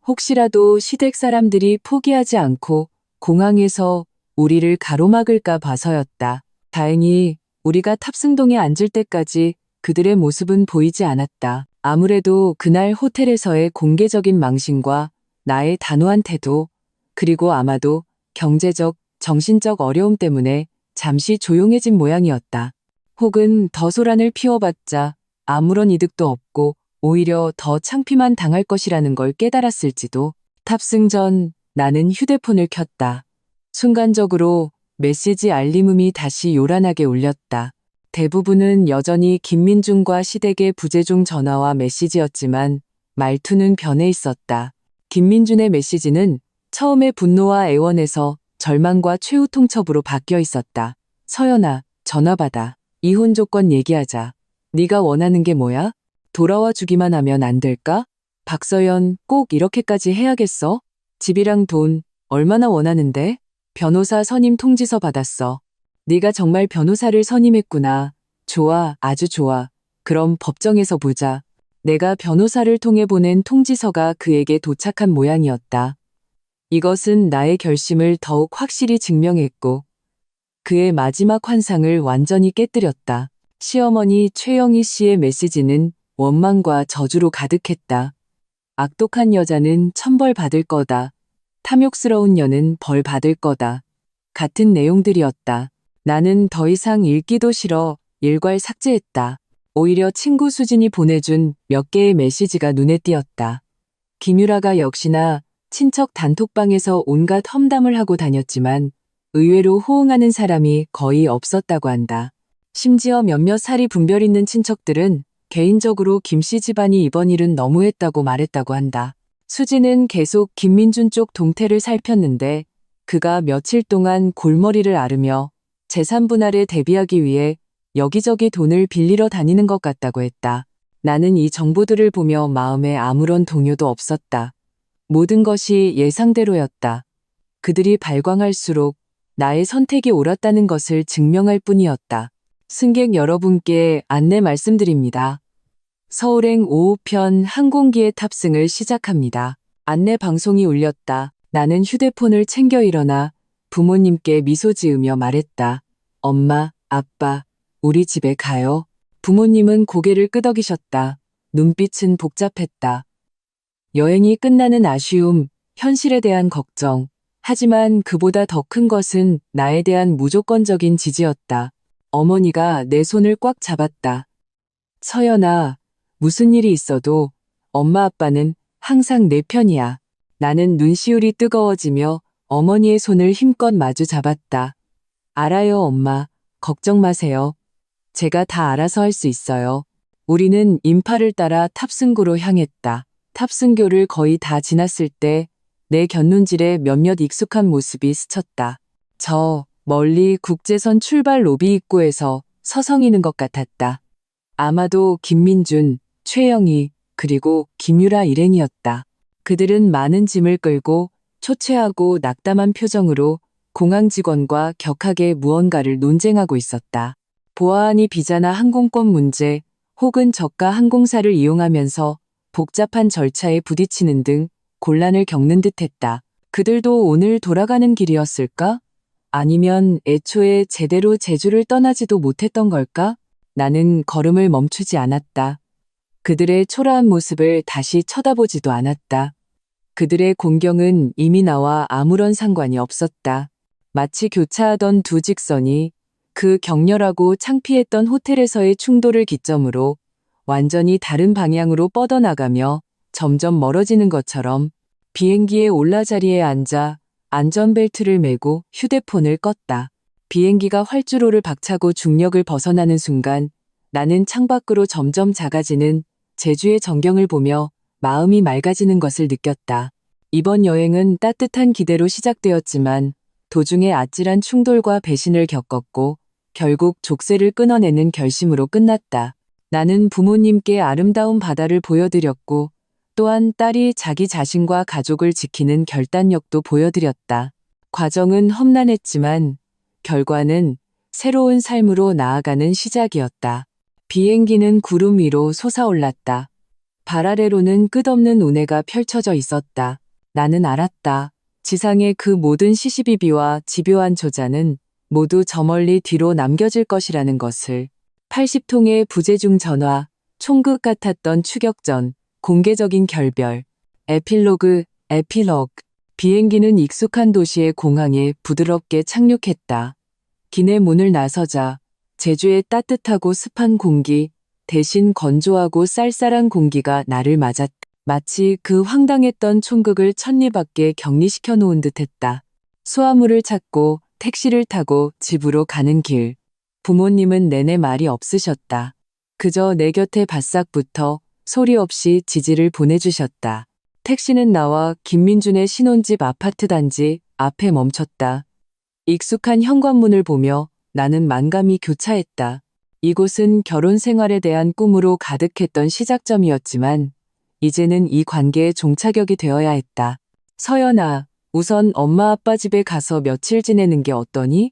혹시라도 시댁 사람들이 포기하지 않고 공항에서 우리를 가로막을까 봐서였다. 다행히 우리가 탑승동에 앉을 때까지 그들의 모습은 보이지 않았다. 아무래도 그날 호텔에서의 공개적인 망신과 나의 단호한 태도, 그리고 아마도 경제적, 정신적 어려움 때문에 잠시 조용해진 모양이었다. 혹은 더 소란을 피워봤자 아무런 이득도 없고 오히려 더 창피만 당할 것이라는 걸 깨달았을지도. 탑승 전 나는 휴대폰을 켰다. 순간적으로 메시지 알림음이 다시 요란하게 울렸다. 대부분은 여전히 김민중과 시댁의 부재중 전화와 메시지였지만 말투는 변해 있었다. 김민준의 메시지는 처음에 분노와 애원에서 절망과 최후 통첩으로 바뀌어 있었다. 서연아, 전화 받아. 이혼 조건 얘기하자. 네가 원하는 게 뭐야? 돌아와 주기만 하면 안 될까? 박서연, 꼭 이렇게까지 해야겠어? 집이랑 돈 얼마나 원하는데? 변호사 선임 통지서 받았어. 네가 정말 변호사를 선임했구나. 좋아, 아주 좋아. 그럼 법정에서 보자. 내가 변호사를 통해 보낸 통지서가 그에게 도착한 모양이었다. 이것은 나의 결심을 더욱 확실히 증명했고 그의 마지막 환상을 완전히 깨뜨렸다. 시어머니 최영희 씨의 메시지는 원망과 저주로 가득했다. 악독한 여자는 천벌 받을 거다. 탐욕스러운 년은 벌 받을 거다. 같은 내용들이었다. 나는 더 이상 읽기도 싫어 일괄 삭제했다. 오히려 친구 수진이 보내준 몇 개의 메시지가 눈에 띄었다. 김유라가 역시나 친척 단톡방에서 온갖 험담을 하고 다녔지만 의외로 호응하는 사람이 거의 없었다고 한다. 심지어 몇몇 살이 분별 있는 친척들은 개인적으로 김씨 집안이 이번 일은 너무했다고 말했다고 한다. 수지는 계속 김민준 쪽 동태를 살폈는데 그가 며칠 동안 골머리를 앓으며 재산 분할에 대비하기 위해 여기저기 돈을 빌리러 다니는 것 같다고 했다. 나는 이 정보들을 보며 마음에 아무런 동요도 없었다. 모든 것이 예상대로였다. 그들이 발광할수록 나의 선택이 옳았다는 것을 증명할 뿐이었다. 승객 여러분께 안내 말씀드립니다. 서울행 5호편 항공기의 탑승을 시작합니다. 안내 방송이 울렸다. 나는 휴대폰을 챙겨 일어나 부모님께 미소 지으며 말했다. 엄마, 아빠, 우리 집에 가요. 부모님은 고개를 끄덕이셨다. 눈빛은 복잡했다. 여행이 끝나는 아쉬움, 현실에 대한 걱정. 하지만 그보다 더 큰 것은 나에 대한 무조건적인 지지였다. 어머니가 내 손을 꽉 잡았다. 서연아, 무슨 일이 있어도 엄마 아빠는 항상 내 편이야. 나는 눈시울이 뜨거워지며 어머니의 손을 힘껏 마주 잡았다. 알아요, 엄마. 걱정 마세요. 제가 다 알아서 할 수 있어요. 우리는 인파를 따라 탑승구로 향했다. 탑승교를 거의 다 지났을 때 내 곁눈질에 몇몇 익숙한 모습이 스쳤다. 저 멀리 국제선 출발 로비 입구에서 서성이는 것 같았다. 아마도 김민준, 최영희, 그리고 김유라 일행이었다. 그들은 많은 짐을 끌고 초췌하고 낙담한 표정으로 공항 직원과 격하게 무언가를 논쟁하고 있었다. 보아하니 비자나 항공권 문제 혹은 저가 항공사를 이용하면서 복잡한 절차에 부딪히는 등 곤란을 겪는 듯했다. 그들도 오늘 돌아가는 길이었을까? 아니면 애초에 제대로 제주를 떠나지도 못했던 걸까? 나는 걸음을 멈추지 않았다. 그들의 초라한 모습을 다시 쳐다보지도 않았다. 그들의 공경은 이미 나와 아무런 상관이 없었다. 마치 교차하던 두 직선이 그 격렬하고 창피했던 호텔에서의 충돌을 기점으로 완전히 다른 방향으로 뻗어나가며 점점 멀어지는 것처럼 비행기의 올라자리에 앉아 안전벨트를 매고 휴대폰을 껐다. 비행기가 활주로를 박차고 중력을 벗어나는 순간 나는 창밖으로 점점 작아지는 제주의 전경을 보며 마음이 맑아지는 것을 느꼈다. 이번 여행은 따뜻한 기대로 시작되었지만 도중에 아찔한 충돌과 배신을 겪었고 결국 족쇄를 끊어내는 결심으로 끝났다. 나는 부모님께 아름다운 바다를 보여드렸고 또한 딸이 자기 자신과 가족을 지키는 결단력도 보여드렸다. 과정은 험난했지만 결과는 새로운 삶으로 나아가는 시작이었다. 비행기는 구름 위로 솟아올랐다. 발 아래로는 끝없는 운해가 펼쳐져 있었다. 나는 알았다. 지상의 그 모든 시시비비와 집요한 조자는 모두 저 멀리 뒤로 남겨질 것이라는 것을. 80통의 부재중 전화, 총극 같았던 추격전, 공개적인 결별, 에필로그, 비행기는 익숙한 도시의 공항에 부드럽게 착륙했다. 기내 문을 나서자 제주의 따뜻하고 습한 공기, 대신 건조하고 쌀쌀한 공기가 나를 맞았다. 마치 그 황당했던 총극을 천리밖에 격리시켜 놓은 듯했다. 수화물을 찾고 택시를 타고 집으로 가는 길. 부모님은 내내 말이 없으셨다. 그저 내 곁에 바싹 붙어 소리 없이 지지를 보내주셨다. 택시는 나와 김민준의 신혼집 아파트 단지 앞에 멈췄다. 익숙한 현관문을 보며 나는 만감이 교차했다. 이곳은 결혼 생활에 대한 꿈으로 가득했던 시작점이었지만 이제는 이 관계의 종착역이 되어야 했다. 서연아, 우선 엄마 아빠 집에 가서 며칠 지내는 게 어떠니?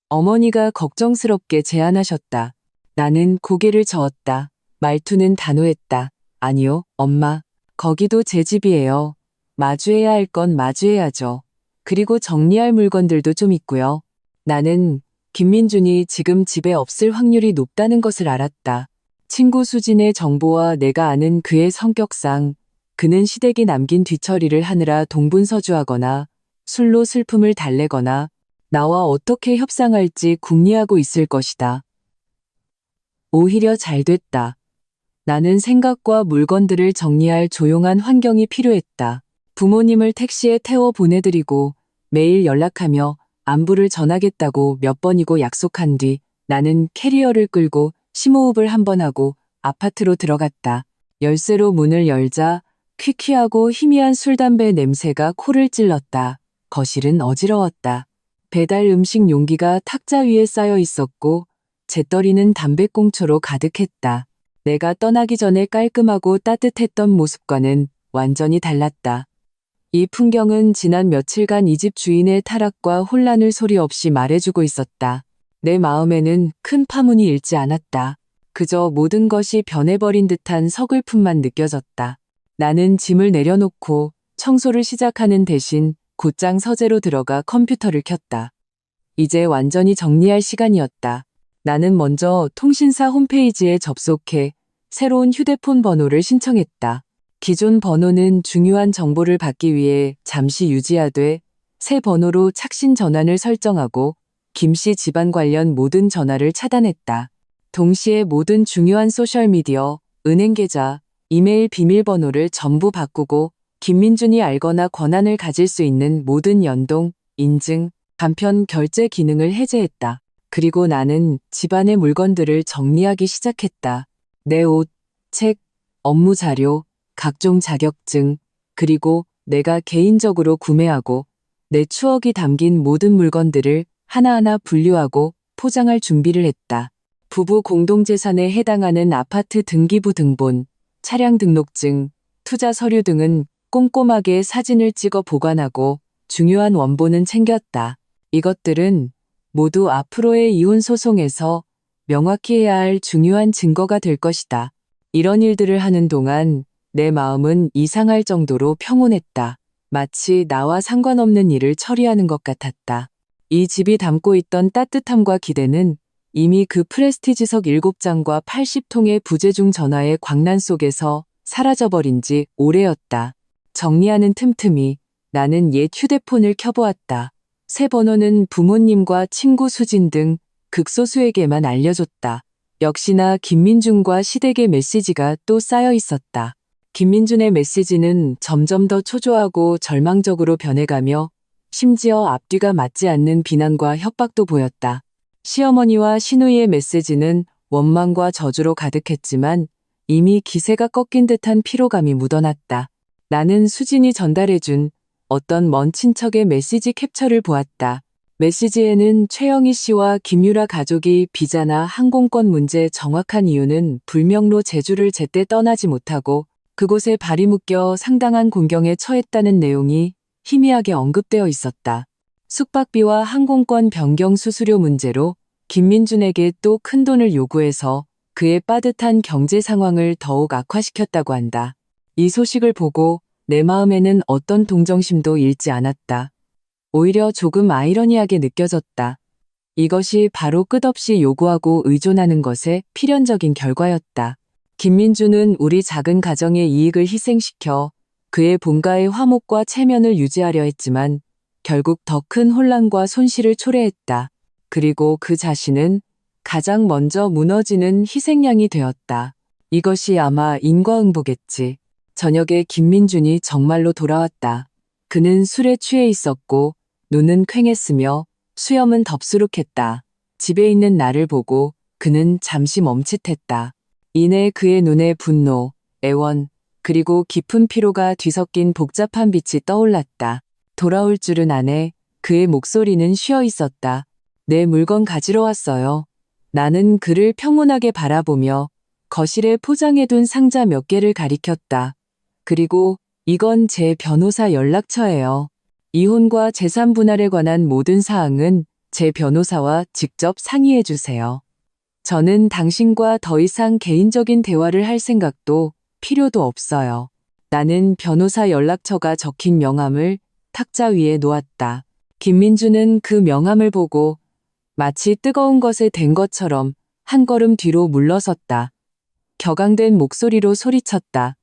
어머니가 걱정스럽게 제안하셨다. 나는 고개를 저었다. 말투는 단호했다. 아니요, 엄마. 거기도 제 집이에요. 마주해야 할 건 마주해야죠. 그리고 정리할 물건들도 좀 있고요. 나는 김민준이 지금 집에 없을 확률이 높다는 것을 알았다. 친구 수진의 정보와 내가 아는 그의 성격상 그는 시댁이 남긴 뒤처리를 하느라 동분서주하거나 술로 슬픔을 달래거나 나와 어떻게 협상할지 궁리하고 있을 것이다. 오히려 잘 됐다. 나는 생각과 물건들을 정리할 조용한 환경이 필요했다. 부모님을 택시에 태워 보내드리고 매일 연락하며 안부를 전하겠다고 몇 번이고 약속한 뒤 나는 캐리어를 끌고 심호흡을 한 번 하고 아파트로 들어갔다. 열쇠로 문을 열자 퀴퀴하고 희미한 술 담배 냄새가 코를 찔렀다. 거실은 어지러웠다. 배달 음식 용기가 탁자 위에 쌓여 있었고 재떨이는 담배꽁초로 가득했다. 내가 떠나기 전에 깔끔하고 따뜻했던 모습과는 완전히 달랐다. 이 풍경은 지난 며칠간 이 집 주인의 타락과 혼란을 소리 없이 말해주고 있었다. 내 마음에는 큰 파문이 일지 않았다. 그저 모든 것이 변해버린 듯한 서글픔만 느껴졌다. 나는 짐을 내려놓고 청소를 시작하는 대신 곧장 서재로 들어가 컴퓨터를 켰다. 이제 완전히 정리할 시간이었다. 나는 먼저 통신사 홈페이지에 접속해 새로운 휴대폰 번호를 신청했다. 기존 번호는 중요한 정보를 받기 위해 잠시 유지하되 새 번호로 착신 전환을 설정하고 김씨 집안 관련 모든 전화를 차단했다. 동시에 모든 중요한 소셜미디어, 은행 계좌, 이메일 비밀번호를 전부 바꾸고 김민준이 알거나 권한을 가질 수 있는 모든 연동, 인증, 간편 결제 기능을 해제했다. 그리고 나는 집안의 물건들을 정리하기 시작했다. 내 옷, 책, 업무 자료, 각종 자격증, 그리고 내가 개인적으로 구매하고 내 추억이 담긴 모든 물건들을 하나하나 분류하고 포장할 준비를 했다. 부부 공동재산에 해당하는 아파트 등기부 등본, 차량 등록증, 투자 서류 등은 꼼꼼하게 사진을 찍어 보관하고 중요한 원본은 챙겼다. 이것들은 모두 앞으로의 이혼 소송에서 명확히 해야 할 중요한 증거가 될 것이다. 이런 일들을 하는 동안 내 마음은 이상할 정도로 평온했다. 마치 나와 상관없는 일을 처리하는 것 같았다. 이 집이 담고 있던 따뜻함과 기대는 이미 그 프레스티지석 7장과 80통의 부재중 전화의 광란 속에서 사라져버린 지 오래였다. 정리하는 틈틈이 나는 옛 휴대폰을 켜보았다. 새 번호는 부모님과 친구 수진 등 극소수에게만 알려줬다. 역시나 김민준과 시댁의 메시지가 또 쌓여 있었다. 김민준의 메시지는 점점 더 초조하고 절망적으로 변해가며 심지어 앞뒤가 맞지 않는 비난과 협박도 보였다. 시어머니와 시누이의 메시지는 원망과 저주로 가득했지만 이미 기세가 꺾인 듯한 피로감이 묻어났다. 나는 수진이 전달해준 어떤 먼 친척의 메시지 캡처를 보았다. 메시지에는 최영희 씨와 김유라 가족이 비자나 항공권 문제 정확한 이유는 불명로 제주를 제때 떠나지 못하고 그곳에 발이 묶여 상당한 곤경에 처했다는 내용이 희미하게 언급되어 있었다. 숙박비와 항공권 변경 수수료 문제로 김민준에게 또 큰돈을 요구해서 그의 빠듯한 경제 상황을 더욱 악화시켰다고 한다. 이 소식을 보고 내 마음에는 어떤 동정심도 잃지 않았다. 오히려 조금 아이러니하게 느껴졌다. 이것이 바로 끝없이 요구하고 의존하는 것의 필연적인 결과였다. 김민준은 우리 작은 가정의 이익을 희생시켜 그의 본가의 화목과 체면을 유지하려 했지만 결국 더 큰 혼란과 손실을 초래했다. 그리고 그 자신은 가장 먼저 무너지는 희생양이 되었다. 이것이 아마 인과응보겠지. 저녁에 김민준이 정말로 돌아왔다. 그는 술에 취해 있었고 눈은 퀭했으며 수염은 덥수룩했다. 집에 있는 나를 보고 그는 잠시 멈칫했다. 이내 그의 눈에 분노, 애원, 그리고 깊은 피로가 뒤섞인 복잡한 빛이 떠올랐다. 돌아올 줄은 아네. 그의 목소리는 쉬어 있었다. 내 물건 가지러 왔어요. 나는 그를 평온하게 바라보며 거실에 포장해둔 상자 몇 개를 가리켰다. 그리고 이건 제 변호사 연락처예요. 이혼과 재산 분할에 관한 모든 사항은 제 변호사와 직접 상의해 주세요. 저는 당신과 더 이상 개인적인 대화를 할 생각도 필요도 없어요. 나는 변호사 연락처가 적힌 명함을 탁자 위에 놓았다. 김민주는 그 명함을 보고 마치 뜨거운 것에 댄 것처럼 한 걸음 뒤로 물러섰다. 격앙된 목소리로 소리쳤다.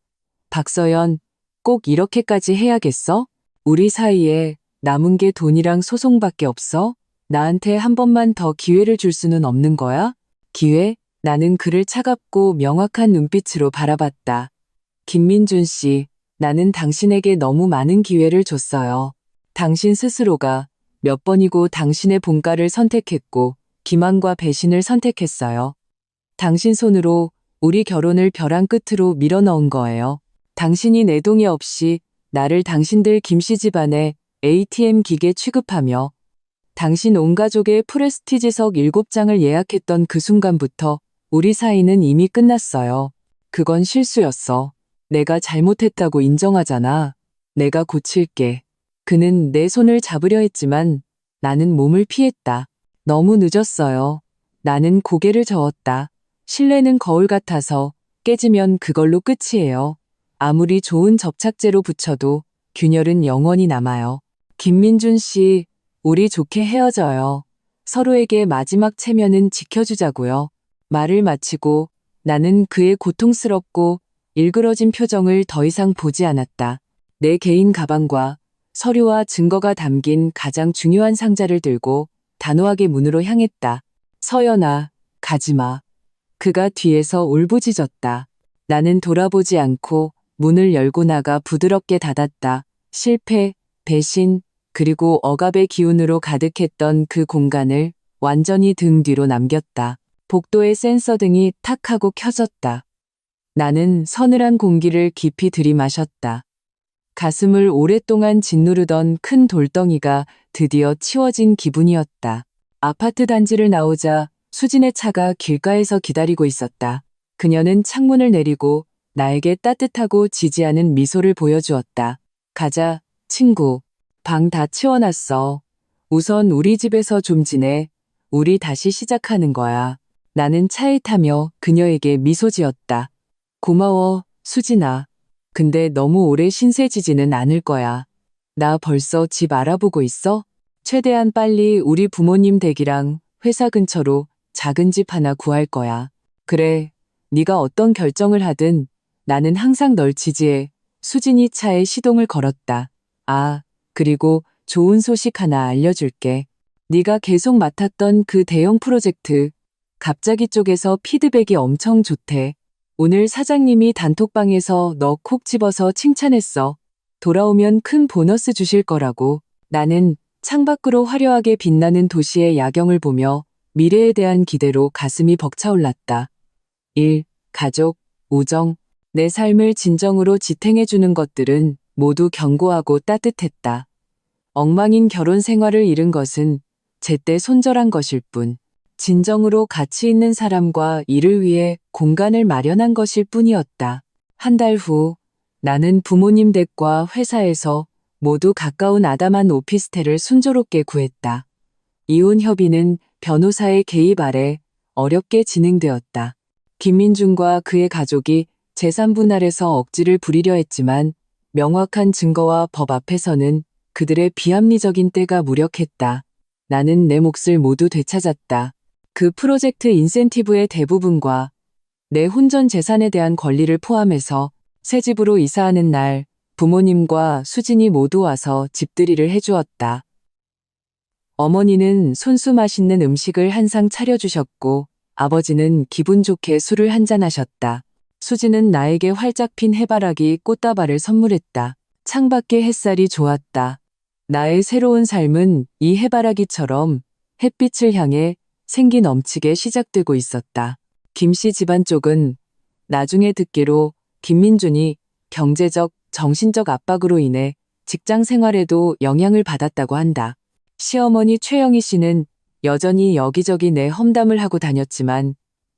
박서연, 꼭 이렇게까지 해야겠어? 우리 사이에 남은 게 돈이랑 소송밖에 없어? 나한테 한 번만 더 기회를 줄 수는 없는 거야? 기회? 나는 그를 차갑고 명확한 눈빛으로 바라봤다. 김민준 씨, 나는 당신에게 너무 많은 기회를 줬어요. 당신 스스로가 몇 번이고 당신의 본가를 선택했고 기만과 배신을 선택했어요. 당신 손으로 우리 결혼을 벼랑 끝으로 밀어넣은 거예요. 당신이 내 동의 없이 나를 당신들 김씨 집안에 ATM 기계 취급하며 당신 온 가족의 프레스티지석 7장을 예약했던 그 순간부터 우리 사이는 이미 끝났어요. 그건 실수였어. 내가 잘못했다고 인정하잖아. 내가 고칠게. 그는 내 손을 잡으려 했지만 나는 몸을 피했다. 너무 늦었어요. 나는 고개를 저었다. 신뢰는 거울 같아서 깨지면 그걸로 끝이에요. 아무리 좋은 접착제로 붙여도 균열은 영원히 남아요. 김민준 씨, 우리 좋게 헤어져요. 서로에게 마지막 체면은 지켜주자고요. 말을 마치고 나는 그의 고통스럽고 일그러진 표정을 더 이상 보지 않았다. 내 개인 가방과 서류와 증거가 담긴 가장 중요한 상자를 들고 단호하게 문으로 향했다. 서연아, 가지마. 그가 뒤에서 울부짖었다. 나는 돌아보지 않고 문을 열고 나가 부드럽게 닫았다. 실패, 배신, 그리고 억압의 기운으로 가득했던 그 공간을 완전히 등 뒤로 남겼다. 복도의 센서 등이 탁 하고 켜졌다. 나는 서늘한 공기를 깊이 들이마셨다. 가슴을 오랫동안 짓누르던 큰 돌덩이가 드디어 치워진 기분이었다. 아파트 단지를 나오자 수진의 차가 길가에서 기다리고 있었다. 그녀는 창문을 내리고 나에게 따뜻하고 지지하는 미소를 보여주었다. 가자, 친구. 방 다 치워놨어. 우선 우리 집에서 좀 지내. 우리 다시 시작하는 거야. 나는 차에 타며 그녀에게 미소 지었다. 고마워, 수진아. 근데 너무 오래 신세지지는 않을 거야. 나 벌써 집 알아보고 있어? 최대한 빨리 우리 부모님 댁이랑 회사 근처로 작은 집 하나 구할 거야. 그래, 네가 어떤 결정을 하든 나는 항상 널 지지해. 수진이 차에 시동을 걸었다. 아, 그리고 좋은 소식 하나 알려줄게. 네가 계속 맡았던 그 대형 프로젝트, 갑자기 쪽에서 피드백이 엄청 좋대. 오늘 사장님이 단톡방에서 너 콕 집어서 칭찬했어. 돌아오면 큰 보너스 주실 거라고. 나는 창밖으로 화려하게 빛나는 도시의 야경을 보며 미래에 대한 기대로 가슴이 벅차올랐다. 일, 가족, 우정, 내 삶을 진정으로 지탱해주는 것들은 모두 견고하고 따뜻했다. 엉망인 결혼 생활을 잃은 것은 제때 손절한 것일 뿐, 진정으로 가치 있는 사람과 일을 위해 공간을 마련한 것일 뿐이었다. 한 달 후, 나는 부모님 댁과 회사에서 모두 가까운 아담한 오피스텔을 순조롭게 구했다. 이혼 협의는 변호사의 개입 아래 어렵게 진행되었다. 김민준과 그의 가족이 재산 분할에서 억지를 부리려 했지만 명확한 증거와 법 앞에서는 그들의 비합리적인 때가 무력했다. 나는 내 몫을 모두 되찾았다. 그 프로젝트 인센티브의 대부분과 내 혼전 재산에 대한 권리를 포함해서 새 집으로 이사하는 날 부모님과 수진이 모두 와서 집들이를 해주었다. 어머니는 손수 맛있는 음식을 한 상 차려주셨고 아버지는 기분 좋게 술을 한잔하셨다. 수지는 나에게 활짝 핀 해바라기 꽃다발을 선물했다. 창밖의 햇살이 좋았다. 나의 새로운 삶은 이 해바라기처럼 햇빛을 향해 생기 넘치게 시작되고 있었다. 김씨 집안 쪽은 나중에 듣기로 김민준이 경제적, 정신적 압박으로 인해 직장 생활에도 영향을 받았다고 한다. 시어머니 최영희 씨는 여전히 여기저기 내 험담을 하고 다녔지만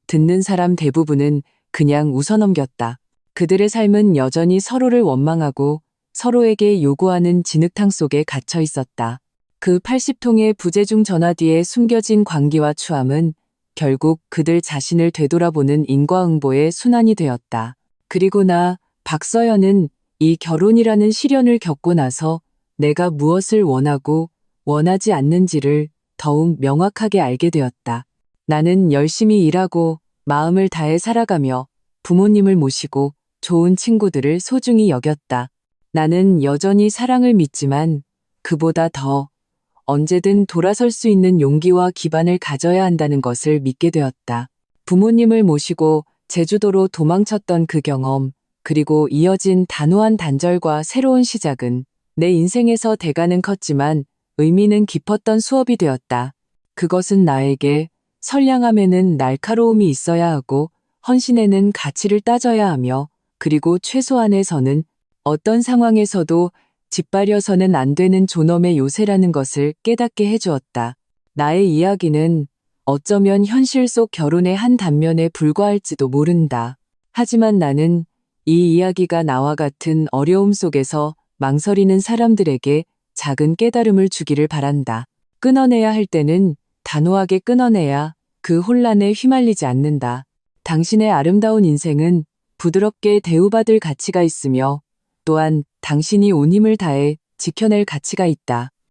듣는 사람 대부분은 그냥 웃어넘겼다. 그들의 삶은 여전히 서로를 원망하고 서로에게 요구하는 진흙탕 속에 갇혀 있었다. 그 80통의 부재중 전화 뒤에 숨겨진 광기와 추함은 결국 그들 자신을 되돌아보는 인과응보의 순환이 되었다. 그리고 나 박서연은 이 결혼이라는 시련을 겪고 나서 내가 무엇을 원하고 원하지 않는지를 더욱 명확하게 알게 되었다. 나는 열심히 일하고 마음을 다해 살아가며 부모님을 모시고 좋은 친구들을 소중히 여겼다. 나는 여전히 사랑을 믿지만 그보다 더 언제든 돌아설 수 있는 용기와 기반을 가져야 한다는 것을 믿게 되었다. 부모님을 모시고 제주도로 도망쳤던 그 경험, 그리고 이어진 단호한 단절과 새로운 시작은 내 인생에서 대가는 컸지만 의미는 깊었던 수업이 되었다. 그것은 나에게 선량함에는 날카로움이 있어야 하고 헌신에는 가치를 따져야 하며 그리고 최소한에서는 어떤 상황에서도 짓밟려서는 안 되는 존엄의 요새라는 것을 깨닫게 해주었다. 나의 이야기는 어쩌면 현실 속 결혼의 한 단면에 불과할지도 모른다. 하지만 나는 이 이야기가 나와 같은 어려움 속에서 망설이는 사람들에게 작은 깨달음을 주기를 바란다. 끊어내야 할 때는 단호하게 끊어내야 그 혼란에 휘말리지 않는다. 당신의 아름다운 인생은 부드럽게 대우받을 가치가 있으며 또한 당신이 온 힘을 다해 지켜낼 가치가 있다.